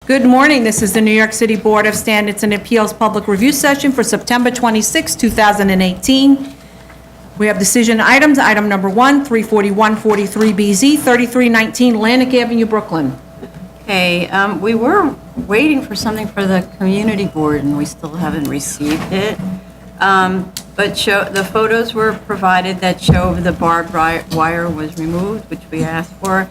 Good morning. This is the New York City Board of Standards and Appeals Public Review Session for September 26, 2018. We have decision items. Item number 1, 34143BZ, 3319 Atlantic Avenue, Brooklyn. Okay, we were waiting for something for the community board, and we still haven't received it. But the photos were provided that show the barbed wire was removed, which we asked for.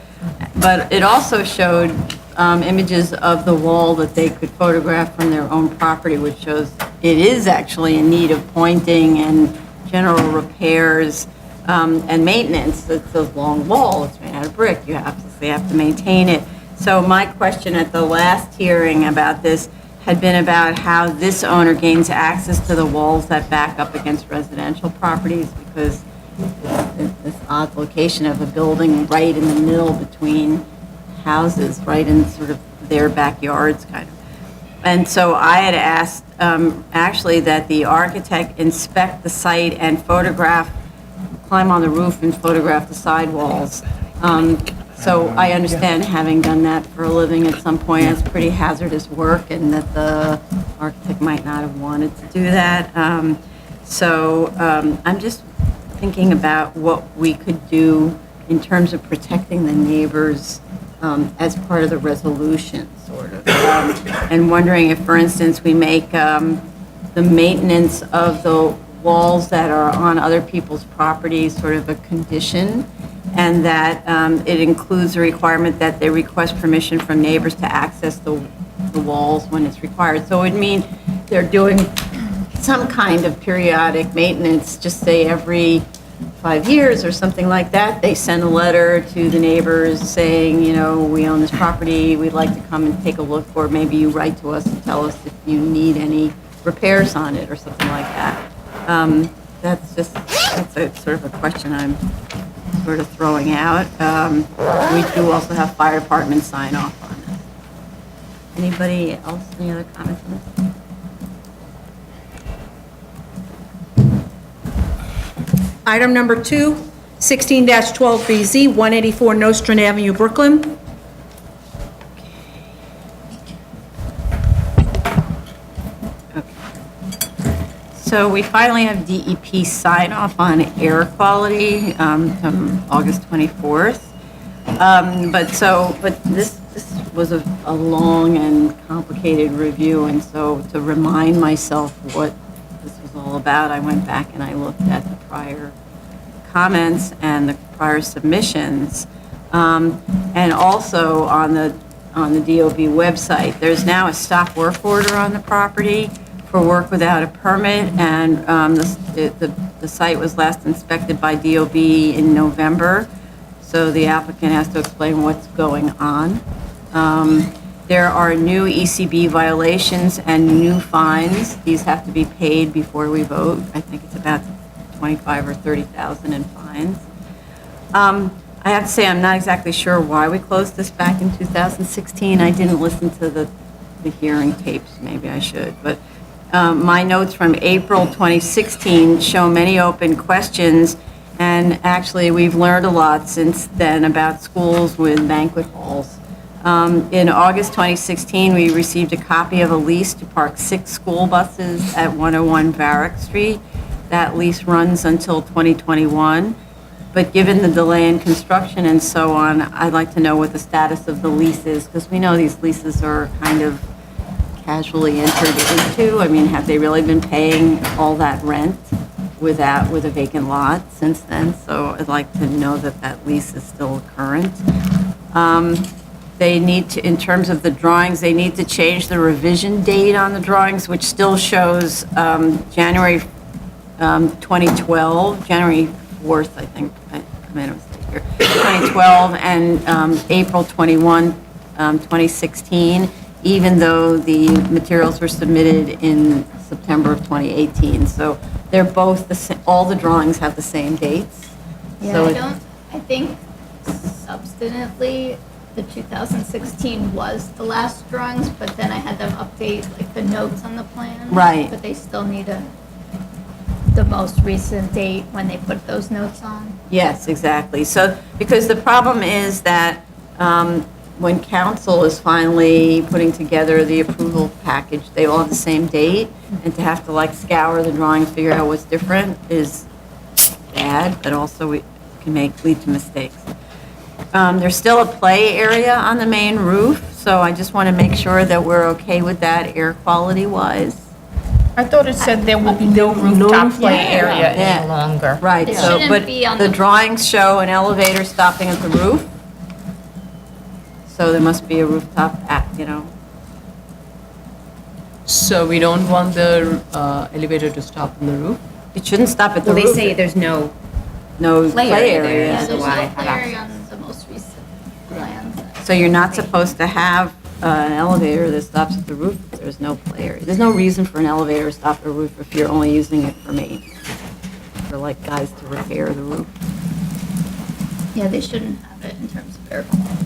But it also showed images of the wall that they could photograph from their own property, which shows it is actually in need of pointing and general repairs and maintenance. It's a long wall. It's made out of brick. They have to maintain it. So my question at the last hearing about this had been about how this owner gains access to the walls that back up against residential properties, because it's this odd location of a building right in the middle between houses, right in sort of their backyards, kind of. And so I had asked, actually, that the architect inspect the site and climb on the roof and photograph the sidewalls. So I understand, having done that for a living at some point, it's pretty hazardous work, and that the architect might not have wanted to do that. I'm just thinking about what we could do in terms of protecting the neighbors as part of the resolution, sort of. And wondering if, for instance, we make the maintenance of the walls that are on other people's property sort of a condition, and that it includes a requirement that they request permission from neighbors to access the walls when it's required. So it would mean they're doing some kind of periodic maintenance, just say every 5 years or something like that. They send a letter to the neighbors saying, you know, we own this property, we'd like to come and take a look, or maybe you write to us and tell us if you need any repairs on it or something like that. That's a sort of a question I'm sort of throwing out. We do also have fire department sign off on this. Anybody else, any other comments on this? Item number 2, 16-12BZ, 184 Nostrand Avenue, Brooklyn. So we finally have DEP sign off on air quality from August 24th. But this was a long and complicated review, and so to remind myself what this was all about, I went back and I looked at the prior comments and the prior submissions, and also on the DOB website. There's now a stop work order on the property for work without a permit, and the site was last inspected by DOB in November, so the applicant has to explain what's going on. There are new ECB violations and new fines. These have to be paid before we vote. I think it's about 25 or 30,000 in fines. I have to say, I'm not exactly sure why we closed this back in 2016. I didn't listen to the hearing tapes. Maybe I should, but my notes from April 2016 show many open questions, and actually we've learned a lot since then about schools with banquet halls. In August 2016, we received a copy of a lease to park 6 school buses at 101 Varick Street. That lease runs until 2021, but given the delay in construction and so on, I'd like to know what the status of the lease is, because we know these leases are kind of casually entered into. I mean, have they really been paying all that rent with a vacant lot since then? So I'd like to know that that lease is still current. They need to, in terms of the drawings, they need to change the revision date on the drawings, which still shows January 2012, January 4th, I think. I made a mistake here. 2012 and April 21, 2016. Even though the materials were submitted in September of 2018. So they're both the same, all the drawings have the same dates. Yeah, So I think substantively, the 2016 was the last drawings, but then I had them update like the notes on the plan. Right. But they still need the most recent date when they put those notes on. Yes, exactly. So, because the problem is that when council is finally putting together the approval package, they all have the same date, and to have to like scour the drawings, figure out what's different is bad, but also it can lead to mistakes. There's still a play area on the main roof, so I just want to make sure that we're okay with that air quality wise. I thought it said there will be no rooftop play area Yeah. any longer. Right, It so, shouldn't but be on the the- drawings show an elevator stopping at the roof, so there must be a rooftop, So we don't want the elevator to stop on the roof? it shouldn't stop at the Well, roof. they say there's no, No play play area there. area. Yeah, so there's why no have play area access? on the most recent plans. So you're not supposed to have an elevator that stops at the roof if there's no play area. There's no reason for an elevator to stop at a roof if you're only using it for maintenance, for like guys to repair the roof. Yeah, they shouldn't have it in terms of air quality.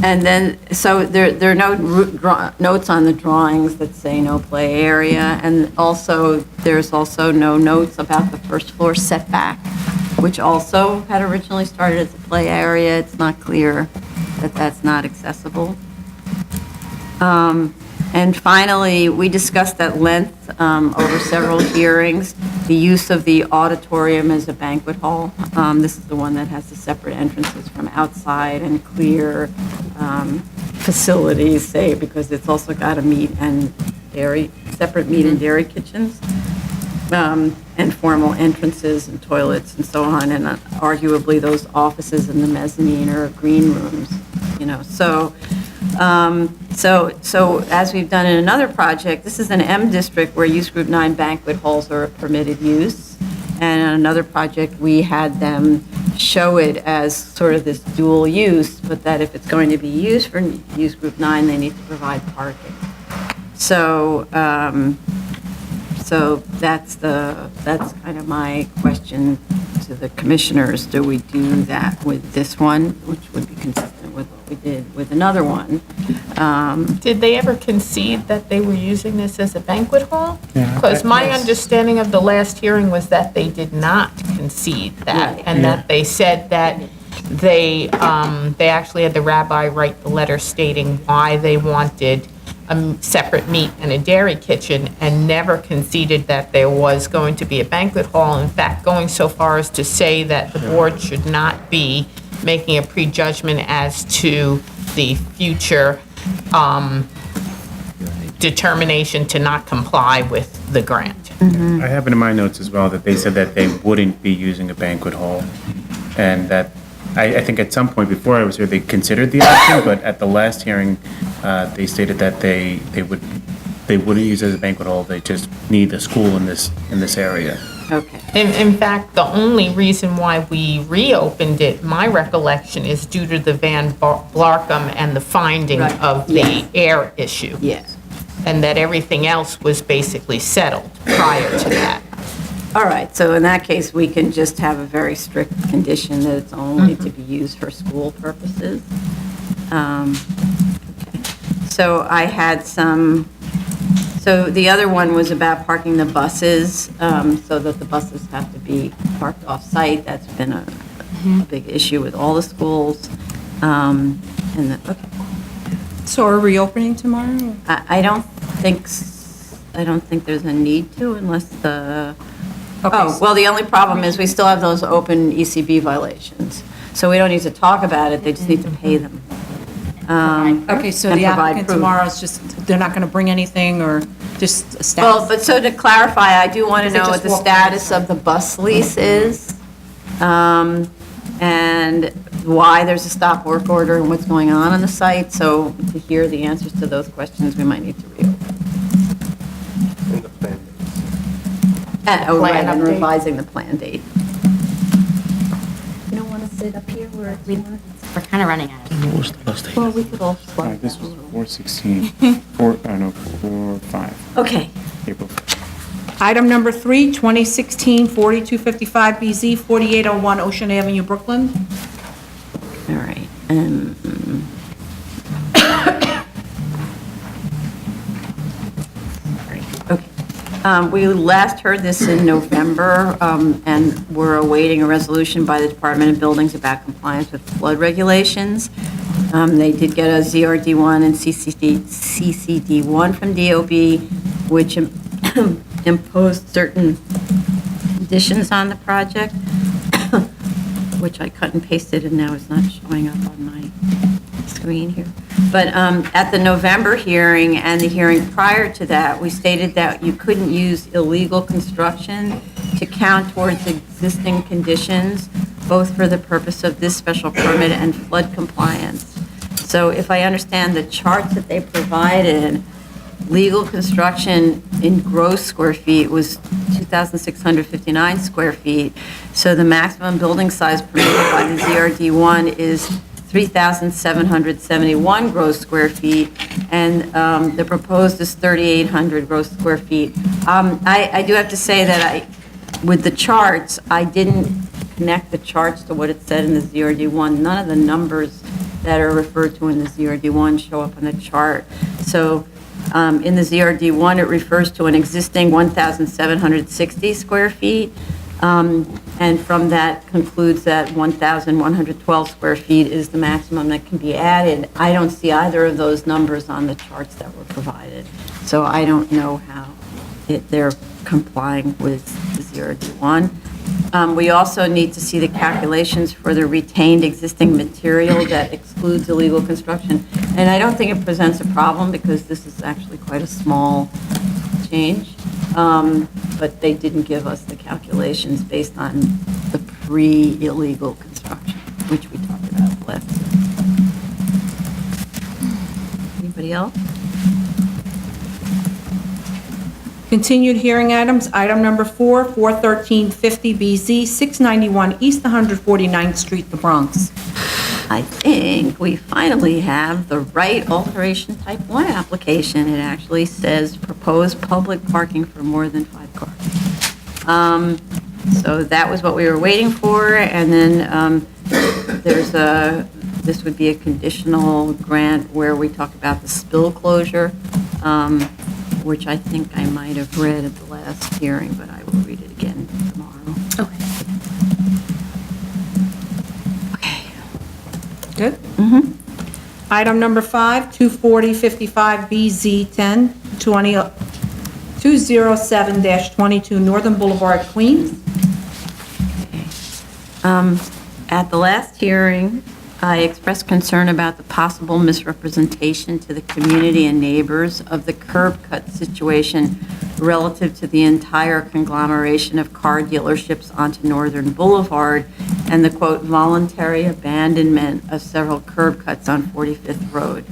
And then, so there are no notes on the drawings that say no play area, and also, there's also no notes about the first floor setback, which also had originally started as a play area. It's not clear that that's not accessible. And finally, we discussed at length over several hearings, the use of the auditorium as a banquet hall. This is the one that has the separate entrances from outside and clear facilities, say, because it's also got a meat and dairy, separate meat and dairy kitchens, and formal entrances and toilets and so on, and arguably those offices in the mezzanine are green rooms, So as we've done in another project, this is an M district where Use Group 9 banquet halls are a permitted use. And in another project, we had them show it as sort of this dual use, but that if it's going to be used for Use Group 9, they need to provide parking. So, so that's kind of my question to the commissioners. Do we do that with this one, which would be consistent with what we did with another one? Did they ever concede that they were using this as a banquet hall? Yeah. Because my Yes. understanding of the last hearing was that they did not concede that, Right. and that they said that they actually had the rabbi write the letter stating why they wanted a separate meat and a dairy kitchen, and never conceded that there was going to be a banquet hall. In fact, going so far as to say that the board should not be making a prejudgment as to the future determination to not comply with the grant. I have it in my notes as well that they said that they wouldn't be using a banquet hall, and that, I think at some point before I was here, they considered the option, but at the last hearing, they stated that they wouldn't use it as a banquet hall, they just need a school in this area. Okay. In fact, the only reason why we reopened it, my recollection, is due to the Van Blarkum and the finding Right, of the yes. air issue. Yes. And that everything else was basically settled prior to that. All right, so in that case, we can just have a very strict condition that it's only to be used for school purposes. Okay. So I had so the other one was about parking the buses, so that the buses have to be parked off-site. That's been a big issue with all the schools. Okay. So are we reopening tomorrow? I don't think there's a need to unless the, Okay, oh, so- well, the only problem is we still have those open ECB violations. So we don't need to talk about it, they just need to pay them. Okay, so And the provide applicant proof. tomorrow is just, they're not going to bring anything or just a status? Well, but so to clarify, I do want to Because they know just what the walked status of the bus lease is, and why there's a stop work order and what's going on the site. So to hear the answers to those questions, we might need to reopen. In the plan. Oh, right, Plan and update. revising the plan date. you don't want to sit up here where we're kind of running out of. What was the last date? Well, we could all All swap right, this that a was little. 4/5, Okay. April. Item number 3, 2016-4255BZ, 4801 Ocean Avenue, Brooklyn. All right. Sorry. Okay. We last heard this in November, and we're awaiting a resolution by the Department of Buildings about compliance with flood regulations. They did get a ZRD1 and CCD1 from DOB, which imposed certain conditions on the project, which I cut and pasted, and now it's not showing up on my screen here. But at the November hearing and the hearing prior to that, we stated that you couldn't use illegal construction to count towards existing conditions, both for the purpose of this special permit and flood compliance. So if I understand the charts that they provided, legal construction in gross square feet was 2,659 square feet. So the maximum building size permitted by the ZRD1 is 3,771 gross square feet, and the proposed is 3,800 gross square feet. I do have to say that with the charts, I didn't connect the charts to what it said in the ZRD1. None of the numbers that are referred to in the ZRD1 show up on the chart. So in the ZRD1, it refers to an existing 1,760 square feet, and from that concludes that 1,112 square feet is the maximum that can be added. I don't see either of those numbers on the charts that were provided, so I don't know how they're complying with the ZRD1. We also need to see the calculations for the retained existing material that excludes illegal construction. And I don't think it presents a problem because this is actually quite a small change. But they didn't give us the calculations based on the pre-illegal construction, which we talked about last year. Anybody else? Continued hearing items, item number 4, 41350BZ, 691 East 149th Street, the Bronx. I think we finally have the right alteration type 1 application. It actually says proposed public parking for more than 5 cars. So that was what we were waiting for, and then this would be a conditional grant where we talk about the spill closure, which I think I might have read at the last hearing, but I will read it again tomorrow. Okay. Good? Mm-hmm. Item number 5, 24055BZ10, 207-22 Northern Boulevard, Queens. At the last hearing, I expressed concern about the possible misrepresentation to the community and neighbors of the curb cut situation relative to the entire conglomeration of car dealerships onto Northern Boulevard and the, quote, voluntary abandonment of several curb cuts on 45th Road.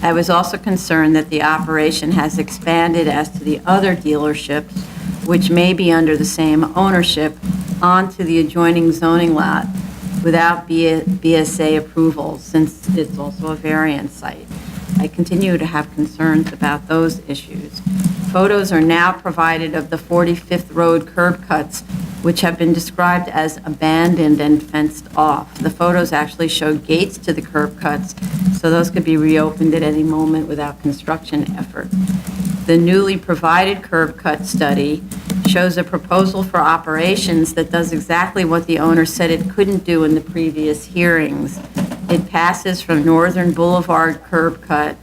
I was also concerned that the operation has expanded as to the other dealerships, which may be under the same ownership, onto the adjoining zoning lot without BSA approval, since it's also a variance site. I continue to have concerns about those issues. Photos are now provided of the 45th Road curb cuts, which have been described as abandoned and fenced off. The photos actually show gates to the curb cuts, so those could be reopened at any moment without construction effort. The newly provided curb cut study shows a proposal for operations that does exactly what the owner said it couldn't do in the previous hearings. It passes from Northern Boulevard curb cut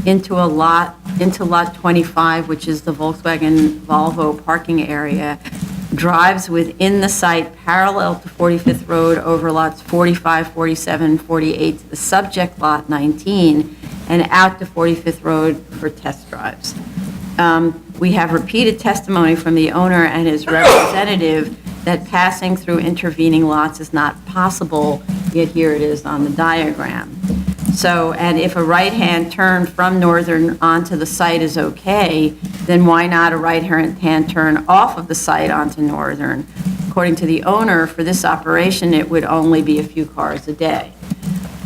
into lot 25, which is the Volkswagen Volvo parking area, drives within the site parallel to 45th Road over lots 45, 47, 48 to the subject lot 19, and out to 45th Road for test drives. We have repeated testimony from the owner and his representative that passing through intervening lots is not possible, yet here it is on the diagram. So, and if a right-hand turn from Northern onto the site is okay, then why not a right-hand turn off of the site onto Northern? According to the owner, for this operation, it would only be a few cars a day.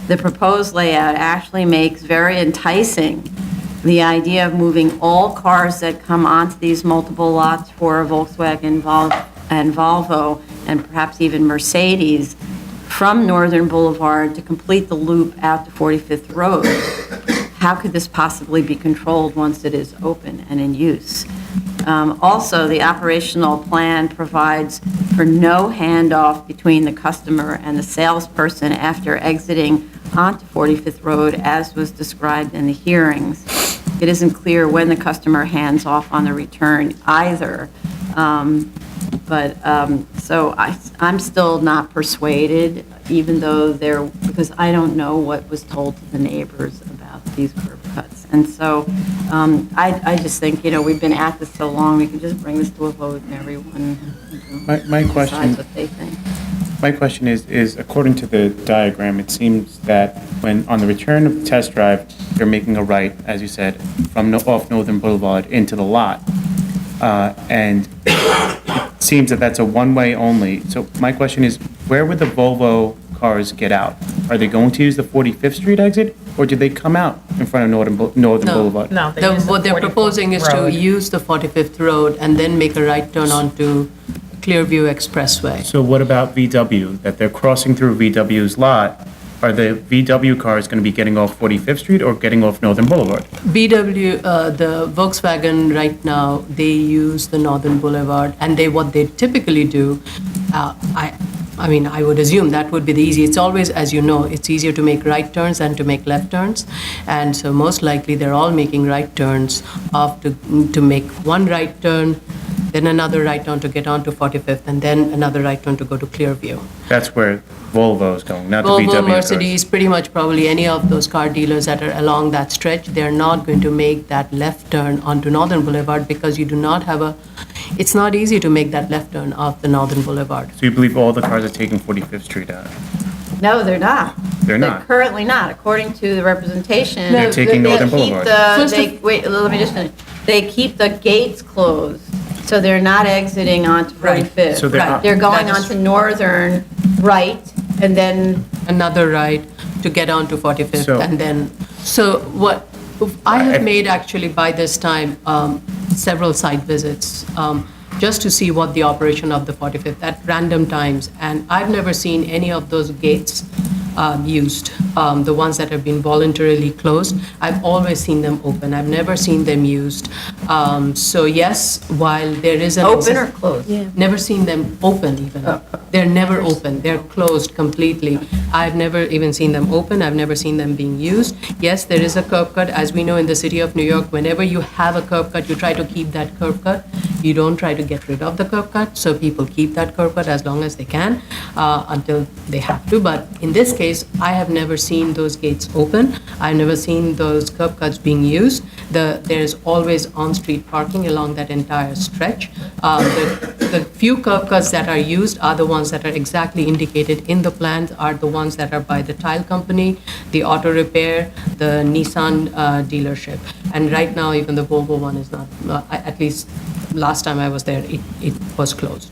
The proposed layout actually makes very enticing the idea of moving all cars that come onto these multiple lots for a Volkswagen and Volvo, and perhaps even Mercedes, from Northern Boulevard to complete the loop out to 45th Road. How could this possibly be controlled once it is open and in use? Also, the operational plan provides for no handoff between the customer and the salesperson after exiting onto 45th Road, as was described in the hearings. It isn't clear when the customer hands off on the return either. So I'm still not persuaded, even though because I don't know what was told to the neighbors about these curb cuts. And so I just think, we've been at this so long, we can just bring this to a vote and everyone My question. decides what they think. My question is according to the diagram, it seems that when, on the return of the test drive, they're making a right, as you said, off Northern Boulevard into the lot. And it seems that that's a one-way only. So my question is, where would the Volvo cars get out? Are they going to use the 45th Street exit, or do they come out in front of Northern Boulevard? No, they use the What they're 44th proposing is to road. use the 45th Road and then make a right turn onto Clearview Expressway. So what about VW, that they're crossing through VW's lot? Are the VW cars going to be getting off 45th Street or getting off Northern Boulevard? The Volkswagen right now, they use the Northern Boulevard, and what they typically do, I would assume that would be the easy. It's always, as you know, it's easier to make right turns than to make left turns. And so most likely, they're all making right turns to make one right turn, then another right turn to get onto 45th, and then another right turn to go to Clearview. That's where Volvo is going, not the VW Volvo, cars. Mercedes, pretty much probably any of those car dealers that are along that stretch, they're not going to make that left turn onto Northern Boulevard because you do not have it's not easy to make that left turn off the Northern Boulevard. So you believe all the cars are taking 45th Street out? No, they're not. They're not? Currently not, according to the representation. They're taking Northern Boulevard. Wait, let me just finish. They keep the gates closed, so they're not exiting onto Right. 45th. So they're not- They're going That is onto Northern, right, and then, Another right to get onto 45th, So- and then, so what, I have made actually by this time several site visits, just to see what the operation of the 45th at random times, and I've never seen any of those gates used, the ones that have been voluntarily closed. I've always seen them open. I've never seen them used. So yes, while there is an open or closed? never seen them open even. They're never open. They're closed completely. I've never even seen them open. I've never seen them being used. Yes, there is a curb cut. As we know in the city of New York, whenever you have a curb cut, you try to keep that curb cut. You don't try to get rid of the curb cut. So people keep that curb cut as long as they can until they have to. But in this case, I have never seen those gates open. I've never seen those curb cuts being used. There's always on-street parking along that entire stretch. The few curb cuts that are used are the ones that are exactly indicated in the plans, are the ones that are by the tile company, the auto repair, the Nissan dealership. And right now, even the Volvo one is not, at least last time I was there, it was closed.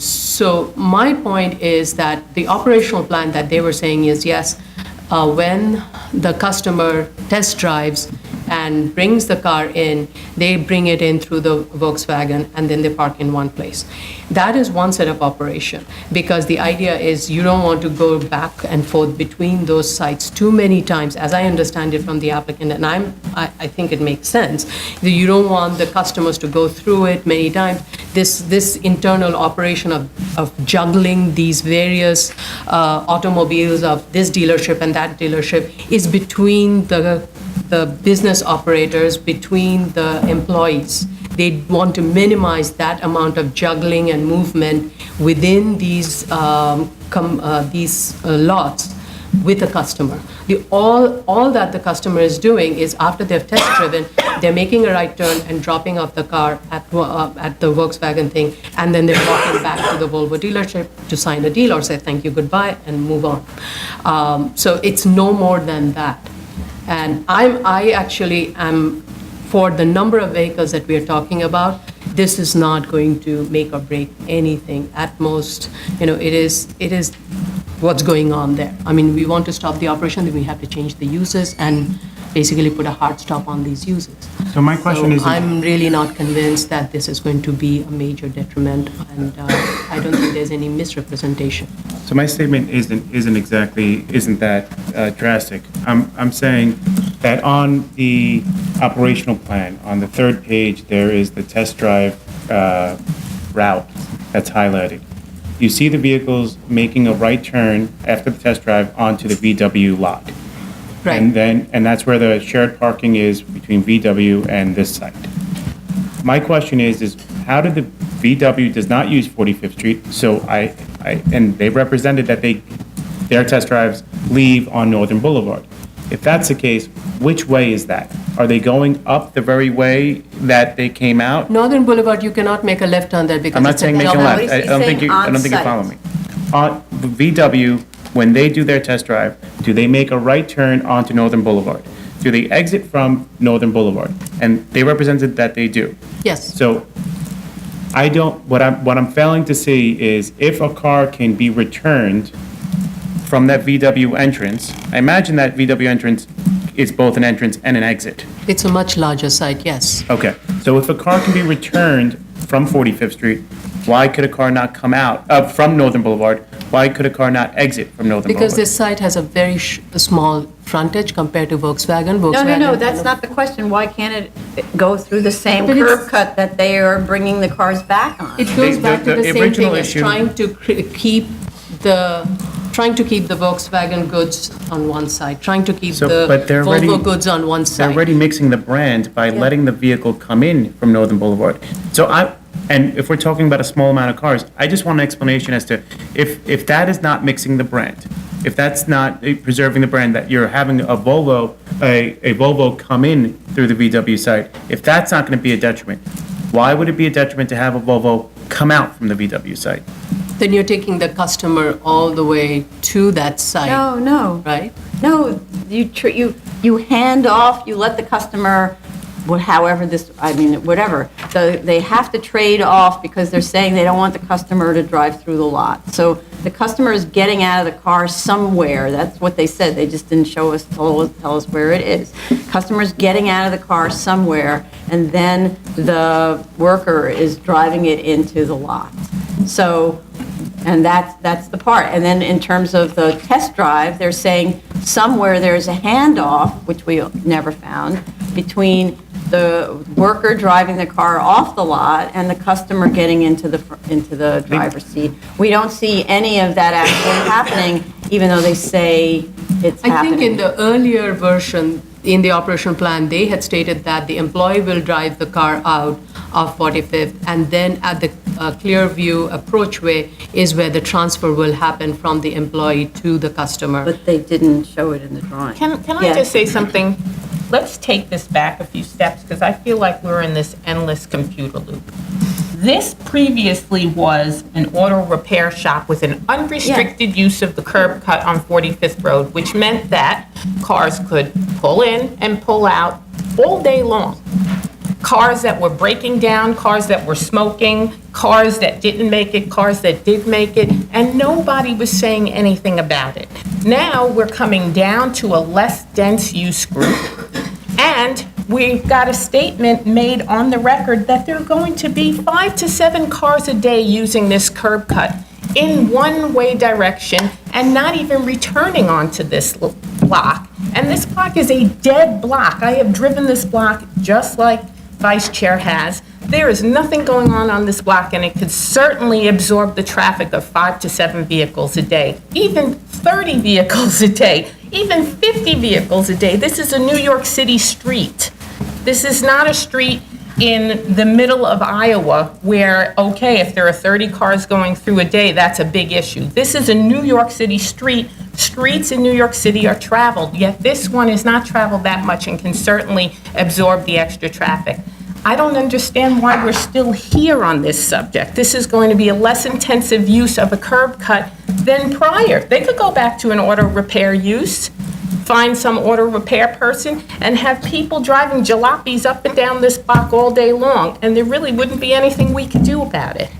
So my point is that the operational plan that they were saying is, yes, when the customer test drives and brings the car in, they bring it in through the Volkswagen and then they park in one place. That is one set of operation, because the idea is you don't want to go back and forth between those sites too many times, as I understand it from the applicant, and I think it makes sense. You don't want the customers to go through it many times. This internal operation of juggling these various automobiles of this dealership and that dealership is between the business operators, between the employees. They want to minimize that amount of juggling and movement within these lots with the customer. All that the customer is doing is, after they've test driven, they're making a right turn and dropping off the car at the Volkswagen thing, and then they're walking back to the Volvo dealership to sign a deal or say thank you, goodbye, and move on. So it's no more than that. And I actually am, for the number of vehicles that we are talking about, this is not going to make or break anything. At most, it is what's going on there. I mean, we want to stop the operation, then we have to change the uses and basically put a hard stop on these uses. So my question is, I'm really not convinced that this is going to be a major detriment, and I don't think there's any misrepresentation. So my statement isn't that drastic. I'm saying that on the operational plan, on the third page, there is the test drive route that's highlighted. You see the vehicles making a right turn after the test drive onto the VW lot. Right. And that's where the shared parking is between VW and this site. My question is how did the VW does not use 45th Street? So and they represented that their test drives leave on Northern Boulevard. If that's the case, which way is that? Are they going up the very way that they came out? Northern Boulevard, you cannot make a left turn there because I'm not it's a saying make a double- left. What is I he don't think saying I don't think you on-site? follow me. On VW, when they do their test drive, do they make a right turn onto Northern Boulevard? Do they exit from Northern Boulevard? And they represented that they do. Yes. So what I'm failing to see is if a car can be returned from that VW entrance, I imagine that VW entrance is both an entrance and an exit. It's a much larger site, yes. Okay, so if a car can be returned from 45th Street, why could a car not come out, from Northern Boulevard? Why could a car not exit from Northern Boulevard? Because this site has a very small frontage compared to Volkswagen. No, Volkswagen that's not the question. Why can't it go through the same But it's- curb cut that they are bringing the cars back on? It goes back to the the same original thing as issue- trying to keep the Volkswagen goods on one side, trying to keep So, the but they're already- Volvo goods on one They're side. already mixing the brand by letting the vehicle come in from Northern Boulevard. And if we're talking about a small amount of cars, I just want an explanation as to if that is not mixing the brand, if that's not preserving the brand, that you're having a Volvo come in through the VW site, if that's not going to be a detriment, why would it be a detriment to have a Volvo come out from the VW site? Then you're taking the customer all the way to that site, No, right? no, you hand off, you let the customer, whatever. So they have to trade off because they're saying they don't want the customer to drive through the lot. So the customer is getting out of the car somewhere. That's what they said. They just didn't tell us where it is. Customer's getting out of the car somewhere, and then the worker is driving it into the lot. So, and that's the part. And then in terms of the test drive, they're saying somewhere there's a handoff, which we never found, between the worker driving the car off the lot and the customer getting into the driver's seat. We don't see any of that actually happening, even though they say it's I happening. think in the earlier version, in the operation plan, they had stated that the employee will drive the car out of 45th, and then at the Clearview approachway is where the transfer will happen from the employee to the customer. But they didn't show it in the drawing. Can I Yeah. just say something? Let's take this back a few steps, because I feel like we're in this endless computer loop. This previously was an auto repair shop with an unrestricted use of the curb cut on 45th Road, which meant that cars could pull in and pull out all day long. Cars that were breaking down, cars that were smoking, cars that didn't make it, cars that did make it, and nobody was saying anything about it. Now we're coming down to a less dense use group, and we've got a statement made on the record that there are going to be 5 to 7 cars a day using this curb cut in one-way direction and not even returning onto this block. And this block is a dead block. I have driven this block just like Vice Chair has. There is nothing going on this block, and it could certainly absorb the traffic of 5 to 7 vehicles a day, even 30 vehicles a day, even 50 vehicles a day. This is a New York City street. This is not a street in the middle of Iowa where, okay, if there are 30 cars going through a day, that's a big issue. This is a New York City street. Streets in New York City are traveled, yet this one is not traveled that much and can certainly absorb the extra traffic. I don't understand why we're still here on this subject. This is going to be a less intensive use of a curb cut than prior. They could go back to an auto repair use, find some auto repair person, and have people driving jalopies up and down this block all day long, and there really wouldn't be anything we could do about it.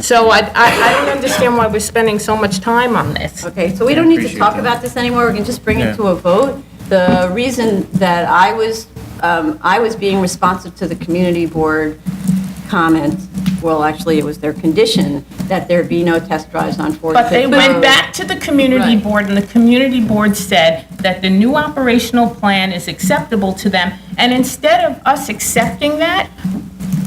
So I don't understand why we're spending so much time on this. Okay, so we don't need to appreciate talk that. about this anymore, we can just bring Yeah. it to a vote. The reason that I was being responsive to the community board comment well, actually, it was their condition that there be no test drives on 4th But they Fifth went Road. back to the community Right. board, and the community board said that the new operational plan is acceptable to them. And instead of us accepting that,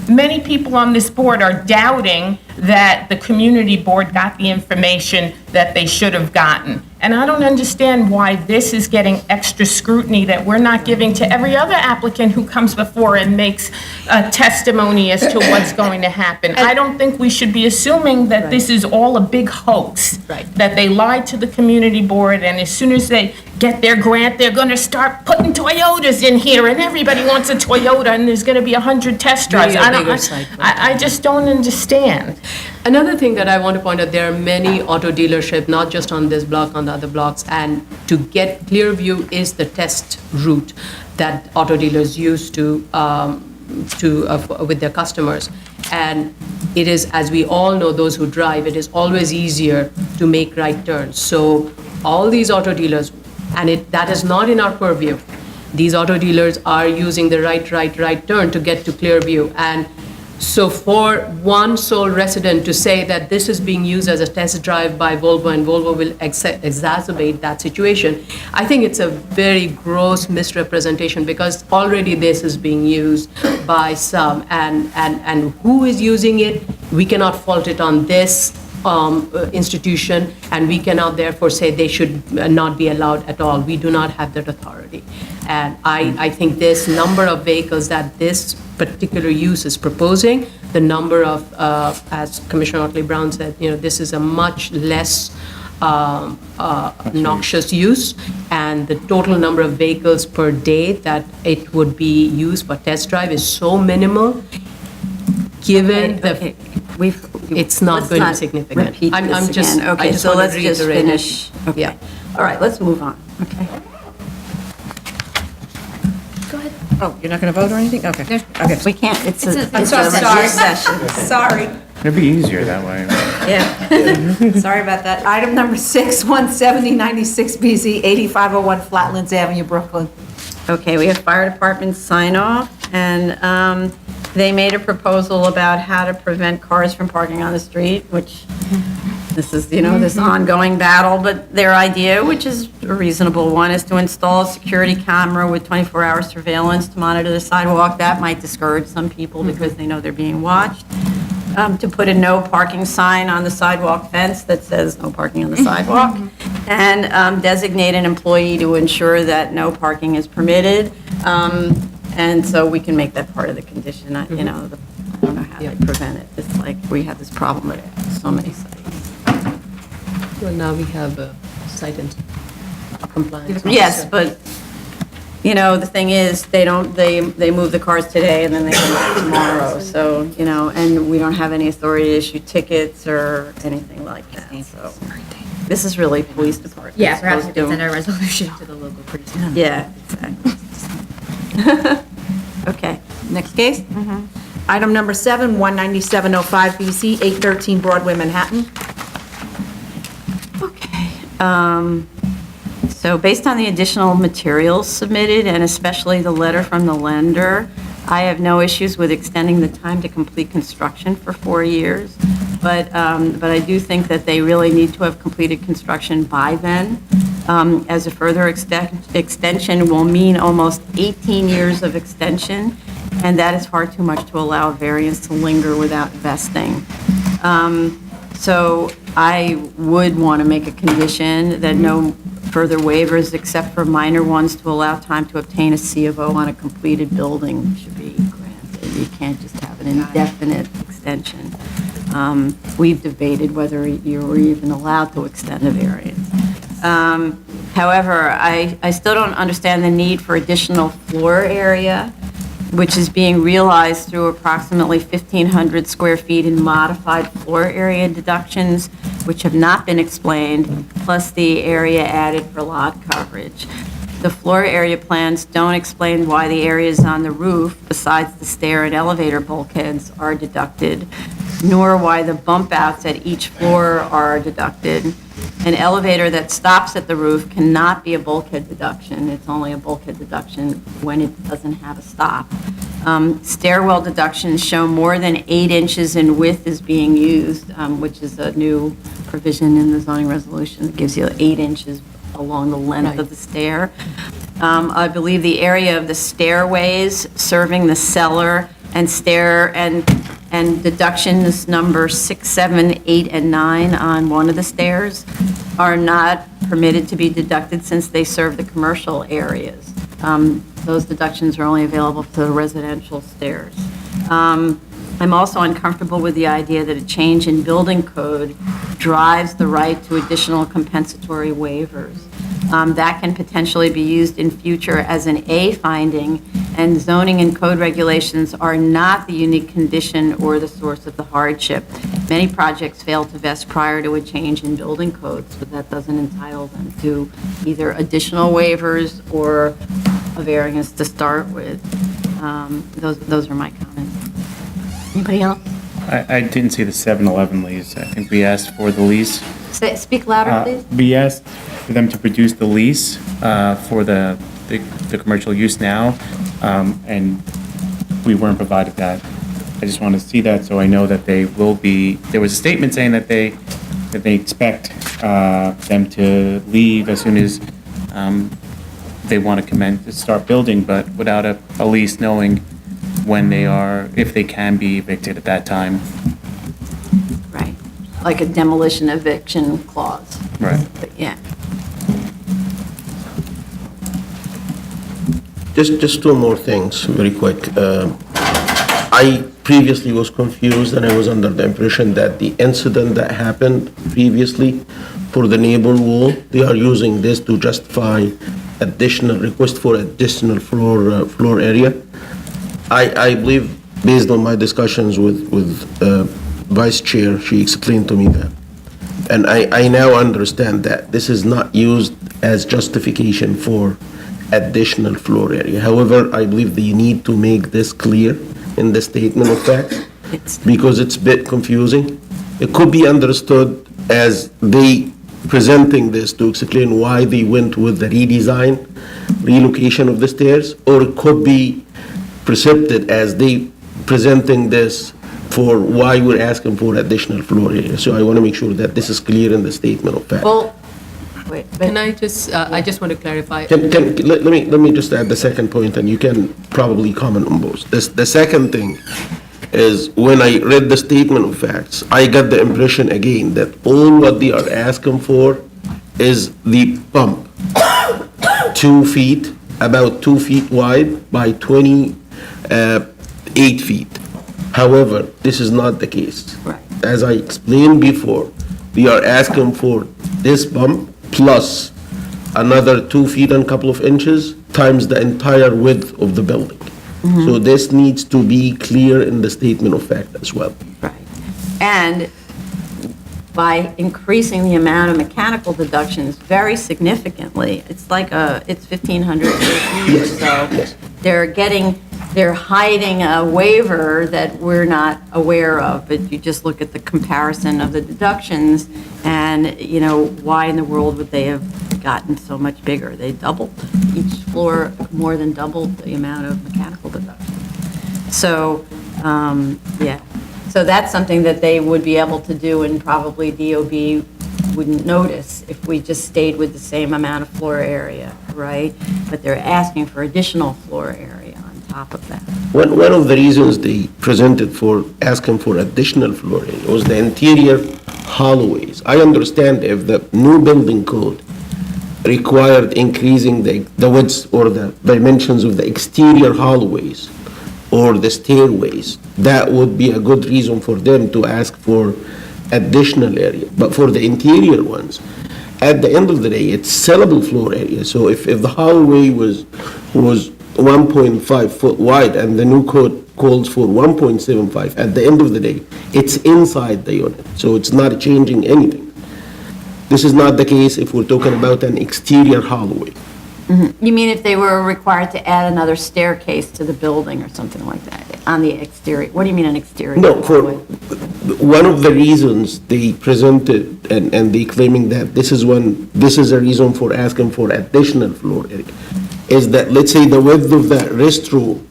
many people on this board are doubting that the community board got the information that they should have gotten. And I don't understand why this is getting extra scrutiny that we're not giving to every other applicant who comes before and makes a testimony as to what's going to happen. I don't think we should be assuming that this is all a big hoax. Right. That they lied to the community board, and as soon as they get their grant, they're going to start putting Toyotas in here, and everybody wants a Toyota, and there's going to be 100 test drives. Maybe a I don't- bigger site. I just don't understand. Another thing that I want to point out, there are many auto dealerships, not just on this block, on the other blocks, and to get Clearview is the test route that auto dealers use with their customers. And it is, as we all know, those who drive, it is always easier to make right turns. So all these auto dealers, and that is not in our purview. These auto dealers are using the right turn to get to Clearview. And so for one sole resident to say that this is being used as a test drive by Volvo and Volvo will exacerbate that situation, I think it's a very gross misrepresentation, because already this is being used by some, and who is using it, we cannot fault it on this institution, and we cannot therefore say they should not be allowed at all. We do not have that authority. And I think this number of vehicles that this particular use is proposing, the number of, as Commissioner Otley Brown said, this is a much less noxious use, and the total number of vehicles per day that it would be used for test drive is so minimal, given Okay, it's not let's going to be not significant. repeat I'm this just- again. I Okay, just so want to let's just reiterate it. finish. Okay. Yeah. All right, let's move on. Okay. Go ahead. Oh, you're not going to vote or anything? Okay. Okay. We can't, it's a It's a- it's so a sorry. review session. Sorry. It'd be easier that way. Yeah. Sorry about that. Item number 6, 17096 BZ, 8501 Flatlands Avenue, Brooklyn. Okay, we have fire department sign off, and they made a proposal about how to prevent cars from parking on the street, which this is, this ongoing battle, but their idea, which is a reasonable one, is to install a security camera with 24-hour surveillance to monitor the sidewalk. That might discourage some people because they know they're being watched. To put a no parking sign on the sidewalk fence that says no parking on the sidewalk, and designate an employee to ensure that no parking is permitted. And so we can make that part of the condition. I don't know how they prevent it. It's like we have this problem at so many sites. Well, now we have a site and compliance. Yes, but, the thing is, they move the cars today and then they come back tomorrow, so, and we don't have any authority to issue tickets or anything like that, so. This is really police department. Yeah, perhaps we supposed could to- send a resolution to the local police. Yeah, exactly. Okay. Next case? Item number 7, 19705 BC, 813 Broadway, Manhattan. Okay. So based on the additional materials submitted, and especially the letter from the lender, I have no issues with extending the time to complete construction for 4 years. But I do think that they really need to have completed construction by then, as a further extension will mean almost 18 years of extension, and that is far too much to allow a variance to linger without vesting. So I would want to make a condition that no further waivers except for minor ones to allow time to obtain a C of O on a completed building should be granted. You can't just have an indefinite extension. We've debated whether you were even allowed to extend a variance. However, I still don't understand the need for additional floor area, which is being realized through approximately 1,500 square feet in modified floor area deductions, which have not been explained, plus the area added for lot coverage. The floor area plans don't explain why the areas on the roof, besides the stair and elevator bulkheads, are deducted, nor why the bump outs at each floor are deducted. An elevator that stops at the roof cannot be a bulkhead deduction. It's only a bulkhead deduction when it doesn't have a stop. Stairwell deductions show more than 8 inches in width is being used, which is a new provision in the zoning resolution that gives you 8 inches along the length of the stair. I believe the area of the stairways serving the cellar and stair and deductions number 6, 7, 8, and 9 on one of the stairs are not permitted to be deducted since they serve the commercial areas. Those deductions are only available for the residential stairs. I'm also uncomfortable with the idea that a change in building code drives the right to additional compensatory waivers. That can potentially be used in future as an A finding, and zoning and code regulations are not the unique condition or the source of the hardship. Many projects fail to vest prior to a change in building codes, but that doesn't entitle them to either additional waivers or a variance to start with. Those are my comments. Anybody else? I didn't see the 7-Eleven lease. I think we asked for the lease. Speak louder, please. We asked for them to produce the lease for the commercial use now, and we weren't provided that. I just want to see that so I know that they will be, there was a statement saying that they expect them to leave as soon as they want to start building, but without a lease knowing when they are, if they can be evicted at that time. Right, like a demolition eviction clause. Right. Yeah. Just two more things, very quick. I previously was confused, and I was under the impression that the incident that happened previously for the neighbor wall, they are using this to justify additional request for additional floor area. I believe, based on my discussions with Vice Chair, she explained to me that. And I now understand that this is not used as justification for additional floor area. However, I believe they need to make this clear in the statement of facts because it's a bit confusing. It could be understood as they presenting this to explain why they went with the redesign, relocation of the stairs, or it could be presented as they presenting this for why we're asking for additional floor area. So I want to make sure that this is clear in the statement of facts. Well, wait, but Can I just want to clarify. Let me just add the second point, and you can probably comment on both. The second thing is, when I read the statement of facts, I got the impression again that all what they are asking for is the bump, 2 feet, about 2 feet wide by 28 feet. However, this is not the case. Right. As I explained before, we are asking for this bump plus another 2 feet and a couple of inches times the entire width of the building. So this needs to be clear in the statement of fact as well. right. And by increasing the amount of mechanical deductions very significantly, it's like it's 1,500 square feet or so. They're hiding a waiver that we're not aware of, but you just look at the comparison of the deductions, and, why in the world would they have gotten so much bigger? They doubled, each floor more than doubled the amount of mechanical deductions. So, yeah. So that's something that they would be able to do, and probably DOB wouldn't notice if we just stayed with the same amount of floor area, right? But they're asking for additional floor area on top of that. One of the reasons they presented for asking for additional floor area was the interior hallways. I understand if the new building code required increasing the width or the dimensions of the exterior hallways or the stairways, that would be a good reason for them to ask for additional area. But for the interior ones, at the end of the day, it's sellable floor area. So if the hallway was 1.5 foot wide and the new code calls for 1.75, at the end of the day, it's inside the unit. So it's not changing anything. This is not the case if we're talking about an exterior hallway. You mean if they were required to add another staircase to the building or something like that, on the exterior? What do you mean an exterior? No, for, hallway? one of the reasons they presented and they claiming that this is a reason for asking for additional floor area, is that, let's say the width of that restroom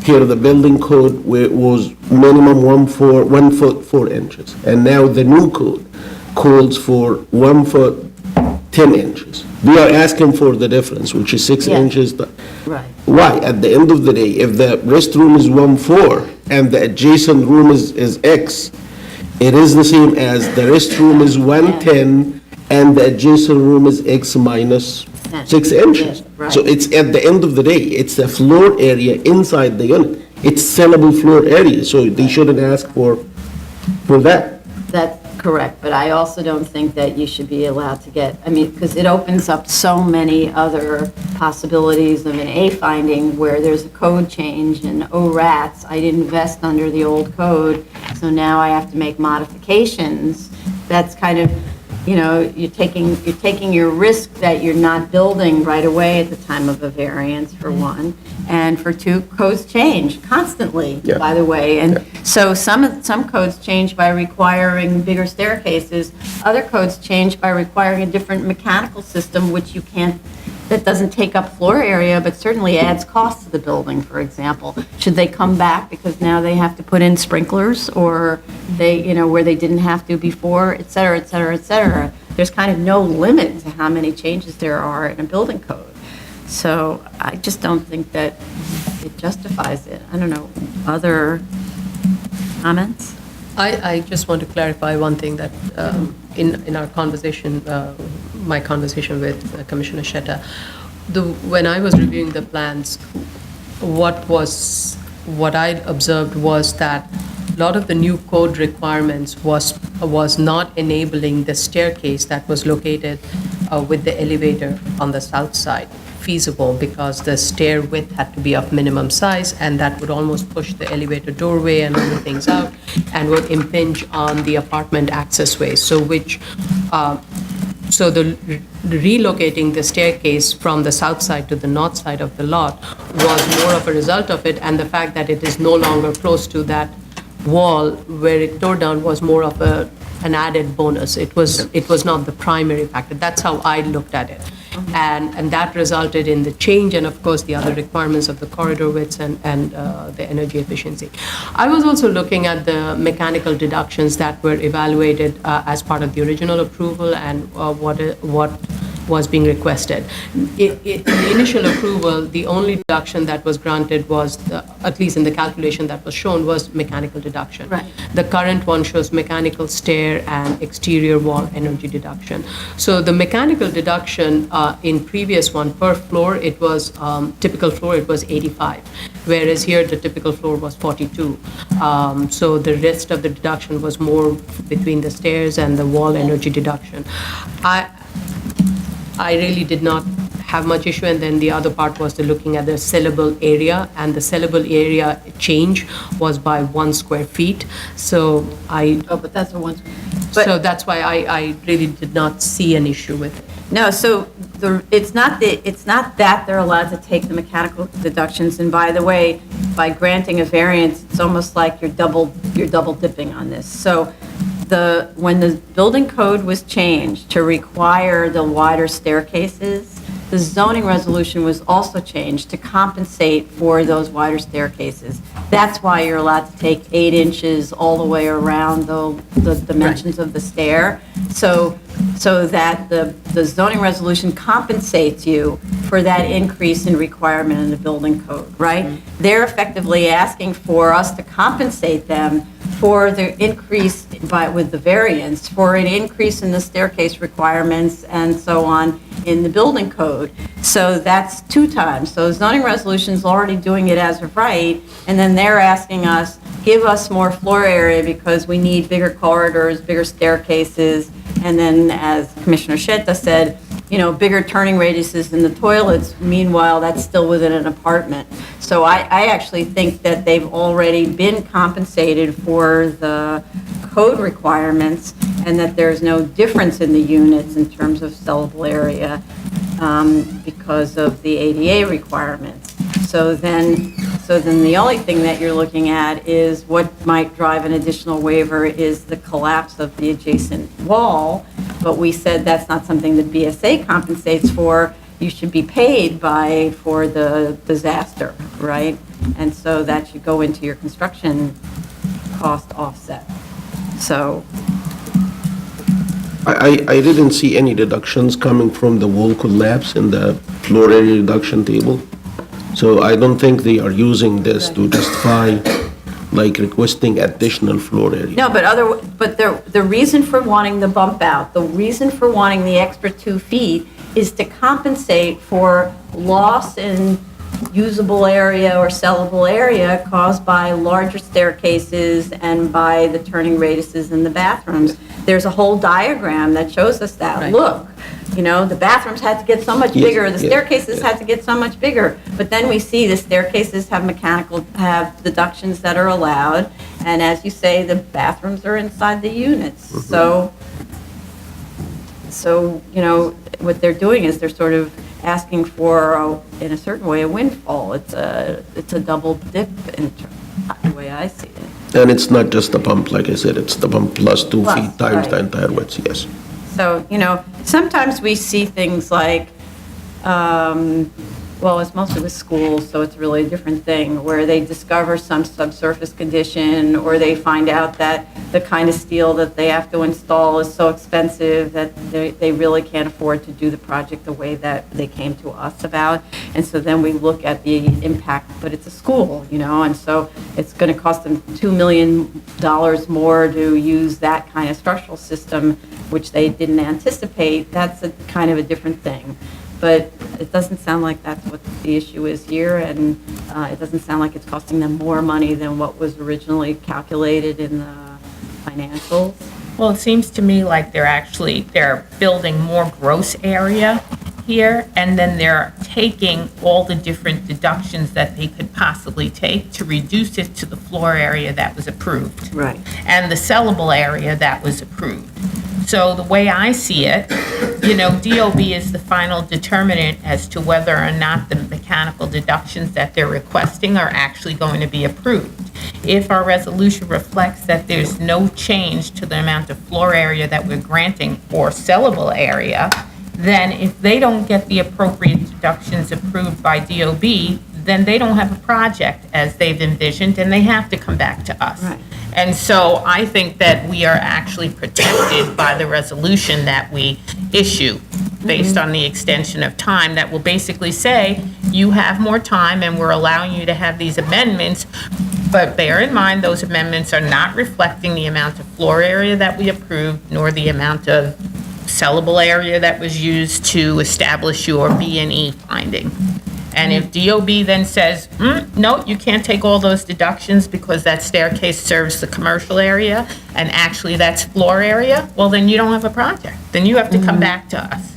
Here, the building code was minimum 1 foot 4 inches. And now the new code calls for 1 foot 10 inches. We are asking for the difference, which is 6 Yeah. inches. Right. Why? At the end of the day, if the restroom is 1.4 and the adjacent room is X, it is the same as the restroom is 1.10 and the adjacent room is X minus 6 inches. Yeah, right. So it's, at the end of the day, it's the floor area inside the unit. It's sellable floor area, so they shouldn't ask for that. That's correct, but I also don't think that you should be allowed to get, I mean, because it opens up so many other possibilities of an A finding where there's a code change and, oh rats, I didn't vest under the old code, so now I have to make modifications. That's kind of, you know, you're taking your risk that you're not building right away at the time of a variance, for one, and for two, codes change constantly, Yeah. by the way. And so some codes change by requiring bigger staircases, other codes change by requiring a different mechanical system, which you can't, that doesn't take up floor area, but certainly adds cost to the building, for example. Should they come back because now they have to put in sprinklers, or they, you know, where they didn't have to before, et cetera, et cetera, et cetera? There's kind of no limit to how many changes there are in a building code. So I just don't think that it justifies it. I don't know, other comments? I just want to clarify one thing that in our conversation, my conversation with Commissioner Shetta, when I was reviewing the plans, what I observed was that a lot of the new code requirements was not enabling the staircase that was located with the elevator on the south side feasible, because the stair width had to be of minimum size, and that would almost push the elevator doorway and other things out, and would impinge on the apartment accessway. So the relocating the staircase from the south side to the north side of the lot was more of a result of it, and the fact that it is no longer close to that wall where it tore down was more of an added bonus. It was not the primary factor. That's how I looked at it. And that resulted in the change, and of course the other requirements of the corridor widths and the energy efficiency. I was also looking at the mechanical deductions that were evaluated as part of the original approval, and what was being requested. In the initial approval, the only deduction that was granted was, at least in the calculation that was shown, was mechanical deduction. Right. The current one shows mechanical stair and exterior wall energy deduction. So the mechanical deduction in previous one per floor, it was, typical floor, it was 85, whereas here the typical floor was 42. So the rest of the deduction was more between the stairs and the wall energy deduction. I really did not have much issue, and then the other part was the looking at the sellable area, and the sellable area change was by 1 square feet. So Oh, but that's a one. so that's why I really did not see an issue with it. No, so it's not that they're allowed to take the mechanical deductions, and by the way, by granting a variance, it's almost like you're double dipping on this. So when the building code was changed to require the wider staircases, the zoning resolution was also changed to compensate for those wider staircases. That's why you're allowed to take 8 inches all the way around the dimensions of the stair, so that the zoning resolution compensates you for that increase in requirement in the building code, right? They're effectively asking for us to compensate them for the increase with the variance, for an increase in the staircase requirements and so on in the building code. So that's 2 times. So zoning resolution's already doing it as of right, and then they're asking us, give us more floor area because we need bigger corridors, bigger staircases, and then as Commissioner Shetta said, you know, bigger turning radiuses in the toilets. Meanwhile, that's still within an apartment. So I actually think that they've already been compensated for the code requirements, and that there's no difference in the units in terms of sellable area because of the ADA requirements. So then the only thing that you're looking at is what might drive an additional waiver is the collapse of the adjacent wall. But we said that's not something that BSA compensates for. you should be paid for the disaster, right? And so that should go into your construction cost offset. So, I didn't see any deductions coming from the wall collapse in the floor area reduction table. So I don't think they are using this to justify, like, requesting additional floor area. no, but the reason for wanting the bump out, the reason for wanting the extra 2 feet is to compensate for loss in usable area or sellable area caused by larger staircases and by the turning radiuses in the bathrooms. There's a whole diagram that shows us that. Right. Look, the bathrooms had to get so much Yes, bigger, the yes, staircases yes. had to get so much bigger. But then we see the staircases have deductions that are allowed, and as you say, the bathrooms are inside the units. So, what they're doing is they're sort of asking for, in a certain way, a windfall. It's a double dip in the way I see it. And it's not just the pump, like I said, it's the pump plus 2 Plus, feet times the right. entire width, yes. So, sometimes we see things like, well, it's mostly with schools, so it's really a different thing, where they discover some subsurface condition, or they find out that the kind of steel that they have to install is so expensive that they really can't afford to do the project the way that they came to us about. And so then we look at the impact, but it's a school, and so it's going to cost them $2 million more to use that kind of structural system, which they didn't anticipate. That's a kind of a different thing. But it doesn't sound like that's what the issue is here, and it doesn't sound like it's costing them more money than what was originally calculated in the financials. Well, it seems to me like they're building more gross area here, and then they're taking all the different deductions that they could possibly take to reduce it to the floor area that was approved. Right. And the sellable area that was approved. So the way I see it, DOB is the final determinant as to whether or not the mechanical deductions that they're requesting are actually going to be approved. If our resolution reflects that there's no change to the amount of floor area that we're granting or sellable area, then if they don't get the appropriate deductions approved by DOB, then they don't have a project as they've envisioned, and they have to come back to us. Right. And so I think that we are actually protected by the resolution that we issue based on the extension of time that will basically say, you have more time and we're allowing you to have these amendments, but bear in mind, those amendments are not reflecting the amount of floor area that we approved, nor the amount of sellable area that was used to establish your B&E finding. And if DOB then says, no, you can't take all those deductions because that staircase serves the commercial area, and actually that's floor area, well, then you don't have a project. Then you have to come back to us.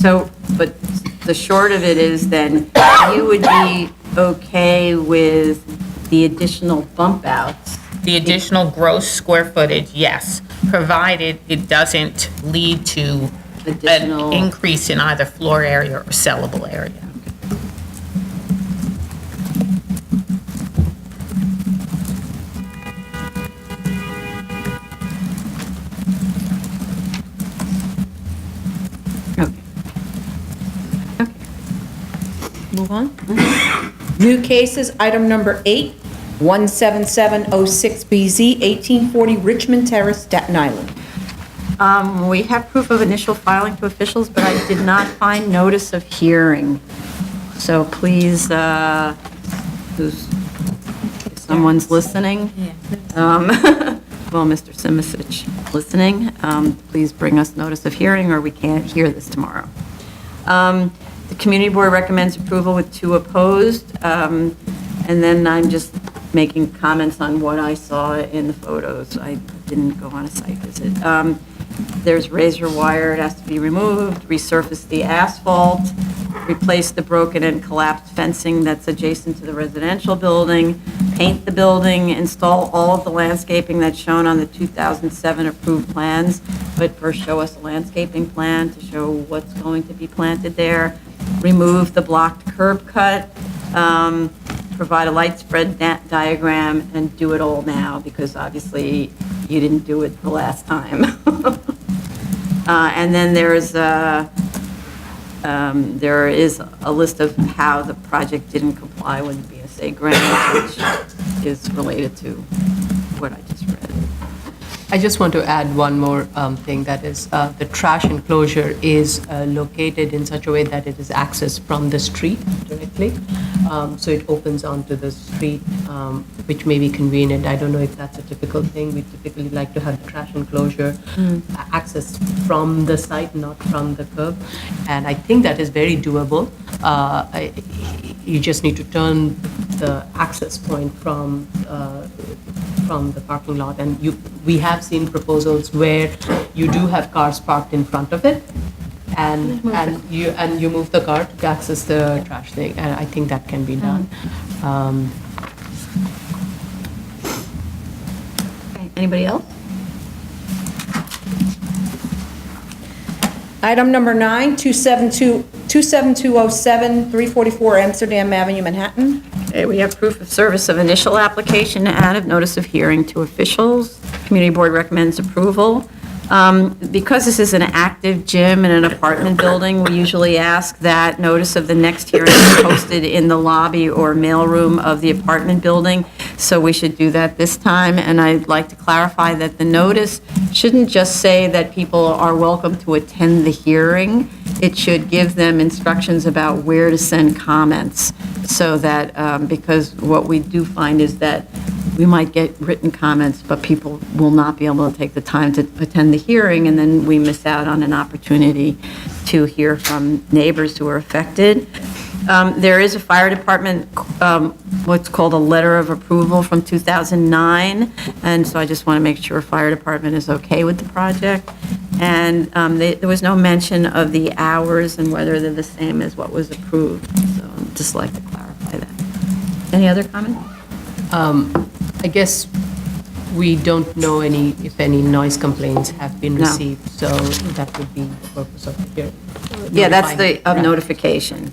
So, but the short of it is then, you would be okay with the additional bump outs? The additional gross square footage, yes, provided it doesn't lead to Additional- an increase in either floor area or sellable area. Okay. Okay. Move on. New cases, item number 8, 17706BZ, 1840 Richmond Terrace, Staten Island. We have proof of initial filing to officials, but I did not find notice of hearing. So please, if someone's listening, well, Mr. Simicic listening, please bring us notice of hearing, or we can't hear this tomorrow. The community board recommends approval with 2 opposed, and then I'm just making comments on what I saw in the photos. I didn't go on a site visit. There's razor wire, it has to be removed, resurface the asphalt, replace the broken and collapsed fencing that's adjacent to the residential building, paint the building, install all of the landscaping that's shown on the 2007 approved plans, but first show us a landscaping plan to show what's going to be planted there, remove the blocked curb cut, provide a light spread diagram, and do it all now, because obviously you didn't do it the last time. And then there's There is a list of how the project didn't comply with the BSA grant, which is related to what I just read. I just want to add one more thing, that is, the trash enclosure is located in such a way that it is accessed from the street directly. So it opens onto the street, which may be convenient. I don't know if that's a typical thing. We typically like to have the trash enclosure accessed from the site, not from the curb. And I think that is very doable. You just need to turn the access point from the parking lot, and we have seen proposals where you do have cars parked in front of it, and you move the car to access the trash thing, and I think that can be done. Okay, anybody else? Item number 9, 27207, 344 Amsterdam Avenue, Manhattan. Okay, we have proof of service of initial application and of notice of hearing to officials. Community Board recommends approval. Because this is an active gym in an apartment building, we usually ask that notice of the next hearing be posted in the lobby or mailroom of the apartment building, so we should do that this time. And I'd like to clarify that the notice shouldn't just say that people are welcome to attend the hearing. It should give them instructions about where to send comments, so that, because what we do find is that we might get written comments, but people will not be able to take the time to attend the hearing, and then we miss out on an opportunity to hear from neighbors who are affected. There is a fire department, what's called a letter of approval from 2009, and so I just want to make sure fire department is okay with the project. And there was no mention of the hours and whether they're the same as what was approved, so I'd just like to clarify that. Any other comments? I guess we don't know if any noise complaints have been No. received, so that would be the purpose of the hearing. Yeah, that's the Notifying. notification.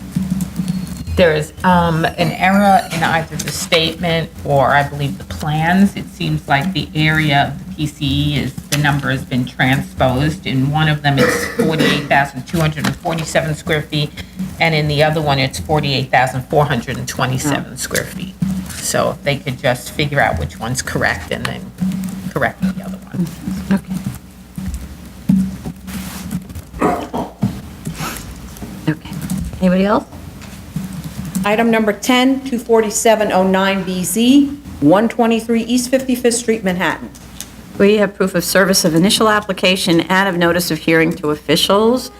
There's an error in either the statement or I believe the plans. It seems like the area of the PCE the number has been transposed. In one of them, it's 48,247 square feet, and in the other one, it's 48,427 square feet. So if they could just figure out which one's correct and then correct the other one. Okay. Anybody else? Item number 10, 24709BZ, 123 East 55th Street, Manhattan. We have proof of service of initial application and of notice of hearing to officials.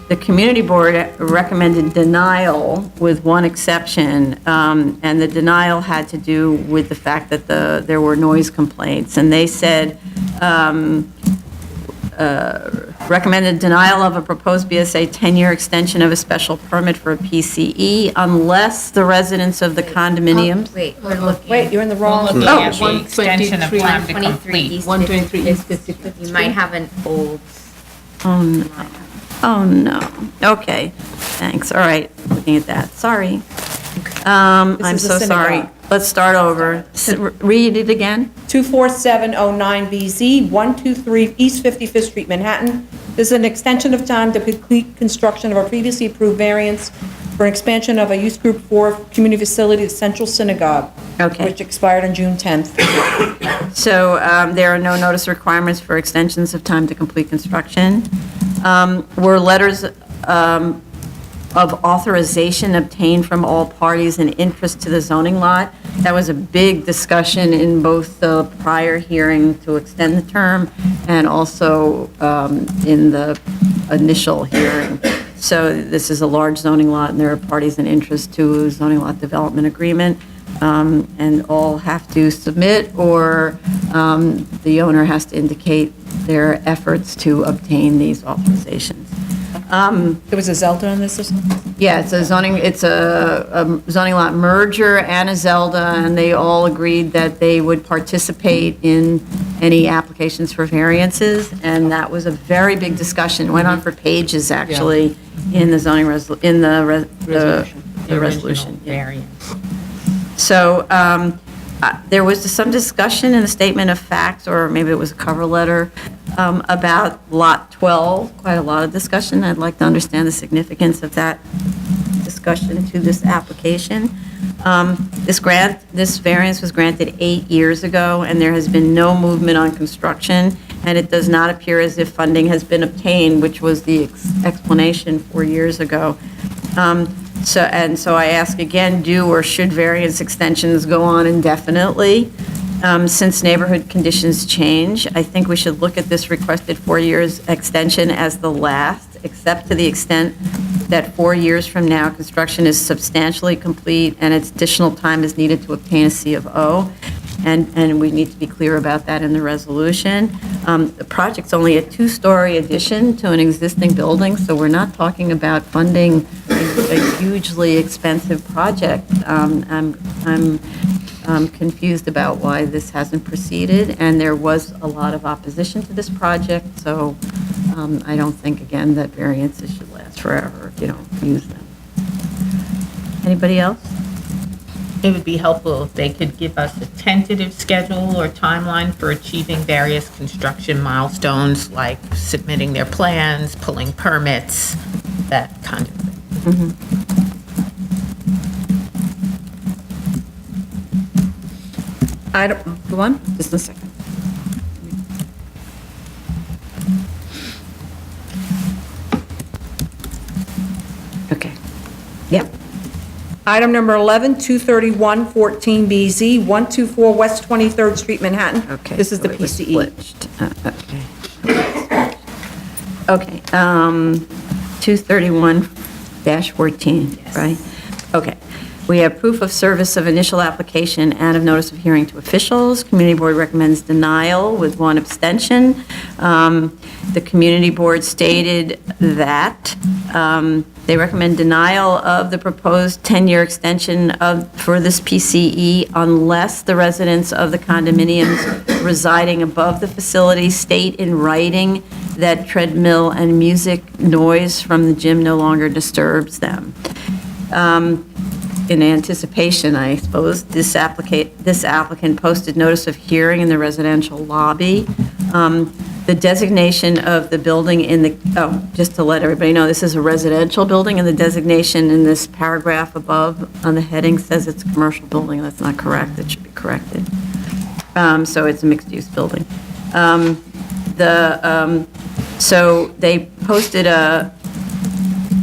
The community board recommended denial with one exception, and the denial had to do with the fact that there were noise complaints. And they said, recommended denial of a proposed BSA 10-year extension of a special permit for a PCE unless the residents of the condominiums. Wait, we're looking. Wait, you're in the wrong. Looking Oh, at the extension of time to 123 complete. East 123 East 55th. You might have an old. Oh, no. Oh, no. Okay, thanks. All right, looking at that. Sorry. I'm is the so sorry. synagogue. Let's start over. Read it again. 24709BZ, 123 East 55th Street, Manhattan. This is an extension of time to complete construction of a previously approved variance for an expansion of a youth group 4 community facility, the Central Synagogue, Okay. which expired on June 10th. So there are no notice requirements for extensions of time to complete construction. Were letters of authorization obtained from all parties in interest to the zoning lot? That was a big discussion in both the prior hearing to extend the term and also in the initial hearing. So this is a large zoning lot, and there are parties in interest to a zoning lot development agreement, and all have to submit, or the owner has to indicate their efforts to obtain these authorizations. There was a Zelda on this or something? Yeah, it's a zoning lot merger and a Zelda, and they all agreed that they would participate in any applications for variances, and that was a very big discussion, went on for pages, actually, in the zoning, the resolution. The original yeah. variance. So There was some discussion in the statement of facts, or maybe it was a cover letter, about Lot 12, quite a lot of discussion. I'd like to understand the significance of that discussion to this application. This variance was granted 8 years ago, and there has been no movement on construction, and it does not appear as if funding has been obtained, which was the explanation 4 years ago. So I ask again, do or should variance extensions go on indefinitely? Since neighborhood conditions change, I think we should look at this requested 4 years extension as the last, except to the extent that 4 years from now, construction is substantially complete and additional time is needed to obtain a C of O. And we need to be clear about that in the resolution. The project's only a 2-story addition to an existing building, so we're not talking about funding a hugely expensive project. I'm confused about why this hasn't proceeded, and there was a lot of opposition to this project, so I don't think, again, that variances should last forever if you don't use them. Anybody else? It would be helpful if they could give us a tentative schedule or timeline for achieving various construction milestones, like submitting their plans, pulling permits, that kind of thing. Go on, just a second. Okay. Yep. Item number 11, 23114BZ, 124 West 23rd Street, Manhattan. Okay. This is so the it was PCE. glitched. Okay, 231-14, right? Okay. We have proof of service of initial application and of notice of hearing to officials. Community Board recommends denial with 1 abstention. The Community Board stated that they recommend denial of the proposed 10-year extension for this PCE unless the residents of the condominiums residing above the facility state in writing that treadmill and music noise from the gym no longer disturbs them. In anticipation, I suppose, this applicant posted notice of hearing in the residential lobby. The designation of the building just to let everybody know, this is a residential building, and the designation in this paragraph above on the heading says it's a commercial building. That's not correct. It should be corrected. So it's a mixed-use building. So they posted a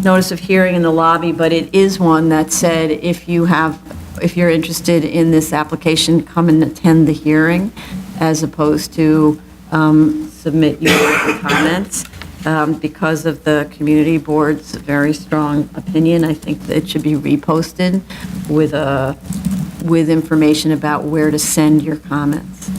notice of hearing in the lobby, but it is one that said if you're interested in this application, come and attend the hearing, as opposed to submit your comments. Because of the Community Board's very strong opinion, I think that it should be reposted with information about where to send your comments.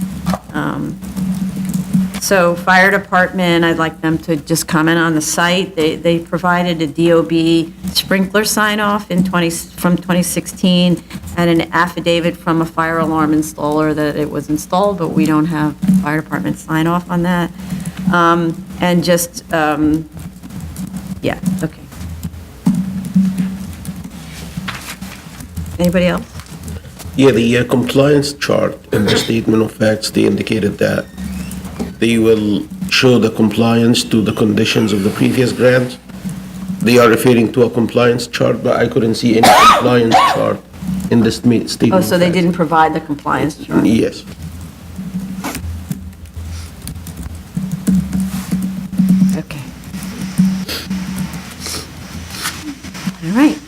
So Fire Department, I'd like them to just comment on the site. They provided a DOB sprinkler sign-off from 2016 and an affidavit from a fire alarm installer that it was installed, but we don't have Fire Department sign-off on that. And just, yeah, okay. Anybody else? Yeah, the compliance chart in the statement of facts, they indicated that they will show the compliance to the conditions of the previous grant. They are referring to a compliance chart, but I couldn't see any compliance chart in this statement. Oh, so of they facts. didn't provide the compliance chart? Yes. Okay. All right.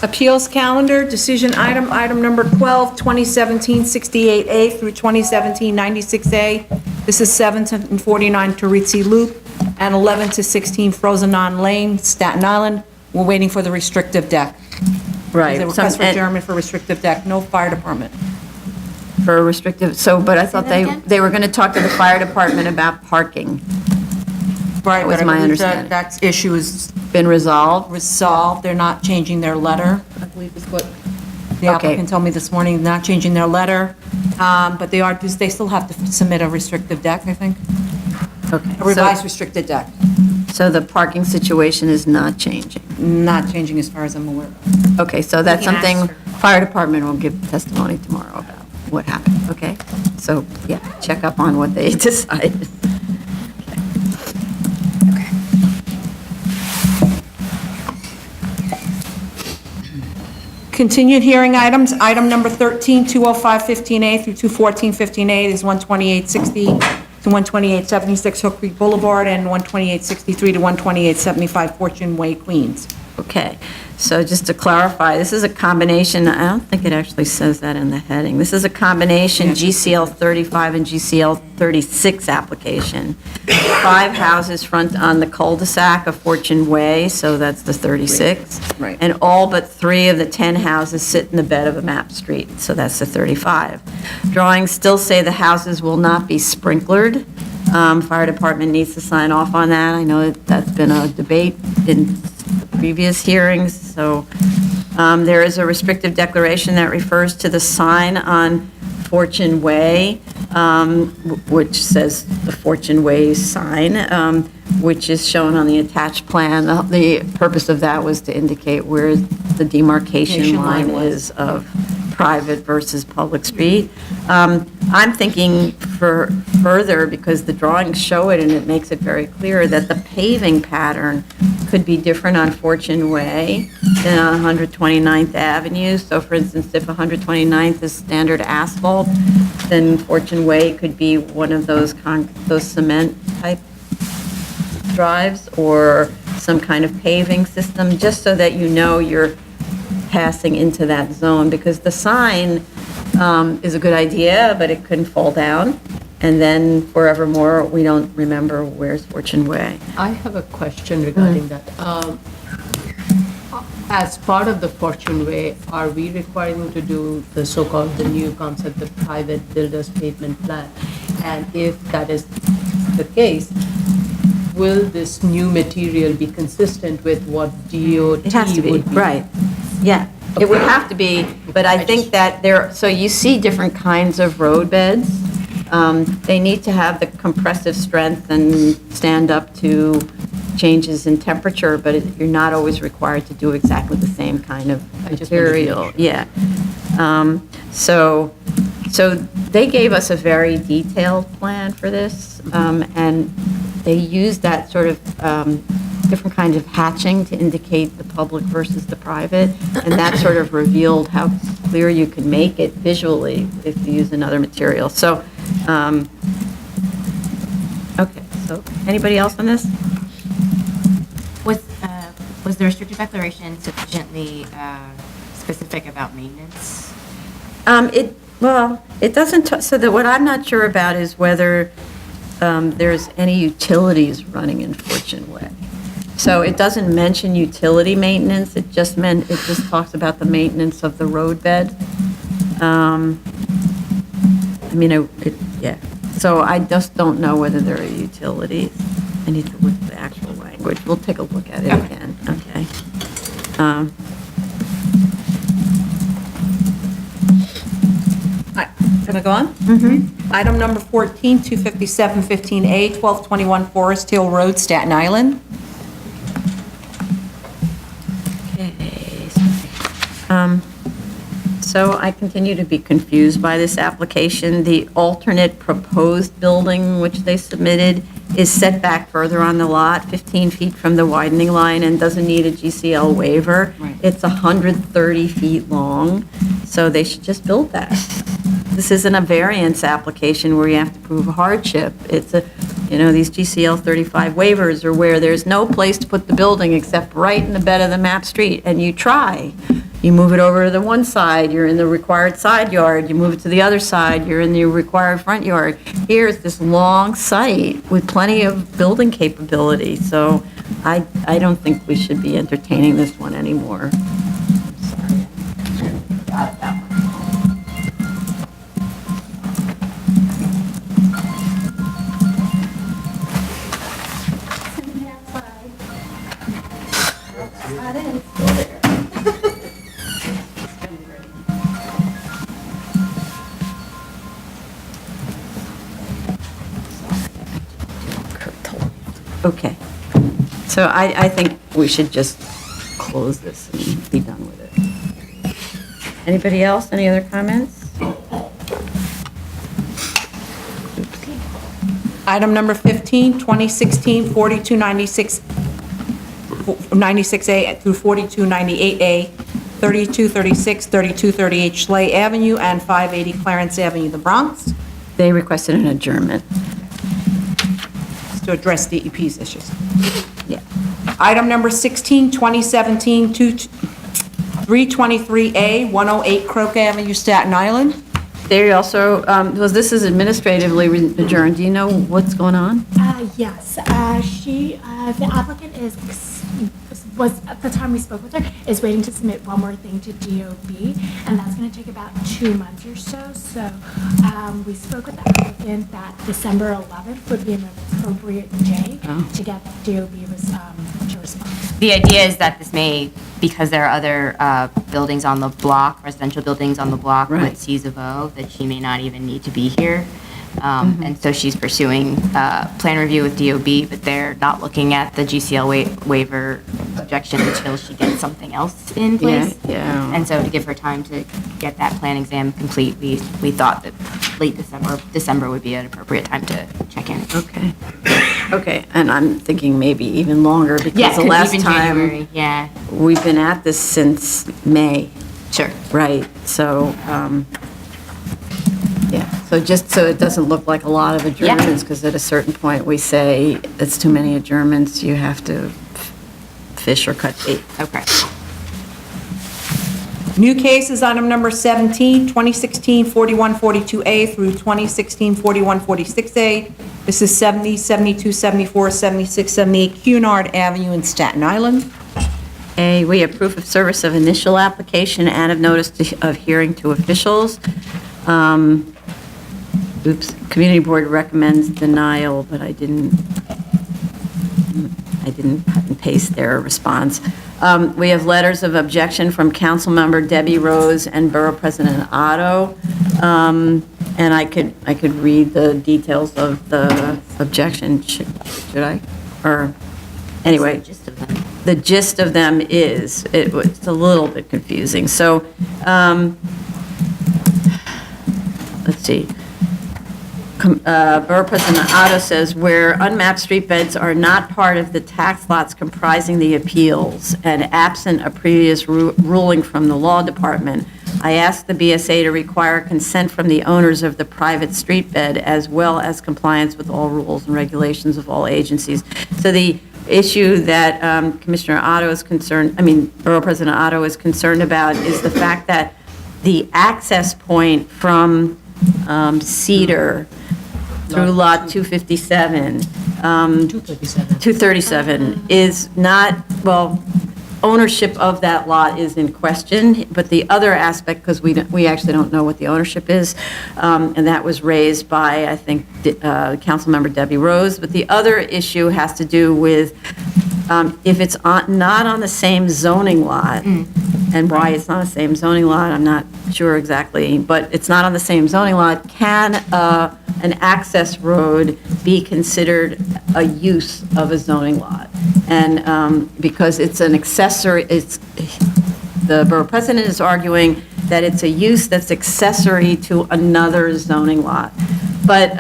Appeals calendar, decision item number 12, 2017-68A through 2017-96A. This is 749 Teresi Loop and 11 to 16 Frozenon Lane, Staten Island. We're waiting for the restrictive deck. Right. There's a request for adjournment for restrictive deck, no fire department. For restrictive, but I thought that again? they were going to talk to the fire department about parking. Right, was but I my believe understanding. that issue is Been resolved? resolved. They're not changing their letter, I believe is what the Okay. applicant told me this morning, not changing their letter. But they still have to submit a restrictive deck, I think, Okay. a revised restricted deck. So the parking situation is not changing? Not changing as far as I'm aware of. Okay, so that's We can ask something, fire department will give testimony tomorrow about what happened, okay? So, yeah, check up on what they decided. Continued hearing items, item number 13, 205-15A through 214-15A is 12860 to 12876 Hook Creek Boulevard and 12863 to 12875 Fortune Way, Queens. Okay, so just to clarify, this is a combination, I don't think it actually says that in the heading. This is a combination GCL 35 and GCL 36 application. 5 houses front on the cul-de-sac of Fortune Way, so that's the 36. Right. And all but 3 of the 10 houses sit in the bed of a map street, so that's the 35. Drawings still say the houses will not be sprinklered. Fire department needs to sign off on that. I know that's been a debate in previous hearings, so there is a restrictive declaration that refers to the sign on Fortune Way, which says the Fortune Way sign, which is shown on the attached plan. The purpose of that was to indicate where the demarcation line is of private versus public street. I'm thinking for further, because the drawings show it and it makes it very clear, that the paving pattern could be different on Fortune Way than on 129th Avenue. So for instance, if 129th is standard asphalt, then Fortune Way could be one of those cement type drives or some kind of paving system, just so that you know you're passing into that zone, because the sign is a good idea, but it couldn't fall down, and then forevermore, we don't remember where's Fortune Way. I have a question regarding that. As part of the Fortune Way, are we requiring to do the so-called, the new concept, the private builder's pavement plan? And if that is the case, will this new material be consistent with what DOT It has to be, would be? right. Yeah, it would have to be, but I think that so you see different kinds of road beds. They need to have the compressive strength and stand up to changes in temperature, but you're not always required to do exactly the same kind of material. Yeah. So they gave us a very detailed plan for this, and they used that sort of different kinds of hatching to indicate the public versus the private, and that sort of revealed how clear you can make it visually if you use another material. So, okay, so anybody else on this? Was the restricted declaration sufficiently specific about maintenance? It doesn't, what I'm not sure about is whether there's any utilities running in Fortune Way. So it doesn't mention utility maintenance, it just talks about the maintenance of the road bed. Yeah, so I just don't know whether there are utilities. I need to look at the actual language, we'll take a look at it again, okay? Can I go on? Mm-hmm. Item number 14, 257-15A, 1221 Forest Hill Road, Staten Island. So I continue to be confused by this application. The alternate proposed building which they submitted is set back further on the lot, 15 feet from the widening line, and doesn't need a GCL waiver. Right. It's 130 feet long, so they should just build that. This isn't a variance application where you have to prove a hardship. It's these GCL 35 waivers are where there's no place to put the building except right in the bed of the map street, and you try. You move it over to the one side, you're in the required side yard. You move it to the other side, you're in the required front yard. Here's this long site with plenty of building capability, so I don't think we should be entertaining this one anymore. I'm sorry. Got that one. Okay. So I think we should just close this and be done with it. Anybody else? Any other comments? Item number 15, 2016 4296, 96A through 4298A, 3236, 3238 Schley Avenue, and 580 Clarence Avenue, the Bronx, They requested an adjournment. to address DEP's issues. Yeah. Item number 16, 2017 323A, 108 Crook Avenue, Staten Island. They also, this is administratively adjourned. Do you know what's going on? Yes, the applicant was, at the time we spoke with her, is waiting to submit one more thing to DOB, and that's going to take about 2 months or so. So we spoke with the applicant that December 11th would be an appropriate day to get DOB to respond. The idea is that this may, because there are other buildings on the block, residential buildings on the block Right. with Cs of O, that she may not even need to be here. And so she's pursuing plan review with DOB, but they're not looking at the GCL waiver objection until she gets something else in place. Yeah. And so to give her time to get that plan exam complete, we thought that late December would be an appropriate time to check in. Okay. Okay, and I'm thinking maybe even longer Yeah, because the could last even time January, yeah, we've been at this since May, sure. right? So, yeah, so just so it doesn't look like a lot of adjournments, because at a certain point we say it's too many adjournments, you have to fish or cut bait. Okay. New cases, item number 17, 2016 4142A through 2016 4146A. This is 70, 72, 74, 76, 78 Cunard Avenue in Staten Island. A, we have proof of service of initial application and of notice of hearing to officials. Community Board recommends denial, but I didn't cut and paste their response. We have letters of objection from Councilmember Debbie Rose and Borough President Otto. And I could read the details of the objection, should I? Or, anyway. The gist of them is, it's a little bit confusing. So, let's see. Borough President Otto says, where unmapped street beds are not part of the tax lots comprising the appeals and absent a previous ruling from the law department, I asked the BSA to require consent from the owners of the private street bed as well as compliance with all rules and regulations of all agencies. So the issue that Commissioner Otto is concerned, Borough President Otto is concerned about is the fact that the access point from Cedar through Lot 257, 237 is not, well, ownership of that lot is in question, but the other aspect, because we actually don't know what the ownership is, and that was raised by, I think, Councilmember Debbie Rose, but the other issue has to do with if it's not on the same zoning lot, and why it's not the same zoning lot, I'm not sure exactly, but it's not on the same zoning lot, can an access road be considered a use of a zoning lot? And because it's an accessory, the Borough President is arguing that it's a use that's accessory to another zoning lot. But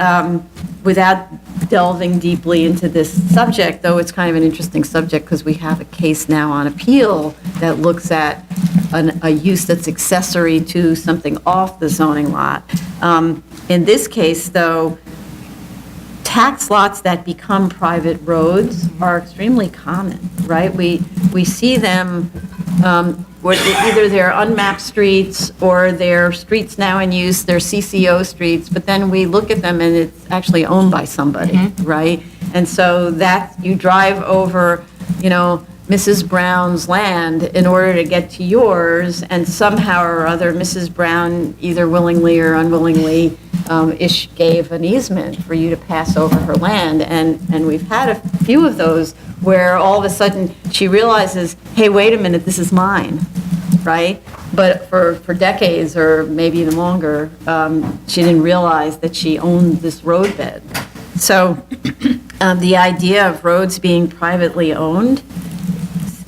without delving deeply into this subject, though it's kind of an interesting subject because we have a case now on appeal that looks at a use that's accessory to something off the zoning lot. In this case, though, tax lots that become private roads are extremely common, right? We see them, either they're unmapped streets or they're streets now in use, they're CCO streets, but then we look at them and it's actually owned by somebody, right? And so that, you drive over, Mrs. Brown's land in order to get to yours, and somehow or other, Mrs. Brown, either willingly or unwillingly, gave an easement for you to pass over her land. And we've had a few of those where all of a sudden she realizes, hey, wait a minute, this is mine, right? But for decades, or maybe even longer, she didn't realize that she owned this roadbed. So the idea of roads being privately owned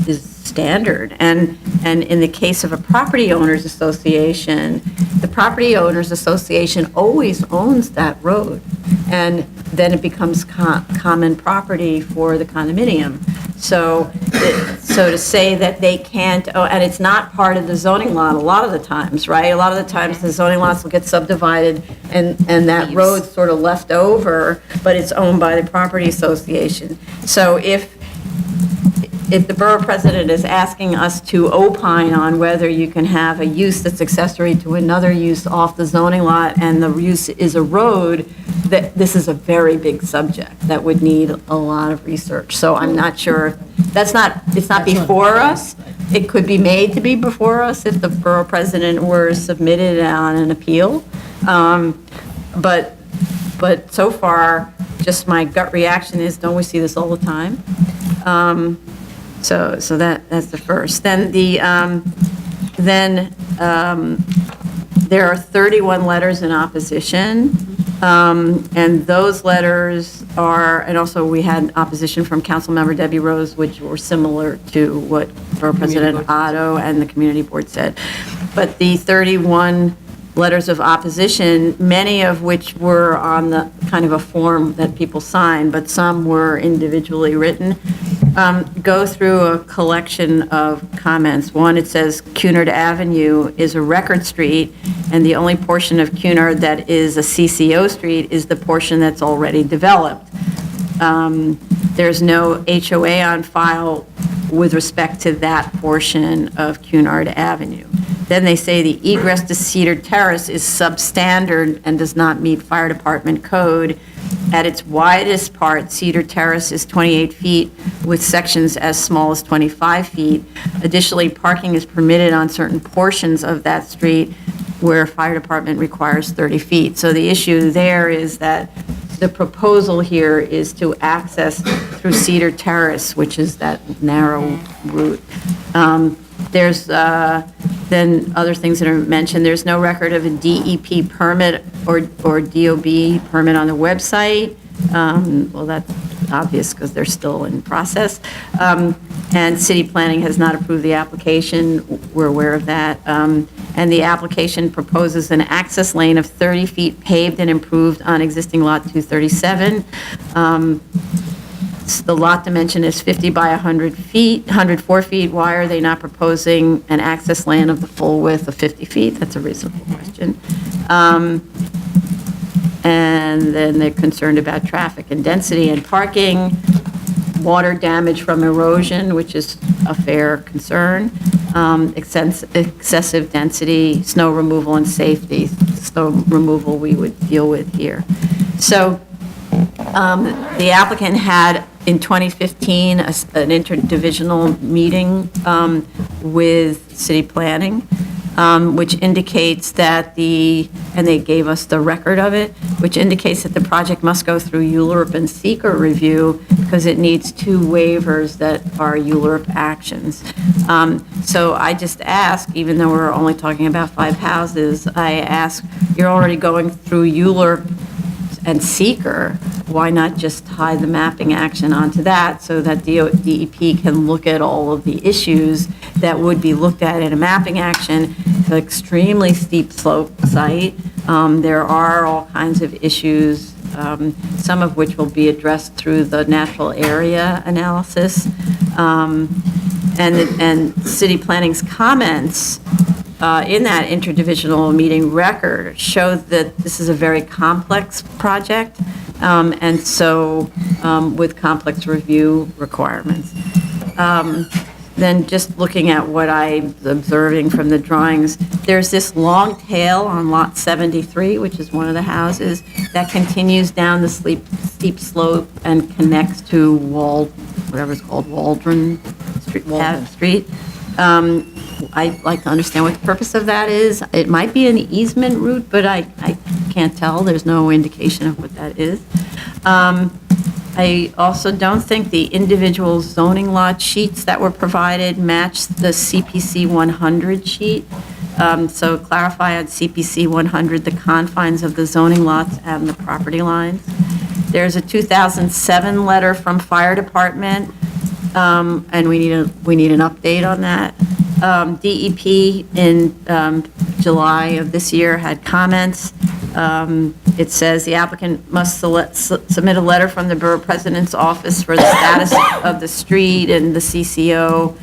is standard. And in the case of a property owners association, the property owners association always owns that road. And then it becomes common property for the condominium. So to say that they can't, and it's not part of the zoning lot a lot of the times, right? A lot of the times the zoning lots will get subdivided and that road's sort of left over, but it's owned by the property association. So if the borough president is asking us to opine on whether you can have a use that's accessory to another use off the zoning lot and the use is a road, that this is a very big subject that would need a lot of research. So I'm not sure, it's not before us. It could be made to be before us if the borough president were submitted on an appeal. But so far, just my gut reaction is, don't we see this all the time? So that's the first. Then there are 31 letters in opposition, and those letters are, and also we had opposition from Councilmember Debbie Rose, which were similar to what Borough President Otto and the Community Board said. But the 31 letters of opposition, many of which were on the kind of a form that people signed, but some were individually written, go through a collection of comments. One, it says Cunard Avenue is a record street, and the only portion of Cunard that is a CCO street is the portion that's already developed. There's no HOA on file with respect to that portion of Cunard Avenue. Then they say the egress to Cedar Terrace is substandard and does not meet fire department code. At its widest part, Cedar Terrace is 28 feet with sections as small as 25 feet. Additionally, parking is permitted on certain portions of that street where fire department requires 30 feet. So the issue there is that the proposal here is to access through Cedar Terrace, which is that narrow route. There's then other things that are mentioned. There's no record of a DEP permit or DOB permit on the website. Well, that's obvious because they're still in process. And city planning has not approved the application. We're aware of that. And the application proposes an access lane of 30 feet paved and improved on existing lot 237. The lot dimension is 50 by 100 feet, 104 feet. Why are they not proposing an access lane of the full width of 50 feet? That's a reasonable question. And then they're concerned about traffic and density and parking, water damage from erosion, which is a fair concern, excessive density, snow removal and safety. Snow removal we would deal with here. So the applicant had, in 2015, an interdivisional meeting with city planning, which indicates that and they gave us the record of it, which indicates that the project must go through ULURP and seeker review because it needs 2 waivers that are ULURP actions. So I just ask, even though we're only talking about 5 houses, I ask, you're already going through ULURP and seeker, why not just tie the mapping action onto that so that DEP can look at all of the issues that would be looked at in a mapping action? It's an extremely steep slope site. There are all kinds of issues, some of which will be addressed through the natural area analysis. And city planning's comments in that interdivisional meeting record show that this is a very complex project, and so with complex review requirements. Then just looking at what I'm observing from the drawings, there's this long tail on lot 73, which is one of the houses, that continues down the steep slope and connects to whatever it's called, Waldron Street. I'd like to understand what the purpose of that is. It might be an easement route, but I can't tell. There's no indication of what that is. I also don't think the individual zoning lot sheets that were provided match the CPC 100 sheet. So clarify on CPC 100 the confines of the zoning lots and the property lines. There's a 2007 letter from Fire Department, and we need an update on that. DEP in July of this year had comments. It says the applicant must submit a letter from the Borough President's office for the status of the street and the CCO,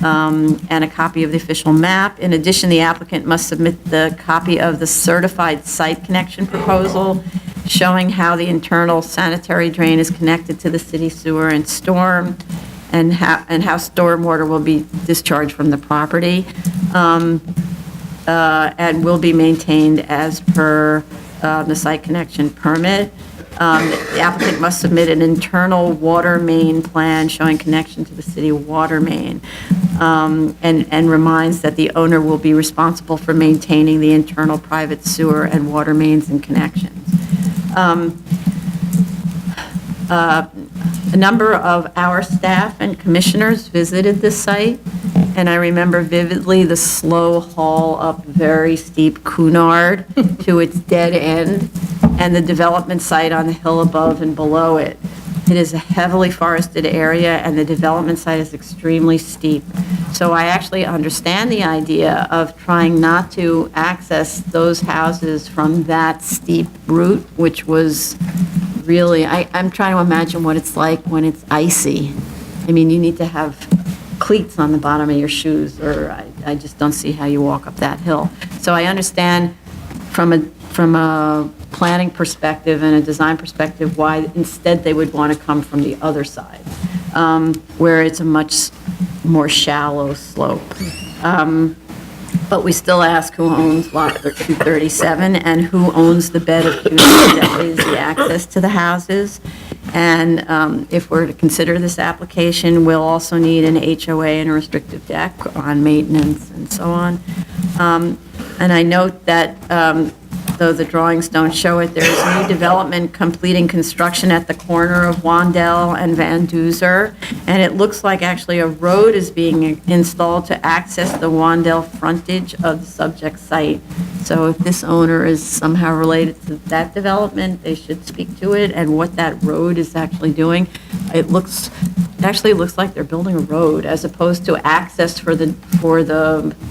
and a copy of the official map. In addition, the applicant must submit the copy of the certified site connection proposal showing how the internal sanitary drain is connected to the city sewer and storm, and how stormwater will be discharged from the property, and will be maintained as per the site connection permit. The applicant must submit an internal water main plan showing connection to the city water main, and reminds that the owner will be responsible for maintaining the internal private sewer and water mains and connections. A number of our staff and commissioners visited this site, and I remember vividly the slow haul up very steep Cunard to its dead end, and the development site on the hill above and below it. It is a heavily forested area, and the development site is extremely steep. So I actually understand the idea of trying not to access those houses from that steep route, which was really, I'm trying to imagine what it's like when it's icy. I mean, you need to have cleats on the bottom of your shoes, or I just don't see how you walk up that hill. So I understand from a planning perspective and a design perspective why instead they would want to come from the other side, where it's a much more shallow slope. But we still ask who owns lot 237 and who owns the bed of Cunard that is the access to the houses. And if we're to consider this application, we'll also need an HOA and a restrictive deck on maintenance and so on. And I note that though the drawings don't show it, there is new development completing construction at the corner of Wandel and Van Duzer, and it looks like actually a road is being installed to access the Wandel frontage of the subject site. So if this owner is somehow related to that development, they should speak to it and what that road is actually doing. It actually looks like they're building a road as opposed to access for the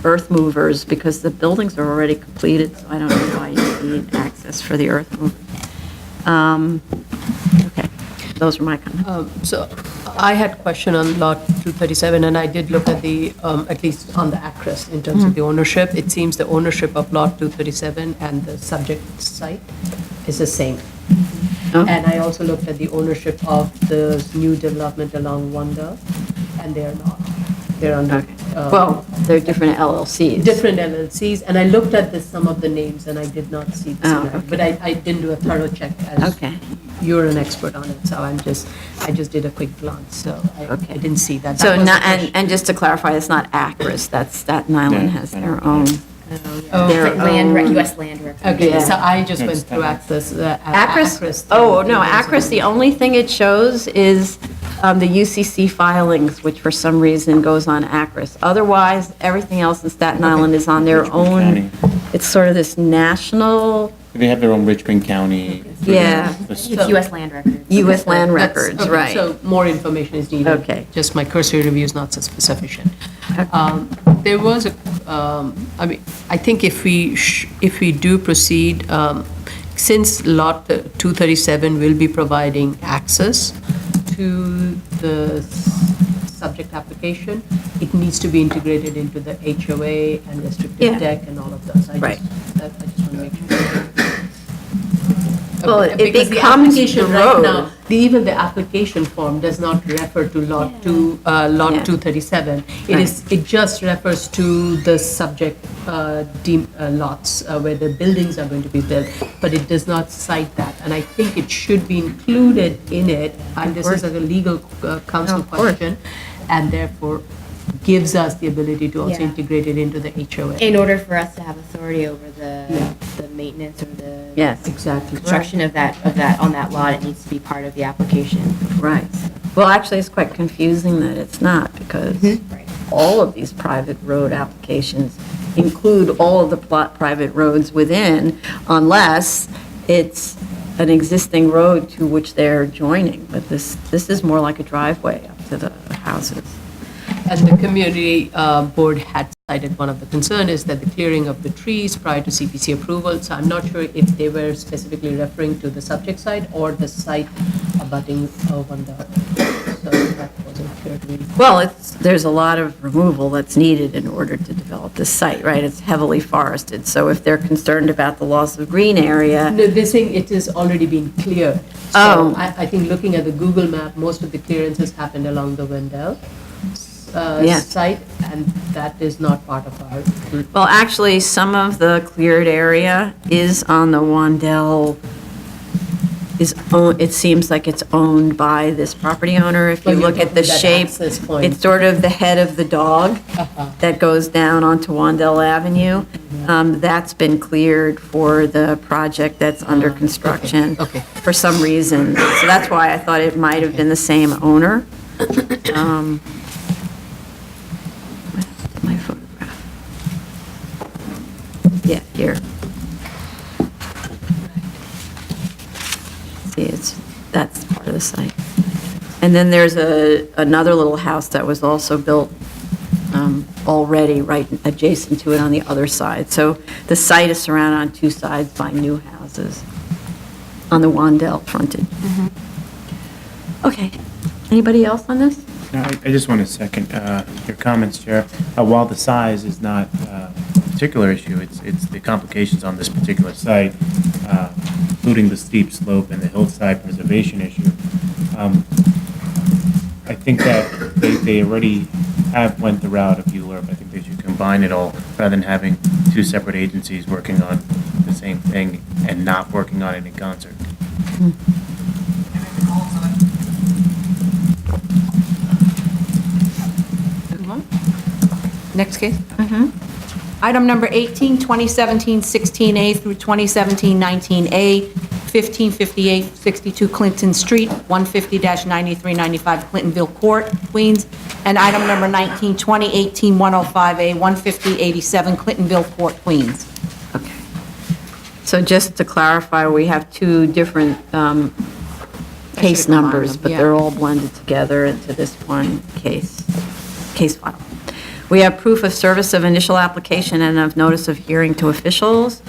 earth movers, because the buildings are already completed, so I don't know why you need access for the earth movers. Okay, those are my comments. So I had a question on lot 237, and I did look at the, at least on the acrest in terms of the ownership. It seems the ownership of lot 237 and the subject site is the same. And I also looked at the ownership of the new development along Wanda, and they're not. They're under. Well, they're different LLCs. Different LLCs, and I looked at some of the names, and I did not see the similarity. But I didn't do a thorough check, as you're an expert on it, so I just did a quick glance, so I didn't see that. So, That was the not, question. and just to clarify, it's not Acris, that's Staten Island has their own. Like U.S. land record. Okay, Yeah. so I just went It's through Acris. Acris? Oh, no, Acris, the only thing it shows is the UCC filings, which for some reason goes on Acris. Otherwise, everything else in Staten Island is on their Richmond own. County. It's sort of this national, They have their own Richmond County. Yeah. It's U.S. land record. U.S. land That's- records, okay, right. So more information is needed. Okay. Just my cursory review is not so sufficient. There was a, I mean, I think if we do proceed, since lot 237 will be providing access to the subject application, it needs to be integrated into the HOA and Yeah. restricted deck and all of those. Right. I just want to make sure. Well, Okay, it because the becomes application the right road. now, even the application form does not refer to lot 237. It just refers to the subject lots where the buildings are going to be built, but it does not cite that. And I think it should be included in it, and this is a legal counsel Of course. question, and therefore gives us the ability to also Yeah. integrate it into the HOA. In order for us to have authority over the maintenance or the Yes, Exactly. construction of that, on that lot, it needs to be part of the application. right. Well, actually, it's quite confusing that it's not, because Right. all of these private road applications include all of the private roads within, unless it's an existing road to which they're joining, but this is more like a driveway up to the houses. And the community board had cited one of the concern is that the clearing of the trees prior to CPC approval. So I'm not sure if they were specifically referring to the subject site or the site abutting Wandel. So that wasn't clear to me. Well, there's a lot of removal that's needed in order to develop this site, right? It's heavily forested, so if they're concerned about the loss of green area, No, they're saying it has already been cleared. Oh. So I think looking at the Google map, most of the clearances happened along the Wendell Yeah. site, and that is not part of our. well, actually, some of the cleared area is on the Wandell, it seems like it's owned by this property owner. If you Well, you're look at the talking that shape, access point. it's sort of the head of the dog that goes down onto Wandell Avenue. That's been cleared for the project that's under construction. okay. For some reason. So that's why I thought it might have been the same owner. My photograph. Yeah, here. See, that's part of the site. And then there's another little house that was also built already right adjacent to it on the other side. So the site is surrounded on two sides by new houses on the Wandell frontage. Okay, anybody else on this? No, I just want to second your comments, Chair. While the size is not a particular issue, it's the complications on this particular site, including the steep slope and the hillside preservation issue. I think that they already have went the route of ULURP. I think they should combine it all rather than having two separate agencies working on the same thing and not working on it in concert. Next case? Item number 18, 2017-16A through 2017-19A, 1558-62 Clinton Street, 150-9395 Clintonville Court, Queens, and item number 19, 2018-105A, 150-87 Clintonville Court, Queens. Okay. So just to clarify, we have two different case combined numbers, them, but yeah. they're all blended together into this one case file. We have proof of service of initial application and of notice of hearing to officials.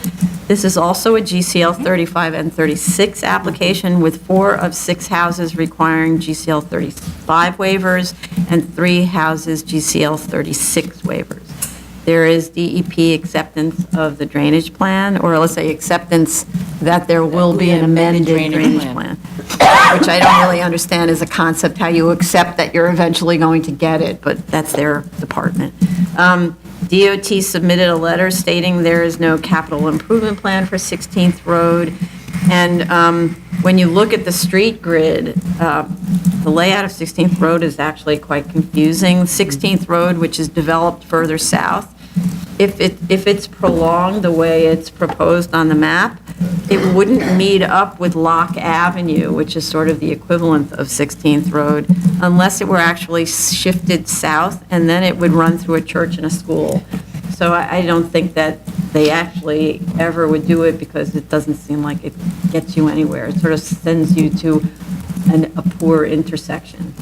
This is also a GCL 35 and 36 application with 4 of 6 houses requiring GCL 35 waivers and 3 houses GCL 36 waivers. There is DEP acceptance of the drainage plan, or let's say acceptance that there will be an amended drainage plan, which I don't really understand as a concept, how you accept that you're eventually going to get it, but that's their department. DOT submitted a letter stating there is no capital improvement plan for 16th Road. And when you look at the street grid, the layout of 16th Road is actually quite confusing. 16th Road, which is developed further south, if it's prolonged the way it's proposed on the map, it wouldn't meet up with Locke Avenue, which is sort of the equivalent of 16th Road, unless it were actually shifted south, and then it would run through a church and a school. So I don't think that they actually ever would do it, because it doesn't seem like it gets you anywhere. It sort of sends you to a poor intersection.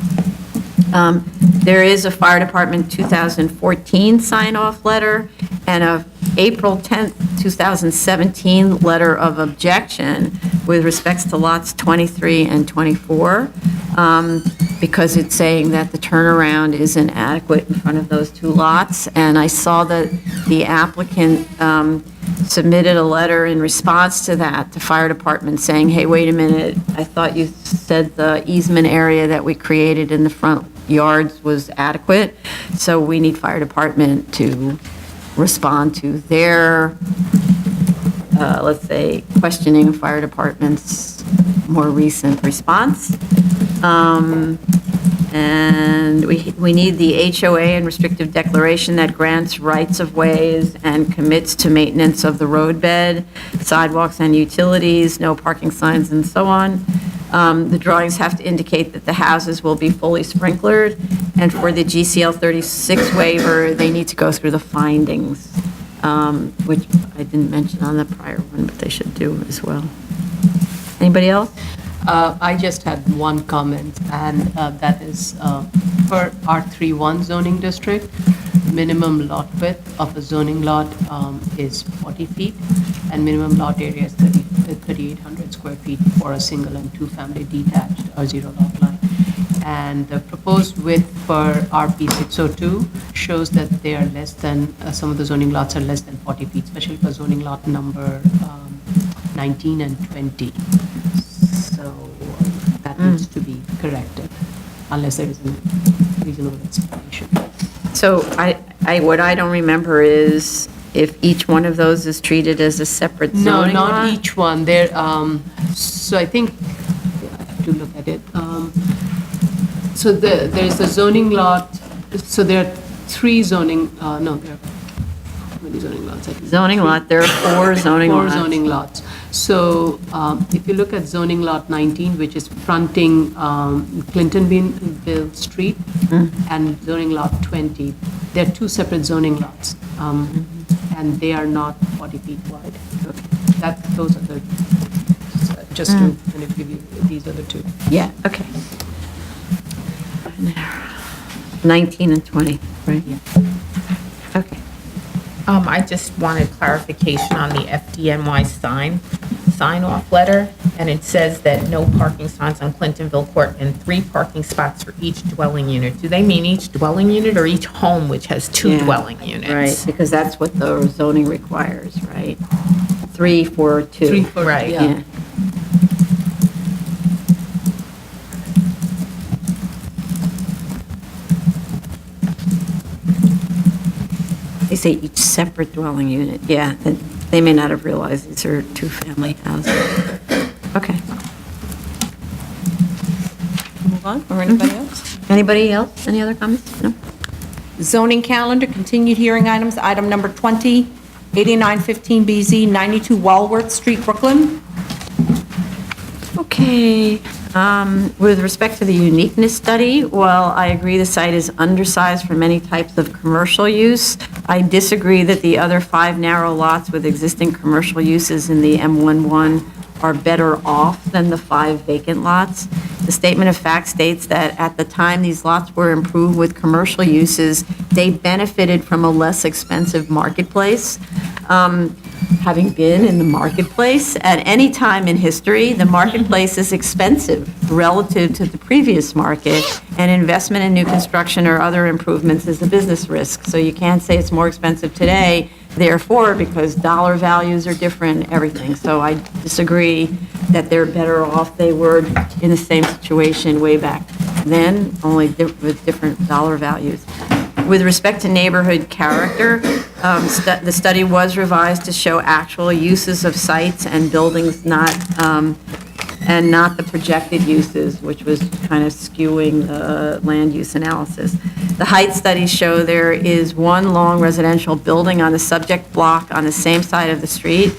There is a Fire Department 2014 sign-off letter and a April 10th, 2017 letter of objection with respects to lots 23 and 24, because it's saying that the turnaround isn't adequate in front of those 2 lots. And I saw that the applicant submitted a letter in response to that to Fire Department saying, hey, wait a minute, I thought you said the easement area that we created in the front yards was adequate, so we need Fire Department to respond to their, let's say, questioning of Fire Department's more recent response. And we need the HOA and restrictive declaration that grants rights of ways and commits to maintenance of the roadbed, sidewalks and utilities, no parking signs and so on. The drawings have to indicate that the houses will be fully sprinklered, and for the GCL 36 waiver, they need to go through the findings, which I didn't mention on the prior one, but they should do as well. Anybody else? I just had one comment, and that is for R31 zoning district, minimum lot width of a zoning lot is 40 feet, and minimum lot area is 3,800 square feet for a single and two-family detached or zero lot line. And the proposed width for RP 602 shows that they are less than, some of the zoning lots are less than 40 feet, especially for zoning lot number 19 and 20. So that needs to be corrected, unless there is a reasonable explanation. So what I don't remember is if each one of those is treated as a separate No, zoning lot? not each one. There, so I think, I have to look at it. So there's a zoning lot, so there are three zoning, no, there are, how many zoning lots? I think Zoning lot, there are four zoning Four lots. zoning lots. So if you look at zoning lot 19, which is fronting Clintonville Street, and zoning lot 20, they're two separate zoning lots, and they are not 40 feet wide. Those are the, just to kind of give you, these are the two. Yeah, okay. 19 and 20, right? Okay. I just wanted clarification on the FDNY sign-off letter, and it says that no parking signs on Clintonville Court and 3 parking spots for each dwelling unit. Do they mean each dwelling unit or each home which has 2 Yeah, dwelling units? Right, because that's what the zoning requires, right? 3 for 2. 3 for, Right. yeah. They say each separate dwelling unit, yeah. They may not have realized these are two-family houses. Okay. Move on, or anybody else? Anybody else? Any other comments? No? Zoning calendar, continued hearing items, item number 20, 8915BZ, 92 Walworth Street, Brooklyn. Okay, with respect to the uniqueness study, while I agree the site is undersized for many types of commercial use, I disagree that the other 5 narrow lots with existing commercial uses in the M11 are better off than the 5 vacant lots. The statement of fact states that at the time these lots were improved with commercial uses, they benefited from a less expensive marketplace. Having been in the marketplace at any time in history, the marketplace is expensive relative to the previous market, and investment in new construction or other improvements is a business risk. So you can't say it's more expensive today, therefore, because dollar values are different, everything. So I disagree that they're better off. They were in the same situation way back then, only with different dollar values. With respect to neighborhood character, the study was revised to show actual uses of sites and buildings, and not the projected uses, which was kind of skewing the land use analysis. The height studies show there is one long residential building on the subject block on the same side of the street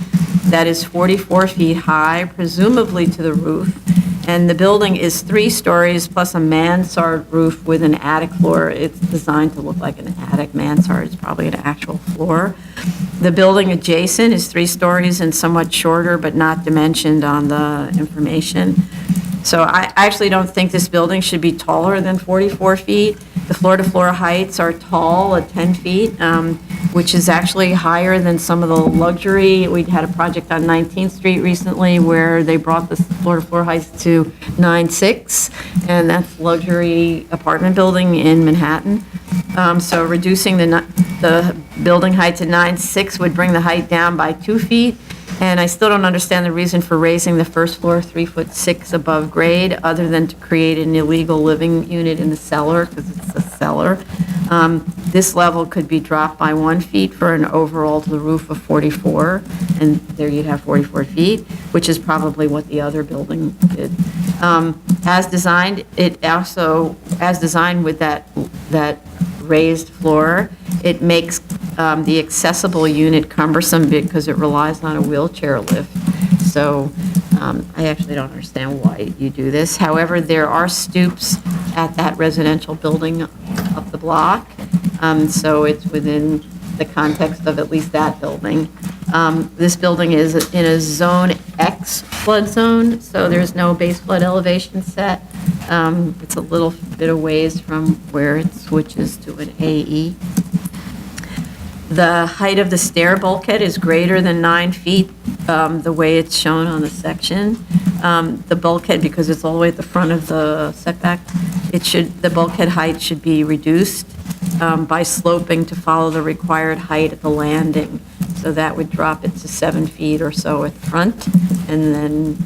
that is 44 feet high, presumably to the roof. And the building is 3 stories plus a mansard roof with an attic floor. It's designed to look like an attic. Mansard is probably an actual floor. The building adjacent is 3 stories and somewhat shorter, but not dimensioned on the information. So I actually don't think this building should be taller than 44 feet. The floor-to-floor heights are tall at 10 feet, which is actually higher than some of the luxury. We had a project on 19th Street recently where they brought the floor-to-floor heights to 9.6, and that's luxury apartment building in Manhattan. So reducing the building height to 9.6 would bring the height down by 2 feet. And I still don't understand the reason for raising the first floor 3'6" above grade, other than to create an illegal living unit in the cellar, because it's a cellar. This level could be dropped by 1 feet for an overall to the roof of 44, and there you'd have 44 feet, which is probably what the other building did. As designed, as designed with that raised floor, it makes the accessible unit cumbersome because it relies on a wheelchair lift. So I actually don't understand why you do this. However, there are stoops at that residential building up the block, so it's within the context of at least that building. This building is in a Zone X flood zone, so there's no base flood elevation set. It's a little bit of ways from where it switches to an AE. The height of the stair bulkhead is greater than 9 feet, the way it's shown on the section. The bulkhead, because it's all the way at the front of the setback, the bulkhead height should be reduced by sloping to follow the required height at the landing. So that would drop it to 7 feet or so at the front, and then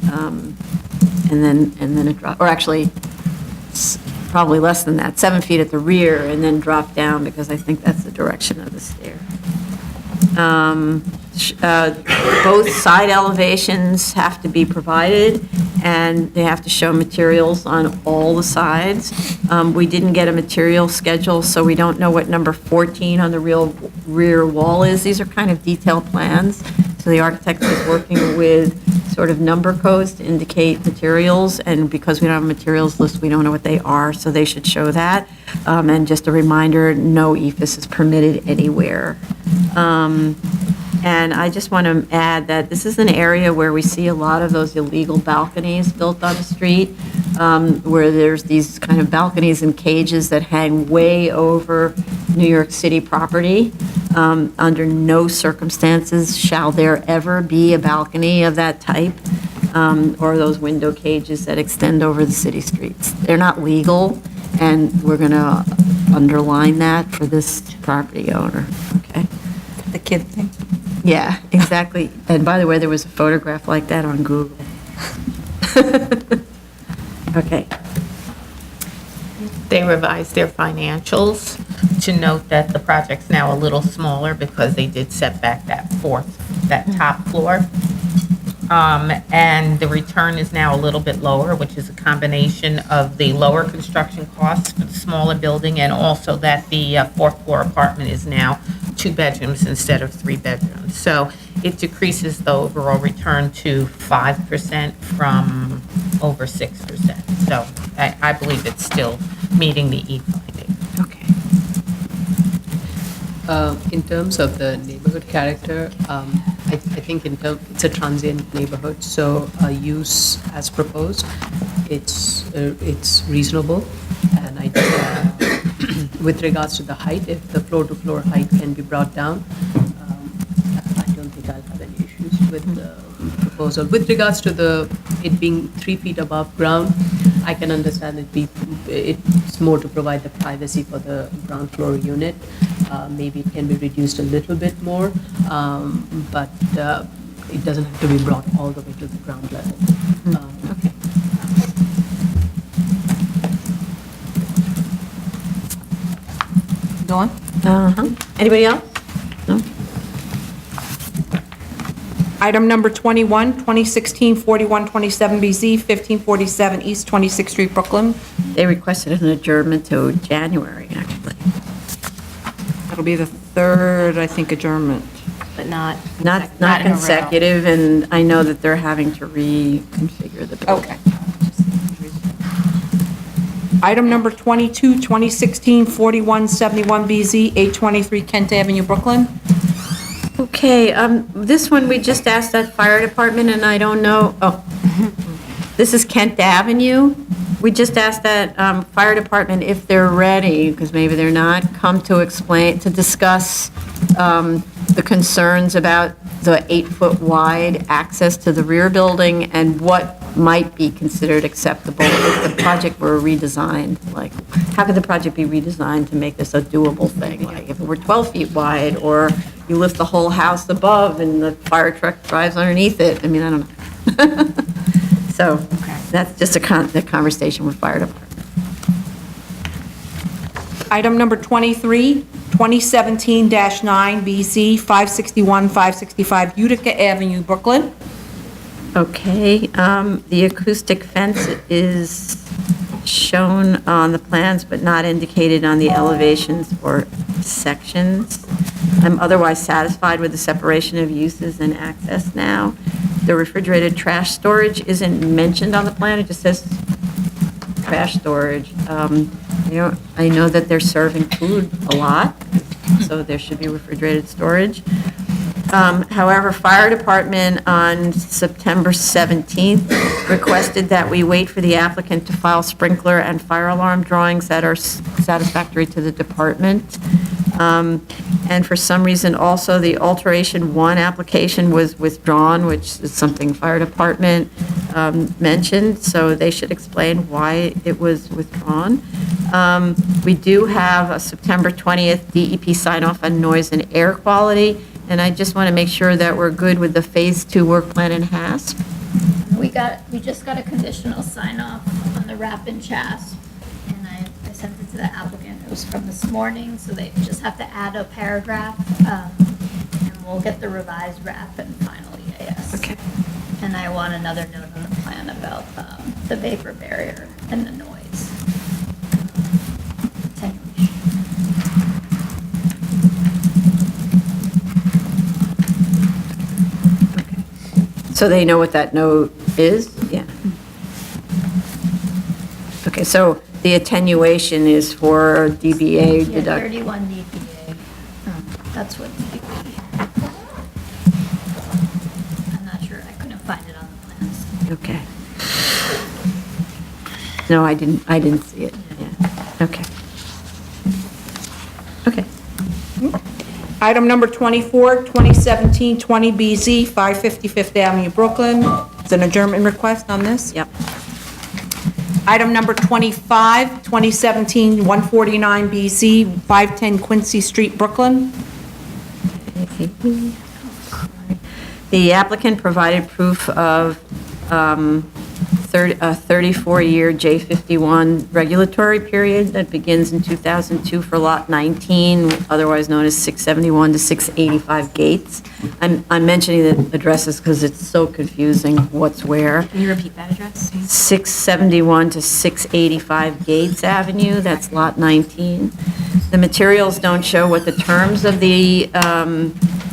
it drop, or actually, probably less than that, 7 feet at the rear, and then drop down, because I think that's the direction of the stair. Both side elevations have to be provided, and they have to show materials on all the sides. We didn't get a material schedule, so we don't know what number 14 on the rear wall is. These are kind of detailed plans, so the architect is working with sort of number codes to indicate materials, and because we don't have a materials list, we don't know what they are, so they should show that. And just a reminder, no EFS is permitted anywhere. And I just want to add that this is an area where we see a lot of those illegal balconies built on the street, where there's these kind of balconies and cages that hang way over New York City property. Under no circumstances shall there ever be a balcony of that type, or those window cages that extend over the city streets. They're not legal, and we're going to underline that for this property owner, okay? The kid thing. Yeah, exactly. And by the way, there was a photograph like that on Google. Okay. They revised their financials to note that the project's now a little smaller because they did set back that top floor. And the return is now a little bit lower, which is a combination of the lower construction costs for the smaller building, and also that the fourth floor apartment is now 2 bedrooms instead of 3 bedrooms. So it decreases the overall return to 5% from over 6%. So I believe it's still meeting the E finding. Okay. In terms of the neighborhood character, I think it's a transient neighborhood, so use as proposed, it's reasonable, and I think with regards to the height, if the floor-to-floor height can be brought down, I don't think I'll have any issues with the proposal. With regards to it being 3 feet above ground, I can understand it's more to provide the privacy for the ground floor unit. Maybe it can be reduced a little bit more, but it doesn't have to be brought all the way to the ground level. Okay. Dawn? Anybody else? No? Item number 21, 2016-4127BZ, 1547 East 26th Street, Brooklyn. They requested an adjournment to January, actually. That'll be the third, I think, adjournment. But not Not in a row. consecutive, and I know that they're having to reconfigure the building. Okay. Item number 22, 2016-4171BZ, 823 Kent Avenue, Brooklyn. Okay, this one, we just asked that fire department, and I don't know, this is Kent Avenue. We just asked that fire department, if they're ready, because maybe they're not, come to discuss the concerns about the 8-foot wide access to the rear building and what might be considered acceptable if the project were redesigned. Like, how could the project be redesigned to make this a doable thing? Like, if it were 12 feet wide, or you lift the whole house above and the fire truck drives underneath it, I mean, I don't know. So, that's just a conversation with fire department. Item number 23, 2017-9BZ, 565 Utica Avenue, Brooklyn. Okay, the acoustic fence is shown on the plans but not indicated on the elevations or sections. I'm otherwise satisfied with the separation of uses and access now. The refrigerated trash storage isn't mentioned on the plan, it just says trash storage. I know that they're serving food a lot, so there should be refrigerated storage. However, fire department on September 17th requested that we wait for the applicant to file sprinkler and fire alarm drawings that are satisfactory to the department. And for some reason, also, the alteration 1 application was withdrawn, which is something fire department mentioned, so they should explain why it was withdrawn. We do have a September 20th DEP sign-off on noise and air quality, and I just want to make sure that we're good with the Phase 2 work plan in HASP. We just got a conditional sign off on the wrap and chasp, and I sent it to the applicant. It was from this morning, so they just have to add a paragraph, and we'll get the revised wrap and final EAS. Okay. And I want another note on the plan about the vapor barrier and the noise. Attenuation. So they know what that note is? Yeah. Okay, so the attenuation is for DBA Yeah, deduct. 31 dpa. That's what DBA. I'm not sure, I couldn't find it on the plans. Okay. No, I didn't see it. Yeah. Okay. Okay. Item number 24, 2017-20BZ, 550 Fifth Avenue, Brooklyn. It's an adjournment request on this. Yep. Item number 25, 2017-149BZ, 510 Quincy Street, Brooklyn. The applicant provided proof of a 34-year J51 regulatory period that begins in 2002 for Lot 19, otherwise known as 671 to 685 Gates. I'm mentioning the addresses because it's so confusing what's where. Can you repeat that address? 671 to 685 Gates Avenue, that's Lot 19. The materials don't show what the terms of the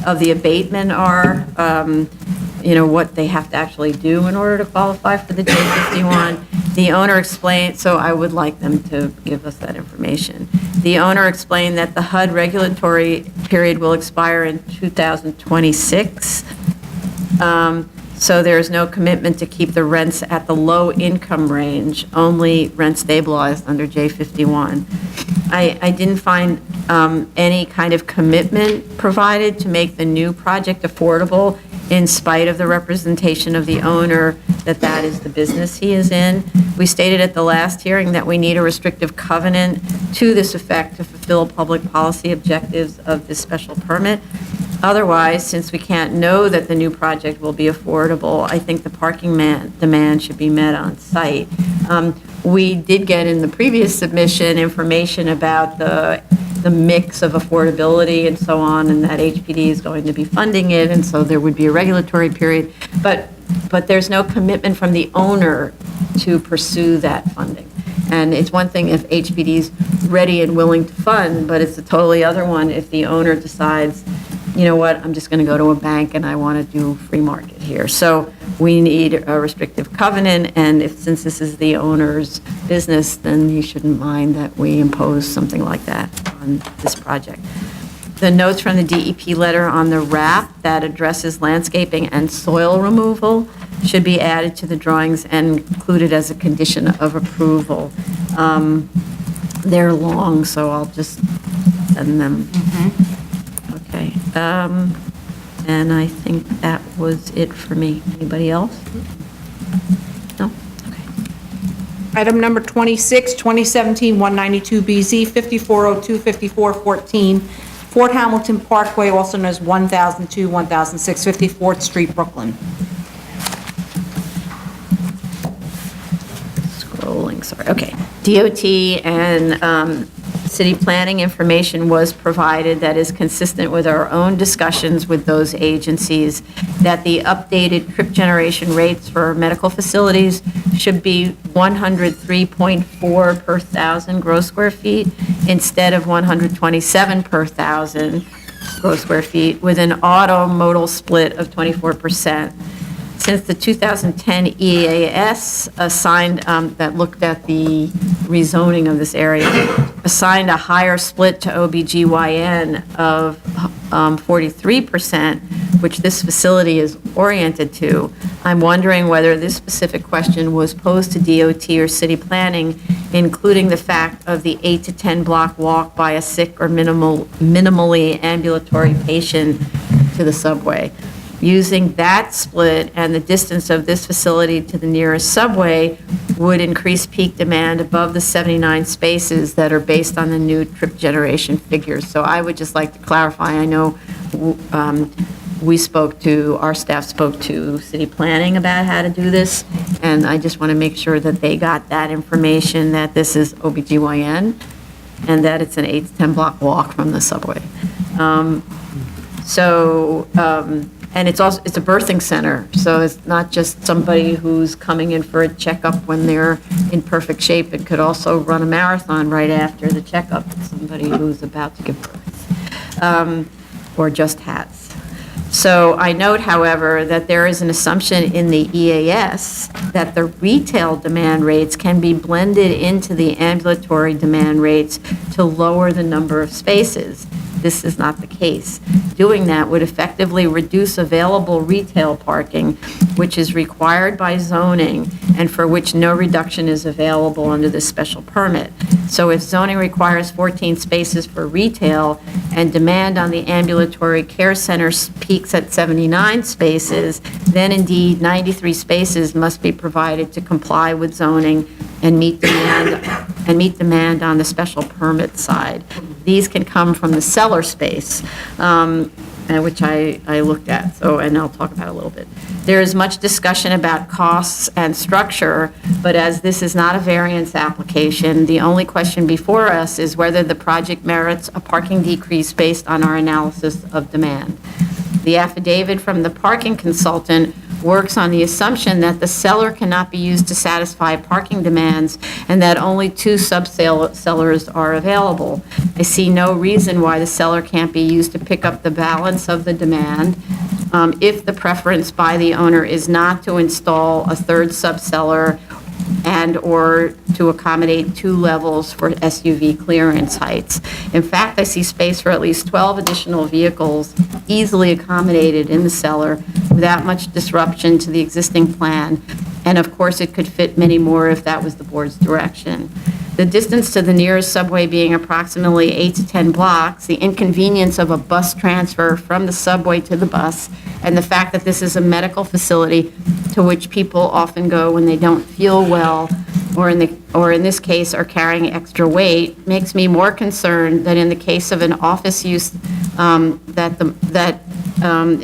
abatement are, what they have to actually do in order to qualify for the J51. The owner explained, so I would like them to give us that information. The owner explained that the HUD regulatory period will expire in 2026. So there's no commitment to keep the rents at the low income range, only rent stabilized under J51. I didn't find any kind of commitment provided to make the new project affordable in spite of the representation of the owner that that is the business he is in. We stated at the last hearing that we need a restrictive covenant to this effect to fulfill public policy objectives of this special permit. Otherwise, since we can't know that the new project will be affordable, I think the parking demand should be met on site. We did get in the previous submission information about the mix of affordability and so on, and that HPD is going to be funding it, and so there would be a regulatory period. But there's no commitment from the owner to pursue that funding. And it's one thing if HPD is ready and willing to fund, but it's a totally other one if the owner decides, you know what, I'm just going to go to a bank and I want to do free market here. So we need a restrictive covenant, and since this is the owner's business, then you shouldn't mind that we impose something like that on this project. The notes from the DEP letter on the wrap that addresses landscaping and soil removal should be added to the drawings and included as a condition of approval. They're long, so I'll just send them. Okay. And I think that was it for me. Anybody else? No? Okay. Item number 26, 2017-192BZ, 5402, 5414, Fort Hamilton Parkway, also known as 1002, 1006, 54th Street, Brooklyn. Scrolling, sorry. Okay. DOT and city planning information was provided that is consistent with our own discussions with those agencies, that the updated trip generation rates for medical facilities should be 103.4 per thousand gross square feet instead of 127 per thousand gross square feet, with an auto-modal split of 24%. Since the 2010 EAS assigned that looked at the rezoning of this area assigned a higher split to OBGYN of 43%, which this facility is oriented to. I'm wondering whether this specific question was posed to DOT or city planning, including the fact of the 8 to 10 block walk by a sick or minimally ambulatory patient to the subway. Using that split and the distance of this facility to the nearest subway would increase peak demand above the 79 spaces that are based on the new trip generation figures. So I would just like to clarify, I know our staff spoke to city planning about how to do this, and I just want to make sure that they got that information, that this is OBGYN, and that it's an 8 to 10 block walk from the subway. And it's also, it's a birthing center, so it's not just somebody who's coming in for a checkup when they're in perfect shape. It could also run a marathon right after the checkup. It's somebody who's about to give birth, or just has. So I note, however, that there is an assumption in the EAS that the retail demand rates can be blended into the ambulatory demand rates to lower the number of spaces. This is not the case. Doing that would effectively reduce available retail parking, which is required by zoning and for which no reduction is available under this special permit. So if zoning requires 14 spaces for retail and demand on the ambulatory care center peaks at 79 spaces, then indeed 93 spaces must be provided to comply with zoning and meet demand on the special permit side. These can come from the cellar space, which I looked at, and I'll talk about a little bit. There is much discussion about costs and structure, but as this is not a variance application, the only question before us is whether the project merits a parking decrease based on our analysis of demand. The affidavit from the parking consultant works on the assumption that the cellar cannot be used to satisfy parking demands and that only 2 sub-cellars are available. I see no reason why the cellar can't be used to pick up the balance of the demand if the preference by the owner is not to install a 3rd sub-cellar and/or to accommodate 2 levels for SUV clearance heights. In fact, I see space for at least 12 additional vehicles easily accommodated in the cellar without much disruption to the existing plan. And of course, it could fit many more if that was the board's direction. The distance to the nearest subway being approximately 8 to 10 blocks, the inconvenience of a bus transfer from the subway to the bus, and the fact that this is a medical facility to which people often go when they don't feel well, or in this case are carrying extra weight, makes me more concerned that in the case of an office use, in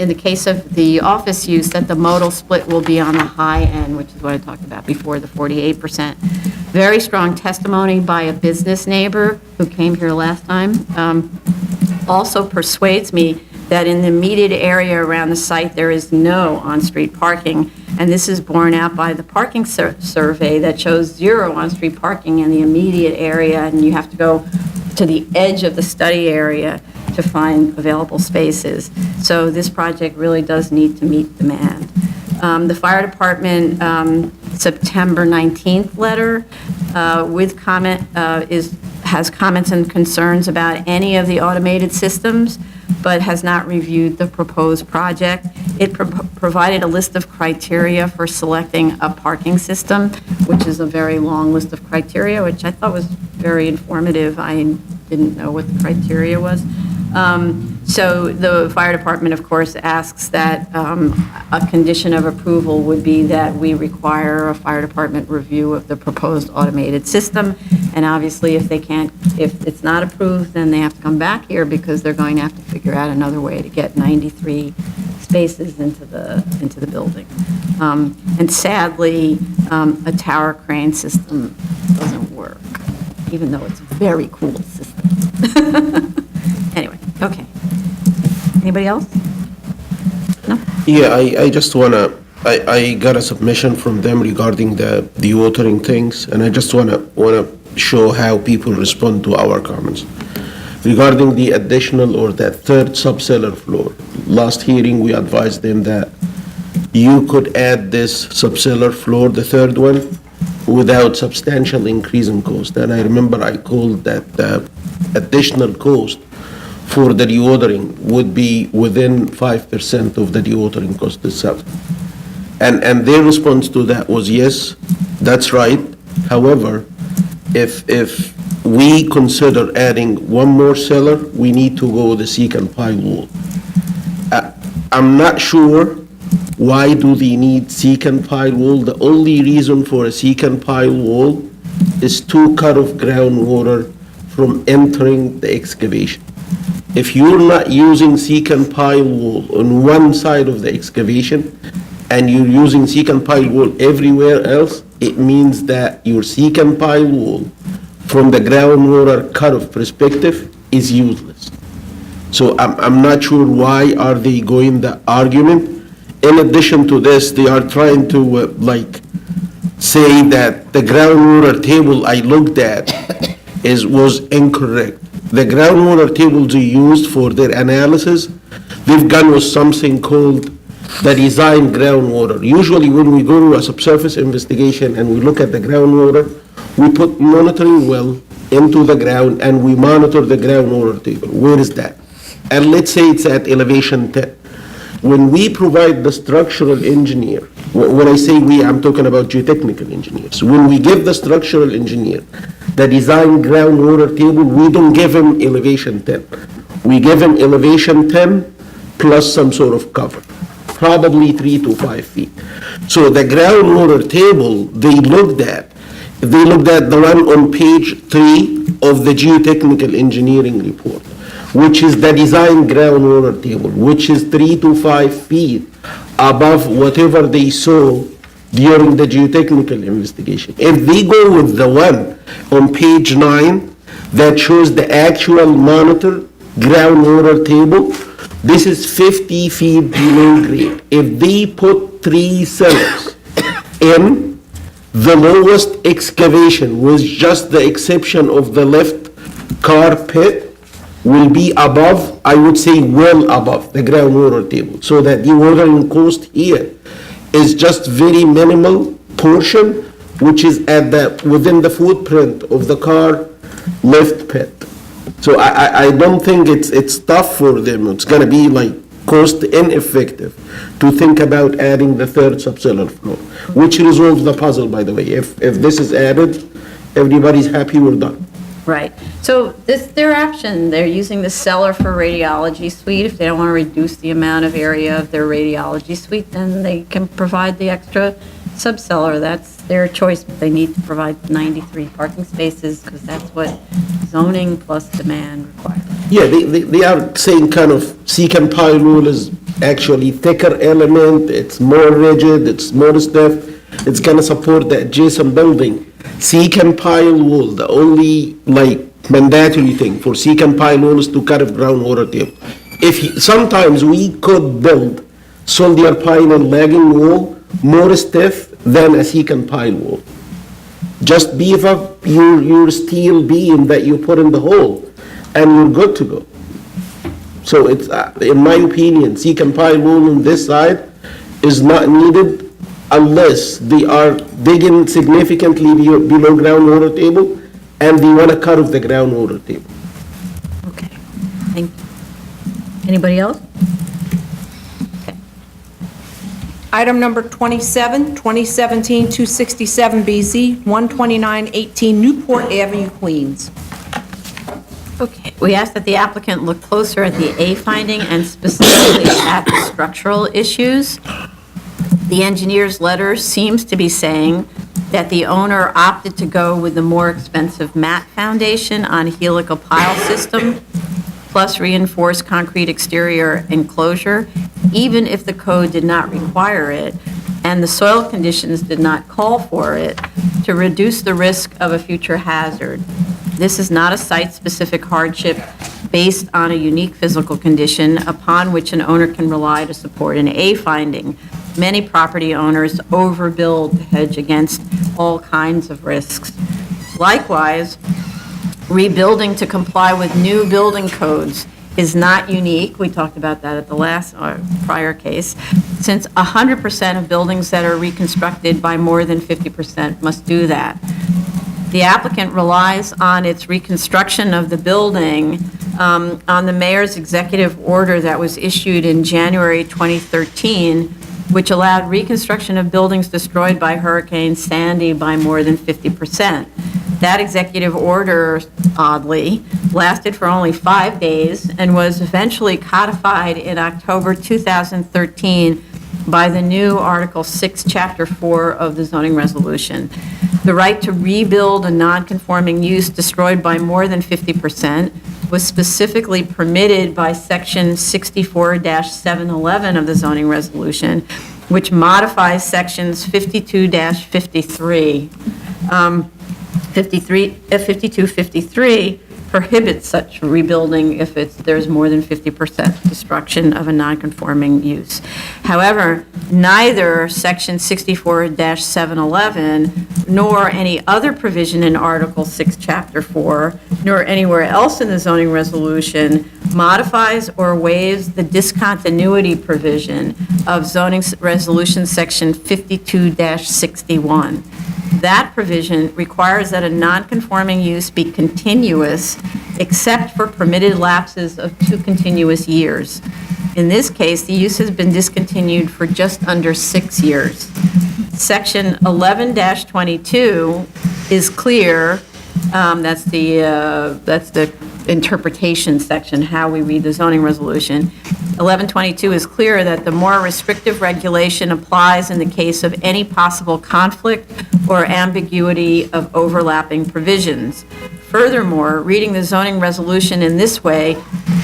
the case of the office use, that the modal split will be on the high end, which is what I talked about before, the 48%. Very strong testimony by a business neighbor who came here last time also persuades me that in the immediate area around the site, there is no on-street parking, and this is borne out by the parking survey that shows 0 on-street parking in the immediate area, and you have to go to the edge of the study area to find available spaces. So this project really does need to meet demand. The fire department September 19th letter with comment has comments and concerns about any of the automated systems, but has not reviewed the proposed project. It provided a list of criteria for selecting a parking system, which is a very long list of criteria, which I thought was very informative. I didn't know what the criteria was. So the fire department, of course, asks that a condition of approval would be that we require a fire department review of the proposed automated system. And obviously, if it's not approved, then they have to come back here because they're going to have to figure out another way to get 93 spaces into the building. And sadly, a tower crane system doesn't work, even though it's a very cool system. Anyway, okay. Anybody else? No? Yeah, I just wanna, I got a submission from them regarding the watering things, and I just wanna show how people respond to our comments. Regarding the additional or that 3rd sub-cellar floor, last hearing, we advised them that you could add this sub-cellar floor, the 3rd one, without substantial increase in cost. And I remember I called that additional cost for the dewatering would be within 5% of the dewatering cost itself. And their response to that was, yes, that's right. However, if we consider adding one more cellar, we need to go with the secant pile wall. I'm not sure why do they need secant pile wall. The only reason for a secant pile wall is to cut off groundwater from entering the excavation. If you're not using secant pile wall on one side of the excavation and you're using secant pile wall everywhere else, it means that your secant pile wall from the groundwater cutoff perspective is useless. So I'm not sure why are they going the argument. In addition to this, they are trying to say that the groundwater table I looked at was incorrect. The groundwater tables they used for their analysis, they've gone with something called the design groundwater. Usually when we go to a subsurface investigation and we look at the groundwater, we put monitoring well into the ground and we monitor the groundwater table. Where is that? And let's say it's at elevation 10. When we provide the structural engineer, when I say we, I'm talking about geotechnical engineers. When we give the structural engineer the design groundwater table, we don't give him elevation 10. We give him elevation 10 plus some sort of cover, probably 3 to 5 feet. So the groundwater table they looked at the one on page 3 of the geotechnical engineering report, which is the design groundwater table, which is 3 to 5 feet above whatever they saw during the geotechnical investigation. If they go with the one on page 9 that shows the actual monitor groundwater table, this is 50 feet below grade. If they put 3 cellars in, the lowest excavation, with just the exception of the left car pit, will be above, I would say well above the groundwater table. So that the watering cost here is just very minimal portion, which is within the footprint of the car left pit. So I don't think it's tough for them. It's gonna be cost ineffective to think about adding the third subcellar floor, which resolves the puzzle, by the way. If this is added, everybody's happy, we're done. Right. So their option, they're using the cellar for radiology suite. If they don't want to reduce the amount of area of their radiology suite, then they can provide the extra subcellar. That's their choice, but they need to provide 93 parking spaces because that's what zoning plus demand requires. Yeah, they are saying kind of secant pile wall is actually thicker element, it's more rigid, it's more stiff, it's gonna support the adjacent building. Secant pile wall, the only mandatory thing for secant pile wall is to cut off groundwater table. Sometimes we could build soldier pile and lagging wall more stiff than a secant pile wall. Just beef up your steel beam that you put in the hole and you're good to go. So it's, in my opinion, secant pile wall on this side is not needed unless they are digging significantly below groundwater table and they want to cut off the groundwater table. Okay, thank you. Anybody else? Okay. Item number 27, 2017-267BZ, 12918 Newport Avenue, Queens. Okay, we asked that the applicant look closer at the A finding and specifically at the structural issues. The engineer's letter seems to be saying that the owner opted to go with the more expensive mat foundation on helical pile system, plus reinforced concrete exterior enclosure, even if the code did not require it, and the soil conditions did not call for it, to reduce the risk of a future hazard. This is not a site-specific hardship based on a unique physical condition upon which an owner can rely to support an A finding. Many property owners overbuild to hedge against all kinds of risks. Likewise, rebuilding to comply with new building codes is not unique. We talked about that at the last prior case, since 100% of buildings that are reconstructed by more than 50% must do that. The applicant relies on its reconstruction of the building on the mayor's executive order that was issued in January 2013, which allowed reconstruction of buildings destroyed by Hurricane Sandy by more than 50%. That executive order, oddly, lasted for only 5 days and was eventually codified in October 2013 by the new Article 6, Chapter 4 of the zoning resolution. The right to rebuild a non-conforming use destroyed by more than 50% was specifically permitted by Section 64-711 of the zoning resolution, which modifies Sections 52-53. 5253 prohibits such rebuilding if there's more than 50% destruction of a non-conforming use. However, neither Section 64-711 nor any other provision in Article 6, Chapter 4, nor anywhere else in the zoning resolution modifies or waives the discontinuity provision of zoning resolution Section 52-61. That provision requires that a non-conforming use be continuous except for permitted lapses of 2 continuous years. In this case, the use has been discontinued for just under 6 years. Section 11-22 is clear. That's the interpretation section, how we read the zoning resolution. 1122 is clear that the more restrictive regulation applies in the case of any possible conflict or ambiguity of overlapping provisions. Furthermore, reading the zoning resolution in this way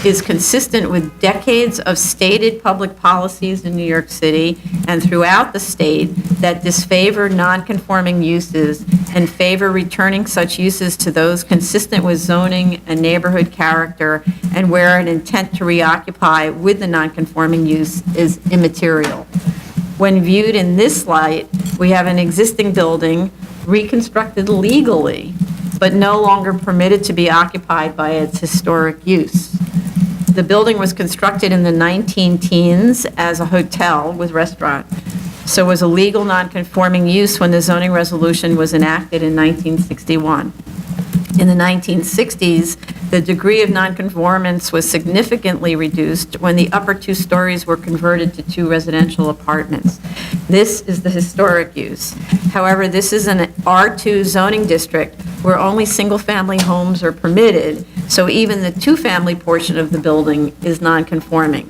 is consistent with decades of stated public policies in New York City and throughout the state that disfavor nonconforming uses and favor returning such uses to those consistent with zoning and neighborhood character and where an intent to reoccupy with the nonconforming use is immaterial. When viewed in this light, we have an existing building reconstructed legally, but no longer permitted to be occupied by its historic use. The building was constructed in the 19-teens as a hotel with restaurant, so was a legal nonconforming use when the zoning resolution was enacted in 1961. In the 1960s, the degree of nonconformance was significantly reduced when the upper 2 stories were converted to 2 residential apartments. This is the historic use. However, this is an R2 zoning district where only single-family homes are permitted, so even the 2-family portion of the building is nonconforming.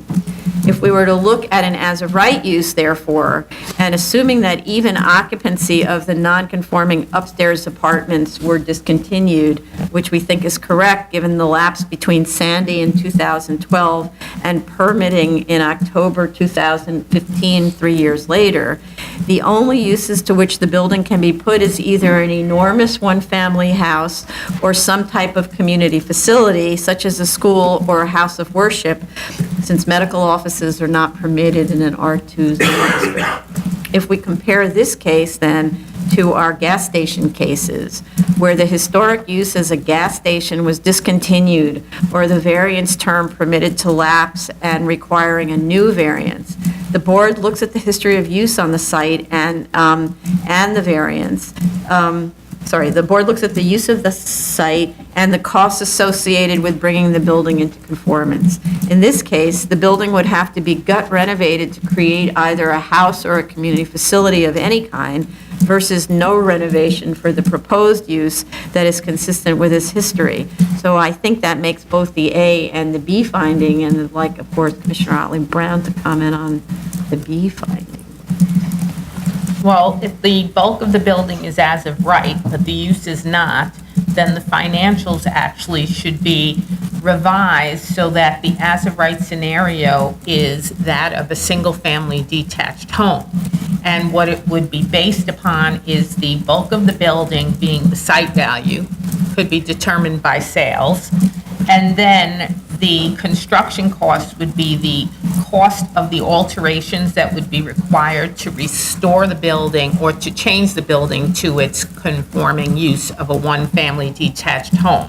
If we were to look at an as-of-right use, therefore, and assuming that even occupancy of the nonconforming upstairs apartments were discontinued, which we think is correct given the lapse between Sandy in 2012 and permitting in October 2015, 3 years later, the only uses to which the building can be put is either an enormous one-family house or some type of community facility, such as a school or a house of worship, since medical offices are not permitted in an R2 zoning district. If we compare this case then to our gas station cases, where the historic use as a gas station was discontinued or the variance term permitted to lapse and requiring a new variance, the board looks at the history of use on the site and the variance. The board looks at the use of the site and the costs associated with bringing the building into conformance. In this case, the building would have to be gut renovated to create either a house or a community facility of any kind versus no renovation for the proposed use that is consistent with its history. So I think that makes both the A and the B finding, and I'd like, of course, Commissioner Otley Brown to comment on the B finding. Well, if the bulk of the building is as of right, but the use is not, then the financials actually should be revised so that the as of right scenario is that of a single-family detached home. And what it would be based upon is the bulk of the building being the site value, could be determined by sales, and then the construction cost would be the cost of the alterations that would be required to restore the building or to change the building to its conforming use of a one-family detached home.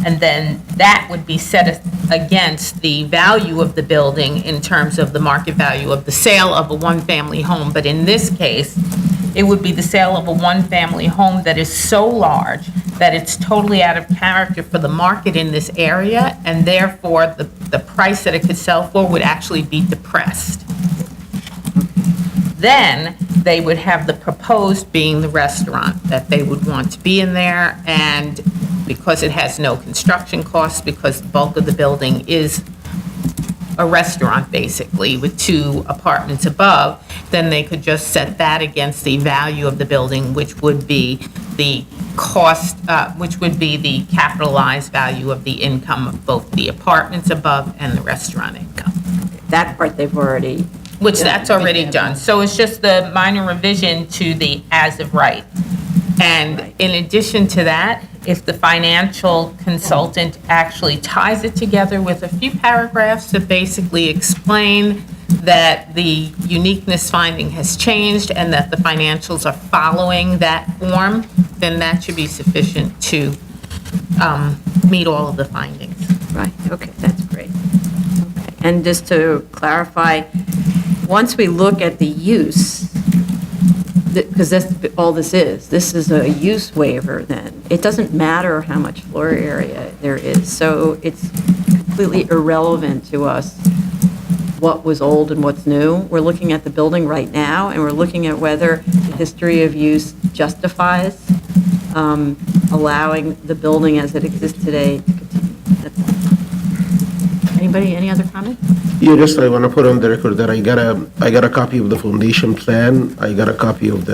And then that would be set against the value of the building in terms of the market value of the sale of a one-family home. But in this case, it would be the sale of a one-family home that is so large that it's totally out of character for the market in this area, and therefore the price that it could sell for would actually be depressed. Then they would have the proposed being the restaurant, that they would want to be in there, and because it has no construction costs, because the bulk of the building is a restaurant basically with 2 apartments above, then they could just set that against the value of the building, which would be the cost, which would be the capitalized value of the income of both the apartments above and the restaurant income. That part they've already. Which that's already done. So it's just the minor revision to the as of right. And in addition to that, if the financial consultant actually ties it together with a few paragraphs that basically explain that the uniqueness finding has changed and that the financials are following that form, then that should be sufficient to meet all of the findings. Right, okay, that's great. Okay. And just to clarify, once we look at the use, because that's all this is a use waiver then. It doesn't matter how much floor area there is, so it's completely irrelevant to us what was old and what's new. We're looking at the building right now, and we're looking at whether the history of use justifies allowing the building as it exists today to continue. That's all. Anybody, any other comment? Yeah, just I want to put on the record that I got a copy of the foundation plan. I got a copy of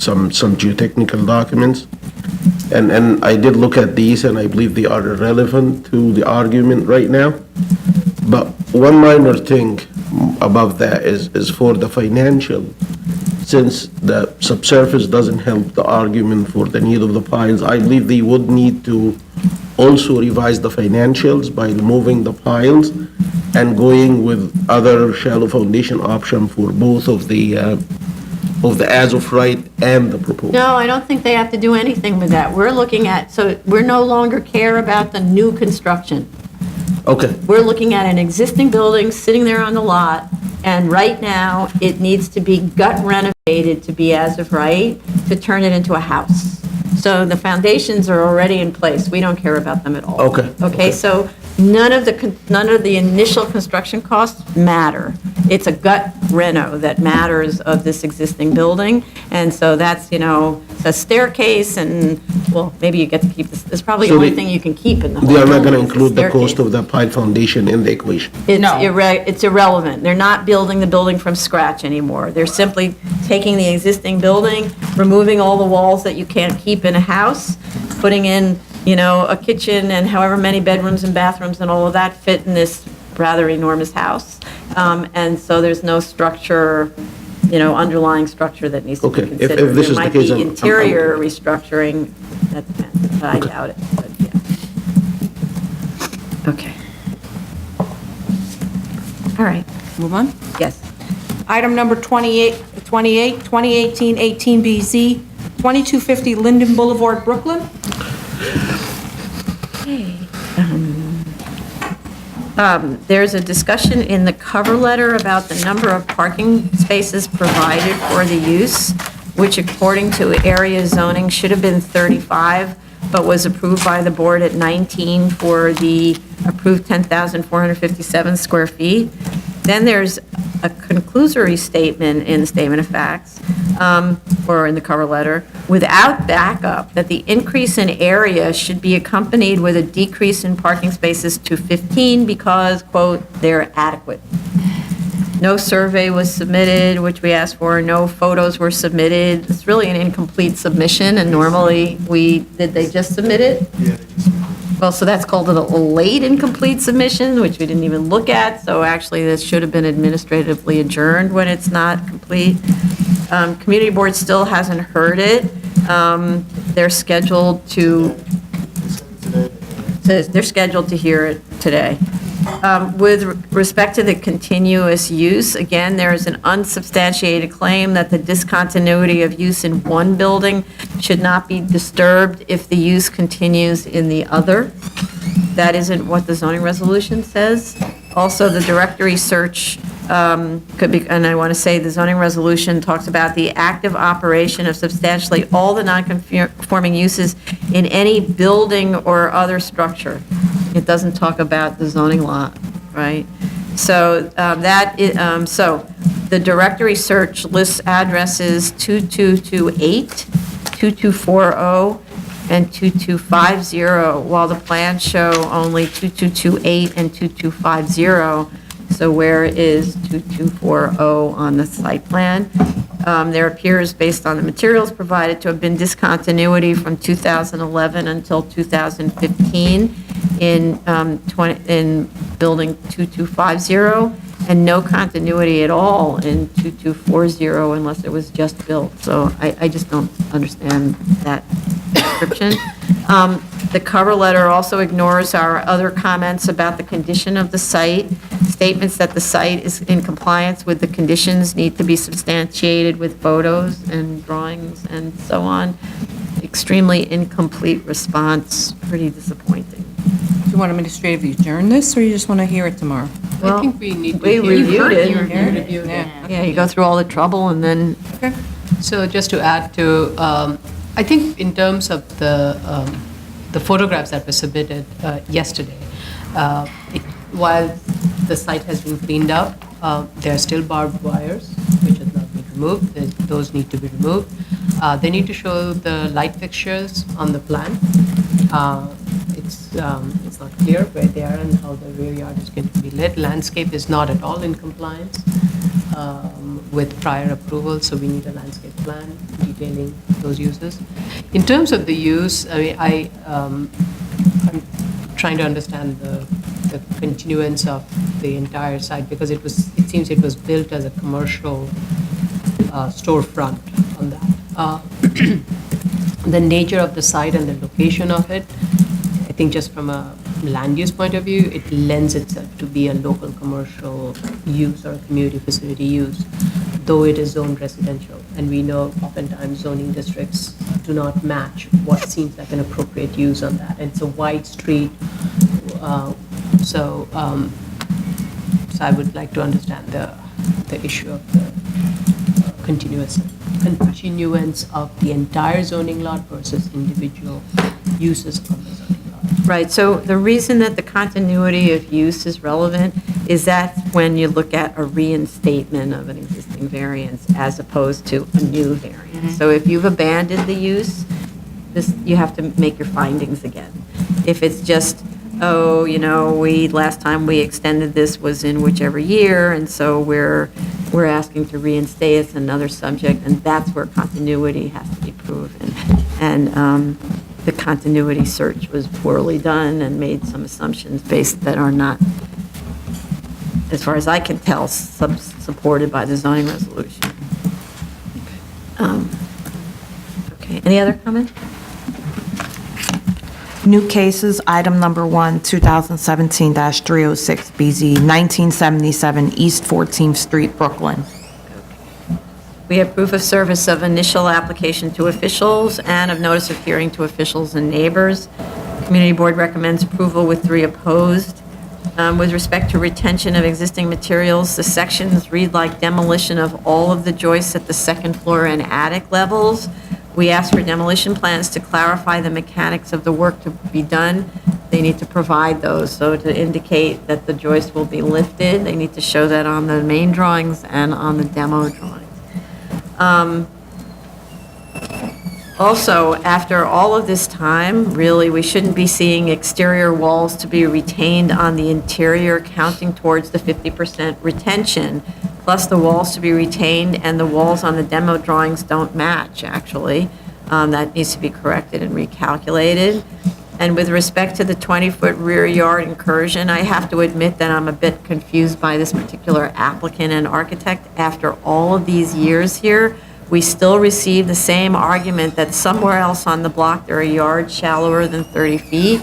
some geotechnical documents, and I did look at these, and I believe they are relevant to the argument right now. But one minor thing above that is for the financial, since the subsurface doesn't help the argument for the need of the piles, I believe they would need to also revise the financials by removing the piles and going with other shallow foundation option for both of the as of right and the proposal. No, I don't think they have to do anything with that. We're looking at, so we're no longer care about the new construction. Okay, We're looking at an existing building sitting there on the lot, and right now, it needs to be gut renovated to be as of right, to turn it into a house. So the foundations are already in place. We don't care about them at all. Okay. Okay, so none of the initial construction costs matter. It's a gut reno that matters of this existing building. And so that's, a staircase and, well, maybe you get to keep this. It's probably the So only they- thing you can keep in the whole they are building. not going to is the include the cost staircase. of the pile foundation in the equation. No. It's irrelevant. They're not building the building from scratch anymore. They're simply taking the existing building, removing all the walls that you can't keep in a house, putting in, a kitchen and however many bedrooms and bathrooms and all of that fit in this rather enormous house. And so there's no structure, underlying structure that needs to be Okay, if considered. this is the case, There might I'm- be interior restructuring, that depends, but I doubt it, but yeah. Okay. All right, move on? Yes. Item number 28, 2018-18BZ, 2250 Linden Boulevard, Brooklyn. There's a discussion in the cover letter about the number of parking spaces provided for the use, which according to area zoning should have been 35, but was approved by the board at 19 for the approved 10,457 square feet. Then there's a conclusory statement in the statement of facts, or in the cover letter, without backup, that the increase in area should be accompanied with a decrease in parking spaces to 15 because, quote, they're adequate. No survey was submitted, which we asked for, no photos were submitted. It's really an incomplete submission, and normally did they just submit it? Yeah, they just submitted it. Well, so that's called a late incomplete submission, which we didn't even look at, so actually this should have been administratively adjourned when it's not complete. Community board still hasn't heard it. They're scheduled to hear it today. With respect to the continuous use, again, there is an unsubstantiated claim that the discontinuity of use in one building should not be disturbed if the use continues in the other. that isn't what the zoning resolution says. Also, the directory search could be, and I want to say the zoning resolution talks about the active operation of substantially all the non-conforming uses in any building or other structure. It doesn't talk about the zoning law, right? So so the directory search lists addresses 2228, 2240, and 2250, while the plans show only 2228 and 2250. So where is 2240 on the site plan? There appears, based on the materials provided, to have been discontinuity from 2011 until 2015 in building 2250, and no continuity at all in 2240 unless it was just built. So I just don't understand that description. The cover letter also ignores our other comments about the condition of the site. Statements that the site is in compliance with the conditions need to be substantiated with photos and drawings and so on. Extremely incomplete response, pretty disappointing. Do you want administrative to adjourn this, or you just want to hear it tomorrow? I think we need to. We reviewed it. You reviewed it. Yeah, you go through all the trouble and then, So just to add to, I think in terms of the photographs that were submitted yesterday, while the site has been cleaned up, there are still barbed wires, which has not been removed. Those need to be removed. They need to show the light fixtures on the plan. It's not clear where they are and how the rear yard is going to be lit. Landscape is not at all in compliance with prior approval, so we need a landscape plan detailing those uses. In terms of the use, I mean, I'm trying to understand the continuance of the entire site, because it seems it was built as a commercial storefront on that. The nature of the site and the location of it, I think just from a land use point of view, it lends itself to be a local commercial use or a community facility use, though it is zoned residential. And we know oftentimes zoning districts do not match what seems like an appropriate use on that. And it's a wide street, so I would like to understand the issue of the continuance of the entire zoning lot versus individual uses on the zoning lot. right, so the reason that the continuity of use is relevant is that when you look at a reinstatement of an existing variance as opposed to a new variance. So if you've abandoned the use, you have to make your findings again. If it's just, last time we extended this was in whichever year, and so we're asking to reinstate, it's another subject, and that's where continuity has to be proven. And the continuity search was poorly done and made some assumptions based that are not, as far as I can tell, supported by the zoning resolution. Okay, any other comment? New cases, item number 1, 2017-306, BZ, 1977 East 14th Street, Brooklyn. We have proof of service of initial application to officials and of notice of hearing to officials and neighbors. Community Board recommends approval with 3 opposed. With respect to retention of existing materials, the sections read like demolition of all of the joists at the second floor and attic levels. We ask for demolition plans to clarify the mechanics of the work to be done. They need to provide those, so to indicate that the joist will be lifted, they need to show that on the main drawings and on the demo drawings. Also, after all of this time, really, we shouldn't be seeing exterior walls to be retained on the interior, counting towards the 50% retention, plus the walls to be retained, and the walls on the demo drawings don't match, actually. That needs to be corrected and recalculated. And with respect to the 20-foot rear yard incursion, I have to admit that I'm a bit confused by this particular applicant and architect. After all of these years here, we still receive the same argument that somewhere else on the block there are yards shallower than 30 feet.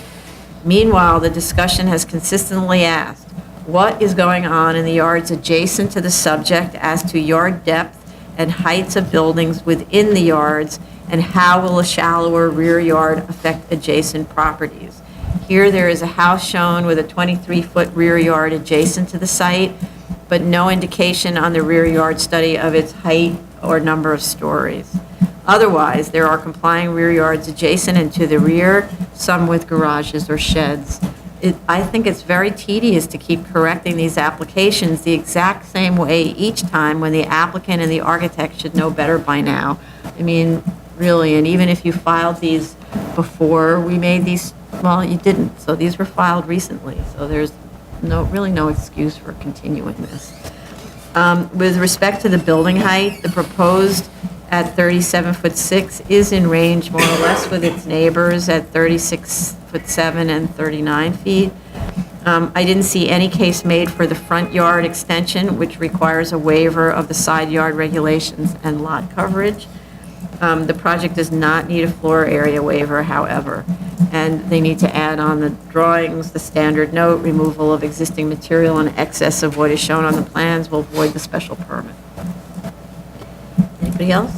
Meanwhile, the discussion has consistently asked, what is going on in the yards adjacent to the subject as to yard depth and heights of buildings within the yards, and how will a shallower rear yard affect adjacent properties? Here, there is a house shown with a 23-foot rear yard adjacent to the site, but no indication on the rear yard study of its height or number of stories. Otherwise, there are complying rear yards adjacent and to the rear, some with garages or sheds. I think it's very tedious to keep correcting these applications the exact same way each time when the applicant and the architect should know better by now. I mean, really, and even if you filed these before we made these, well, you didn't, so these were filed recently, so there's really no excuse for continuing this. With respect to the building height, the proposed at 37'6" is in range more or less with its neighbors at 36'7" and 39 feet. I didn't see any case made for the front yard extension, which requires a waiver of the side yard regulations and lot coverage. The project does not need a floor area waiver, however, and they need to add on the drawings, the standard note, removal of existing material in excess of what is shown on the plans will void the special permit. Anybody else?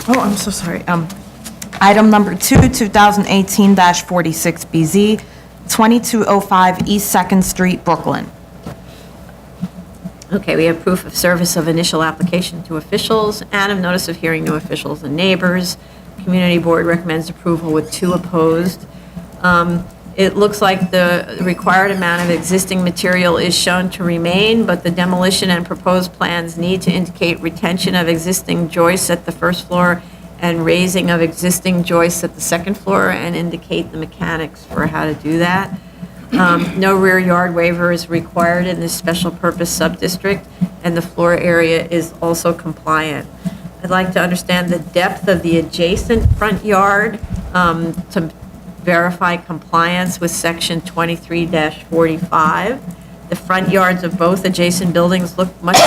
Oh, I'm so sorry. Item number 2, 2018-46BZ, 2205 East 2nd Street, Brooklyn. Okay, we have proof of service of initial application to officials and of notice of hearing to officials and neighbors. Community Board recommends approval with 2 opposed. It looks like the required amount of existing material is shown to remain, but the demolition and proposed plans need to indicate retention of existing joists at the first floor and raising of existing joists at the second floor and indicate the mechanics for how to do that. No rear yard waiver is required in this special purpose sub-district, and the floor area is also compliant. I'd like to understand the depth of the adjacent front yard to verify compliance with section 23-45. The front yards of both adjacent buildings look much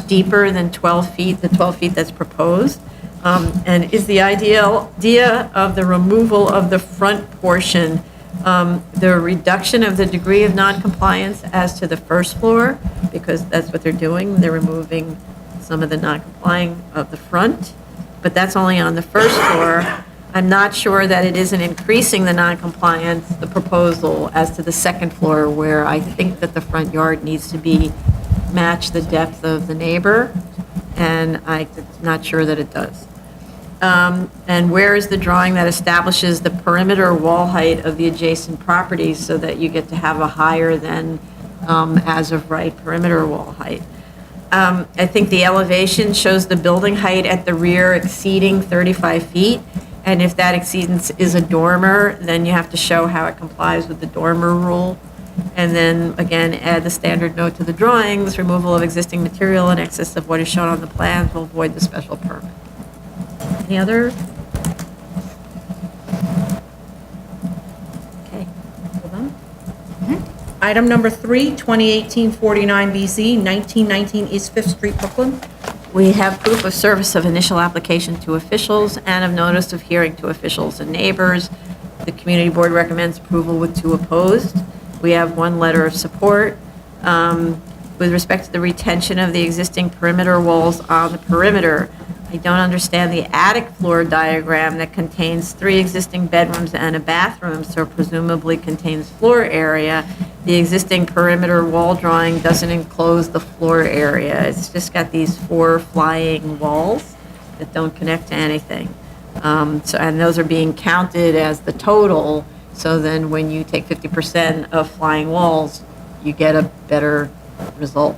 deeper than 12 feet, the 12 feet that's proposed. And is the idea of the removal of the front portion the reduction of the degree of noncompliance as to the first floor, because that's what they're doing, they're removing some of the non-complying of the front, but that's only on the first floor. I'm not sure that it isn't increasing the non-compliance, the proposal, as to the second floor, where I think that the front yard needs to match the depth of the neighbor, and I'm not sure that it does. And where is the drawing that establishes the perimeter wall height of the adjacent properties so that you get to have a higher than as of right perimeter wall height? I think the elevation shows the building height at the rear exceeding 35 feet. And if that exceedance is a dormer, then you have to show how it complies with the dormer rule. And then, again, add the standard note to the drawings, removal of existing material in excess of what is shown on the plans will void the special permit. Any other? Okay, hold on. Item number 3, 2018-49BZ, 1919 East 5th Street, Brooklyn. We have proof of service of initial application to officials and of notice of hearing to officials and neighbors. The community board recommends approval with 2 opposed. We have 1 letter of support. With respect to the retention of the existing perimeter walls on the perimeter, I don't understand the attic floor diagram that contains 3 existing bedrooms and a bathroom, so presumably contains floor area. The existing perimeter wall drawing doesn't enclose the floor area. It's just got these 4 flying walls that don't connect to anything. And those are being counted as the total, so then when you take 50% of flying walls, you get a better result.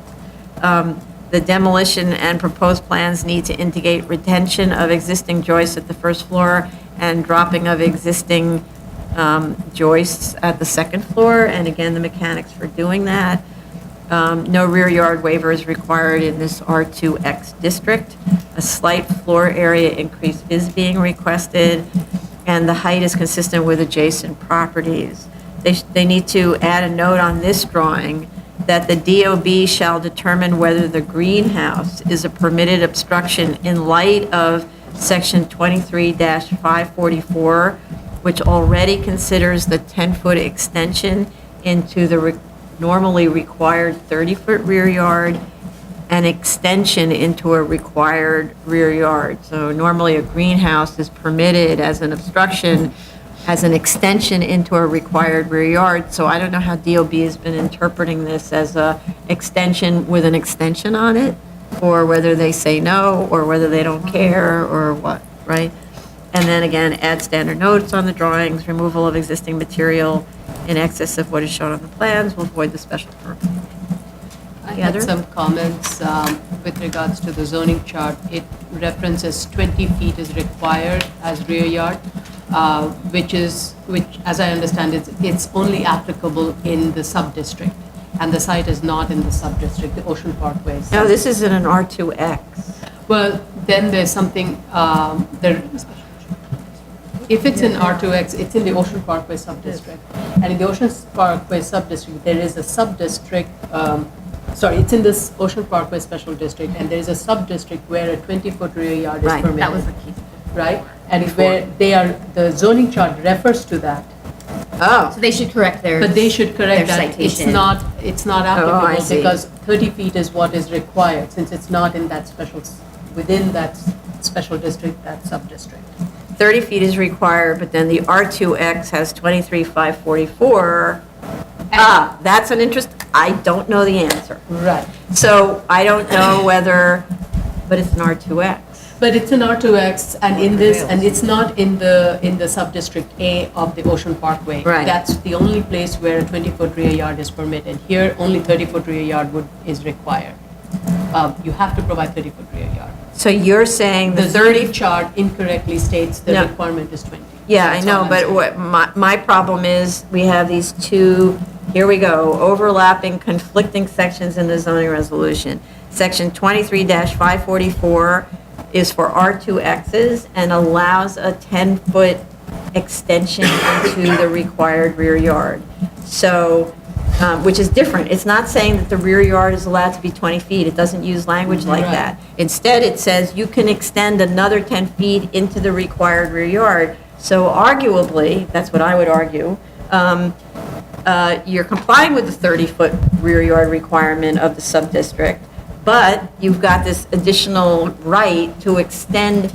The demolition and proposed plans need to indicate retention of existing joists at the first floor and dropping of existing joists at the second floor, and again, the mechanics for doing that. No rear yard waiver is required in this R2X district. A slight floor area increase is being requested, and the height is consistent with adjacent properties. They need to add a note on this drawing that the DOB shall determine whether the greenhouse is a permitted obstruction in light of section 23-544, which already considers the 10-foot extension into the normally required 30-foot rear yard, an extension into a required rear yard. So normally a greenhouse is permitted as an obstruction, as an extension into a required rear yard. So I don't know how DOB has been interpreting this as a extension with an extension on it, or whether they say no, or whether they don't care, or what, right? And then again, add standard notes on the drawings, removal of existing material in excess of what is shown on the plans will void the special permit. I The had other? some comments with regards to the zoning chart. It references 20 feet is required as rear yard, which, as I understand it, it's only applicable in the sub-district, and the site is not in the sub-district, the Ocean Parkway. No, this is in an R2X. Well, then there's something, if it's in R2X, it's in the Ocean Parkway sub-district. And in the Ocean Parkway sub-district, there is a sub-district, it's in this Ocean Parkway special district, and there is a sub-district where a 20-foot rear yard is Right, permitted. that was the key. Right? And where the zoning chart refers to that, Oh, So they should correct their. but they should correct their that. It's citation. not Oh, I applicable see. because 30 feet is what is required, since it's not in that within that special district, that sub-district. 30 feet is required, but then the R2X has 23,544. That's an interest, I don't know the answer. Right. So I don't know whether, but it's an R2X. But it's an R2X, and it's not in the sub-district A of the Ocean Parkway. Right. That's the only place where a 20-foot rear yard is permitted. Here, only 30-foot rear yard is required. You have to provide 30-foot rear yard. So you're saying The the 30, 30 chart incorrectly states the No. requirement is 20. yeah, I That's know, all I'm but saying. what my problem is, we have these two, here we go, overlapping, conflicting sections in the zoning resolution. Section 23-544 is for R2Xs and allows a 10-foot extension into the required rear yard. So, which is different. It's not saying that the rear yard is allowed to be 20 feet. It doesn't use language like Right. that. Instead, it says you can extend another 10 feet into the required rear yard. So arguably, that's what I would argue, you're complying with the 30-foot rear yard requirement of the sub-district, but you've got this additional right to extend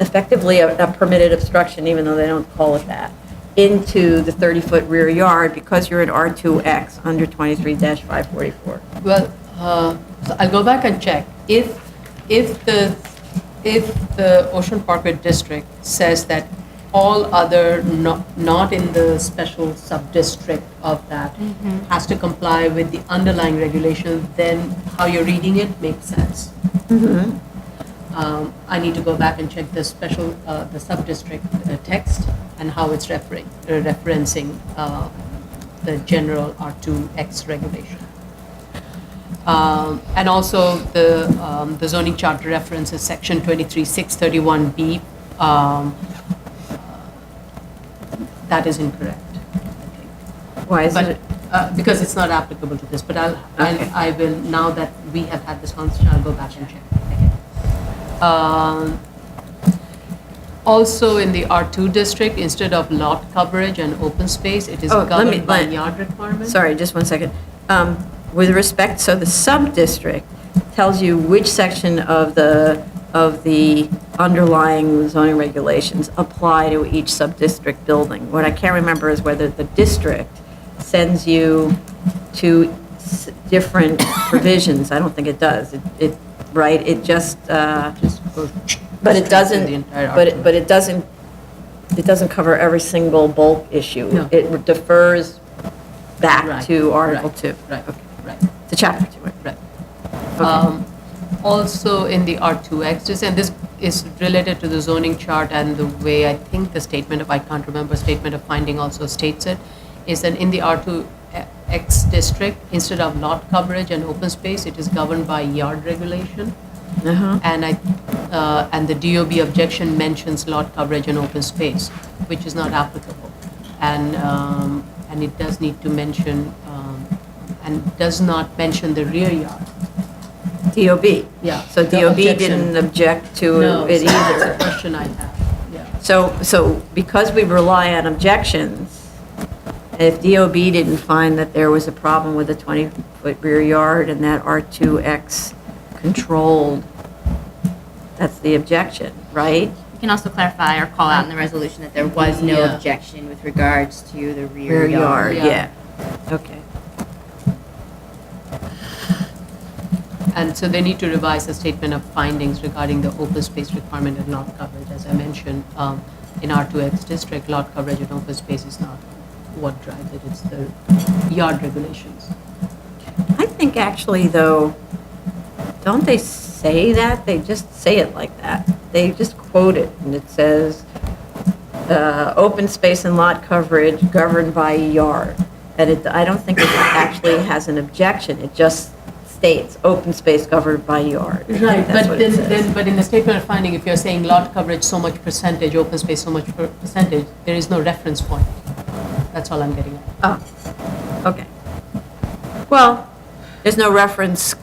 effectively a permitted obstruction, even though they don't call it that, into the 30-foot rear yard because you're in R2X under 23-544. Well, so I'll go back and check. If the Ocean Parkway District says that all other not in the special sub-district of that has to comply with the underlying regulation, then how you're reading it makes sense. I need to go back and check the sub-district text and how it's referencing the general R2X regulation. And also the zoning chart references section 23.631B. That is incorrect, I think. Why is But, it? because it's not applicable to this, but I will, now that we have had this conversation, I'll go back and check. Also, in the R2 district, instead of lot coverage and open space, it is Oh, let me- governed by let- yard requirements. Sorry, just one second. With respect, so the sub-district tells you which section of the underlying zoning regulations apply to each sub-district building. What I can't remember is whether the district sends you to different provisions. I don't think it does. Right? It just, Just goes but it straight to doesn't, the entire but R2. it doesn't cover every single bulk issue. No. It defers back Right, to Article right, 2. Right, right. To Chapter 2. Right. Okay. Also in the R2X, and this is related to the zoning chart and the way I think the I can't remember, statement of finding also states it, is that in the R2X district, instead of lot coverage and open space, it is governed by yard regulation. Uh-huh. And the DOB objection mentions lot coverage and open space, which is not applicable. And it does need to mention, and does not mention the rear yard. DOB. Yeah. So the DOB objection. didn't object to No, it so that's either. a question I have, yeah. So because we rely on objections, If DOB didn't find that there was a problem with a 20-foot rear yard and that R2X controlled, that's the objection, right? You can also clarify or call out in the resolution that there was no Yeah. objection with regards to the rear Rear yard. yard, yeah. Okay. And so they need to revise the statement of findings regarding the open space requirement and lot coverage. As I mentioned, in R2X district, lot coverage and open space is not what drives it, it's the yard regulations. I think actually, though, don't they say that? They just say it like that. They just quote it, and it says, open space and lot coverage governed by yard. And I don't think it actually has an objection. It just states, open space governed by yard. I think Right, that's but what it says. but in the statement of finding, if you're saying lot coverage so much percentage, open space so much percentage, there is no reference point. That's all I'm getting at. Oh, okay. Well, there's no reference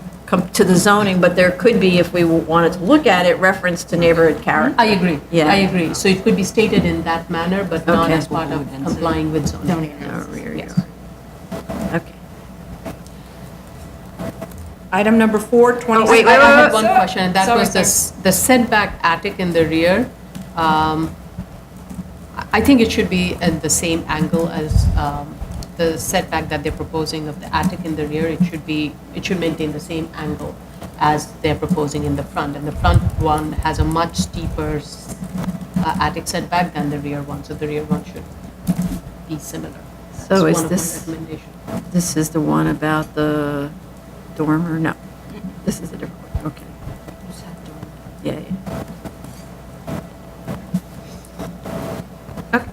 to the zoning, but there could be, if we wanted to look at it, reference to neighborhood character. I agree. Yeah. I agree. So it could be stated in that manner, but not Okay. as part of complying with zoning. Rear Yes. yard. Okay. Item number 4, Oh, wait, I wait, had wait. one question, and that Sorry, was the setback attic in the rear. I think it should be at the same angle as the setback that they're proposing of the attic in the rear. It should maintain the same angle as they're proposing in the front. And the front one has a much steeper attic setback than the rear one, so the rear one should be similar. So That's is one of my this, recommendations. this is the one about the dormer? No, this is a different one, okay. Yeah, yeah. Okay.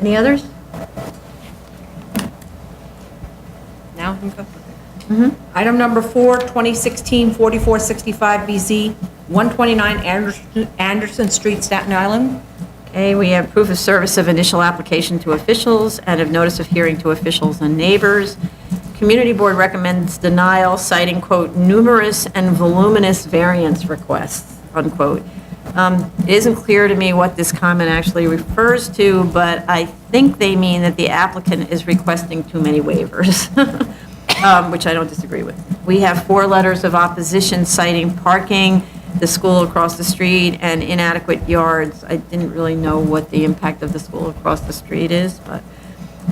Any others? Now, item number 4, 2016-4465BZ, 129 Anderson Street, Staten Island. Okay, we have proof of service of initial application to officials and of notice of hearing to officials and neighbors. Community Board recommends denial, citing, quote, numerous and voluminous variance requests, unquote. It isn't clear to me what this comment actually refers to, but I think they mean that the applicant is requesting too many waivers, which I don't disagree with. We have 4 letters of opposition citing parking, the school across the street, and inadequate yards. I didn't really know what the impact of the school across the street is, but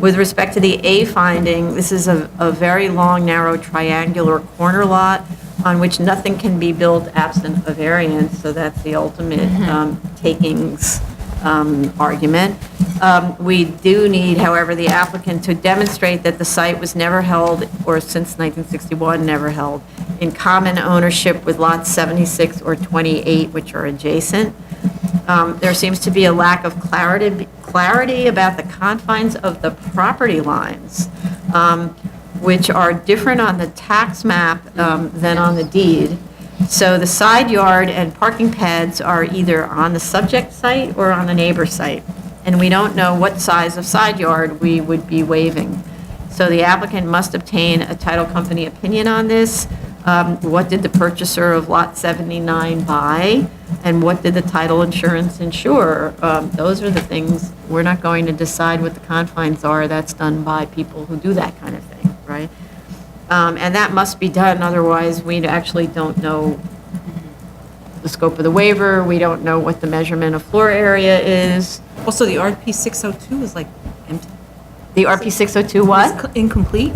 with respect to the A finding, this is a very long, narrow, triangular corner lot on which nothing can be built absent a variance, so that's the ultimate takings argument. We do need, however, the applicant to demonstrate that the site was never held, or since 1961, never held, in common ownership with lots 76 or 28, which are adjacent. There seems to be a lack of clarity about the confines of the property lines, which are different on the tax map than on the deed. So the side yard and parking pads are either on the subject site or on the neighbor site, and we don't know what size of side yard we would be waiving. So the applicant must obtain a title company opinion on this. What did the purchaser of Lot 79 buy? And what did the title insurance insure? Those are the things, we're not going to decide what the confines are. That's done by people who do that kind of thing, right? And that must be done, otherwise we actually don't know the scope of the waiver. We don't know what the measurement of floor area is. Also, the RP 602 is like empty. The RP 602 what? It's incomplete?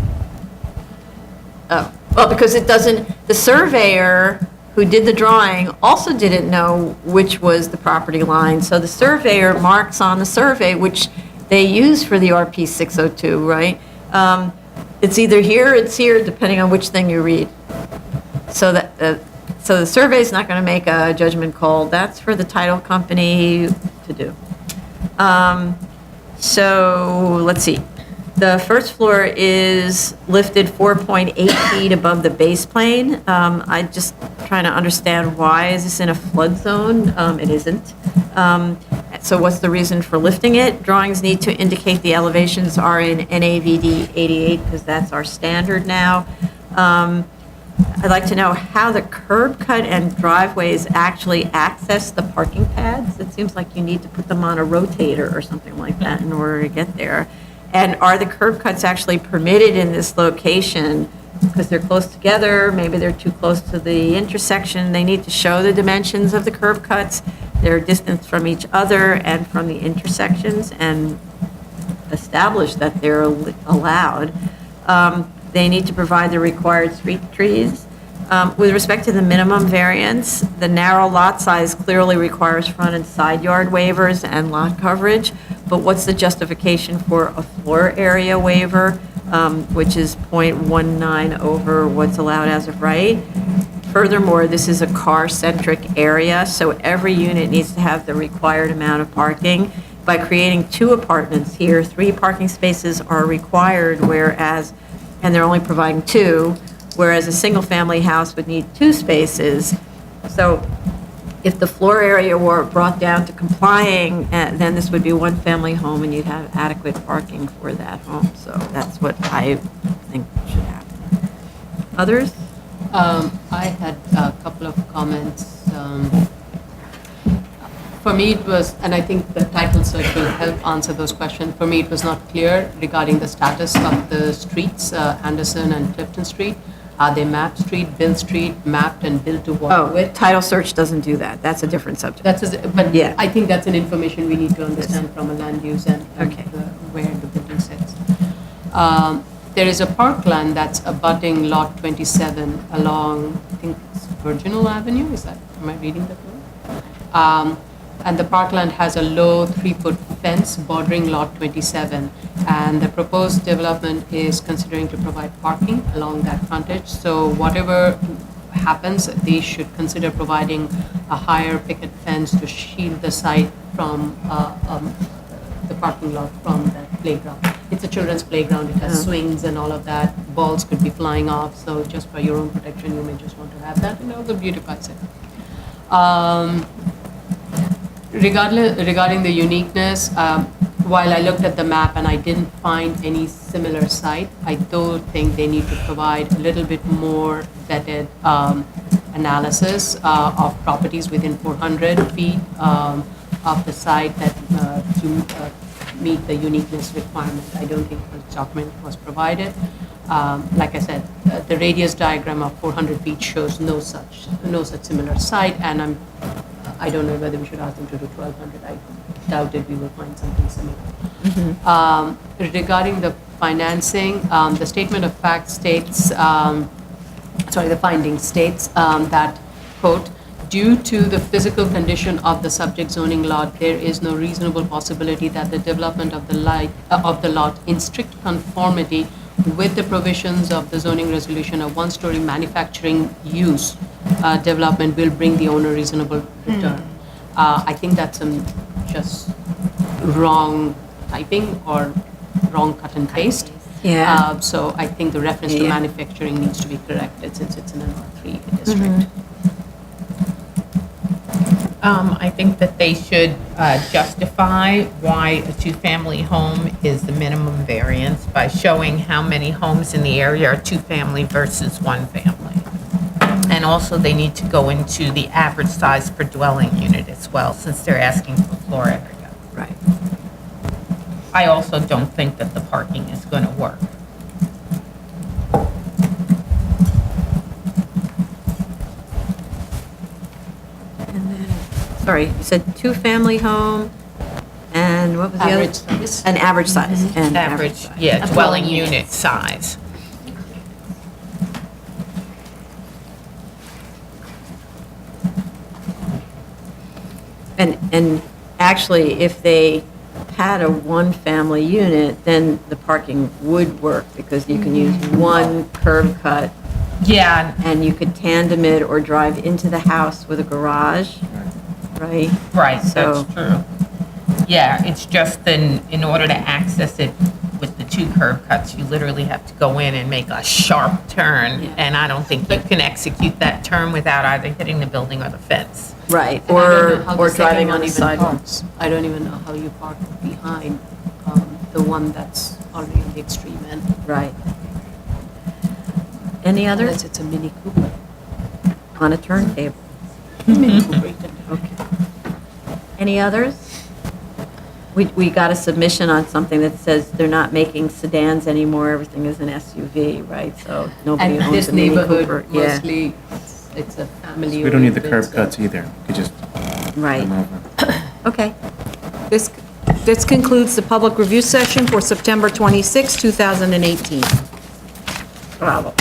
Oh, well, because it doesn't, the surveyor who did the drawing also didn't know which was the property line. So the surveyor marks on the survey, which they use for the RP 602, right? It's either here or it's here, depending on which thing you read. So that, so the survey's not going to make a judgment call. That's for the title company to do. So, let's see. The first floor is lifted 4.8 feet above the base plane. I'm just trying to understand, why is this in a flood zone? It isn't. So what's the reason for lifting it? Drawings need to indicate the elevations are in NAVD 88, because that's our standard now. I'd like to know how the curb cut and driveways actually access the parking pads. It seems like you need to put them on a rotator or something like that in order to get there. And are the curb cuts actually permitted in this location? Because they're close together, maybe they're too close to the intersection. They need to show the dimensions of the curb cuts, their distance from each other and from the intersections, and establish that they're allowed. They need to provide the required street trees. With respect to the minimum variance, the narrow lot size clearly requires front and side yard waivers and lot coverage, but what's the justification for a floor area waiver, which is 0.19 over what's allowed as of right? Furthermore, this is a car-centric area, so every unit needs to have the required amount of parking. By creating 2 apartments here, 3 parking spaces are required, whereas, and they're only providing 2, whereas a single-family house would need 2 spaces. So if the floor area were brought down to complying, then this would be 1-family home, and you'd have adequate parking for that home. So that's what I think should happen. Others? I had a couple of comments. For me, it was, and I think the title search will help answer those questions. For me, it was not clear regarding the status of the streets, Anderson and Clifton Street. Are they mapped street, built street, mapped and built to what Oh, width? title search doesn't do that. That's a different subject. But Yeah. I think that's an information we need to understand from a land use and Okay. where the building sits. There is a parkland that's abutting lot 27 along, I think it's Virginal Avenue, am I reading that right? And the parkland has a low 3-foot fence bordering lot 27. And the proposed development is considering to provide parking along that frontage. So whatever happens, they should consider providing a higher picket fence to shield the site from the parking lot from the playground. It's a children's playground, it has swings and all of that. Balls could be flying off, so just for your own protection, you may just want to have that, and also beautifies it. Regarding the uniqueness, while I looked at the map and I didn't find any similar site, I do think they need to provide a little bit more vetted analysis of properties within 400 feet of the site that to meet the uniqueness requirement. I don't think the document was provided. Like I said, the radius diagram of 400 feet shows no such similar site, and I don't know whether we should ask them to do 1,200. I doubt it. We will find something similar. Regarding the financing, the statement of fact states, the finding states that, quote, due to the physical condition of the subject zoning lot, there is no reasonable possibility that the development of the lot in strict conformity with the provisions of the zoning resolution, a 1-story manufacturing use development will bring the owner reasonable return. I think that's just wrong typing or wrong cut and paste. Yeah. So I think the reference to manufacturing needs to be corrected since it's in an R3 district. I think that they should justify why a 2-family home is the minimum variance by showing how many homes in the area are 2-family versus 1-family. And also, they need to go into the average size per dwelling unit as well, since they're asking for floor area. Right. I also don't think that the parking is going to work. Sorry, you said 2-family home, and what was the other? Average size. An average size. And Average, size. yeah, dwelling unit size. And actually, if they had a 1-family unit, then the parking would work, because you can use one curb cut, Yeah, and you could tandem it or drive into the house with a garage, right? right, So- that's true. Yeah, it's just in order to access it with the 2 curb cuts, you literally have to go in and make a sharp turn, Yeah. and I don't think you can execute that turn without either hitting the building or the fence. Right, And I don't know how or the second driving one on the even sidewalk. parks. I don't even know how you park behind the one that's already on the extreme end. Right. Any others? Unless it's a Mini Cooper. On a turntable. Mini Cooper, you can do. Okay. Any others? we got a submission on something that says they're not making sedans anymore, everything is an SUV, right? So nobody And owns this a Mini neighborhood, Cooper. Yeah, mostly, it's a family. We don't need the curb oriented, so- cuts either. We could just right. come over. Okay. This concludes the public review session for September 26, 2018. Bravo.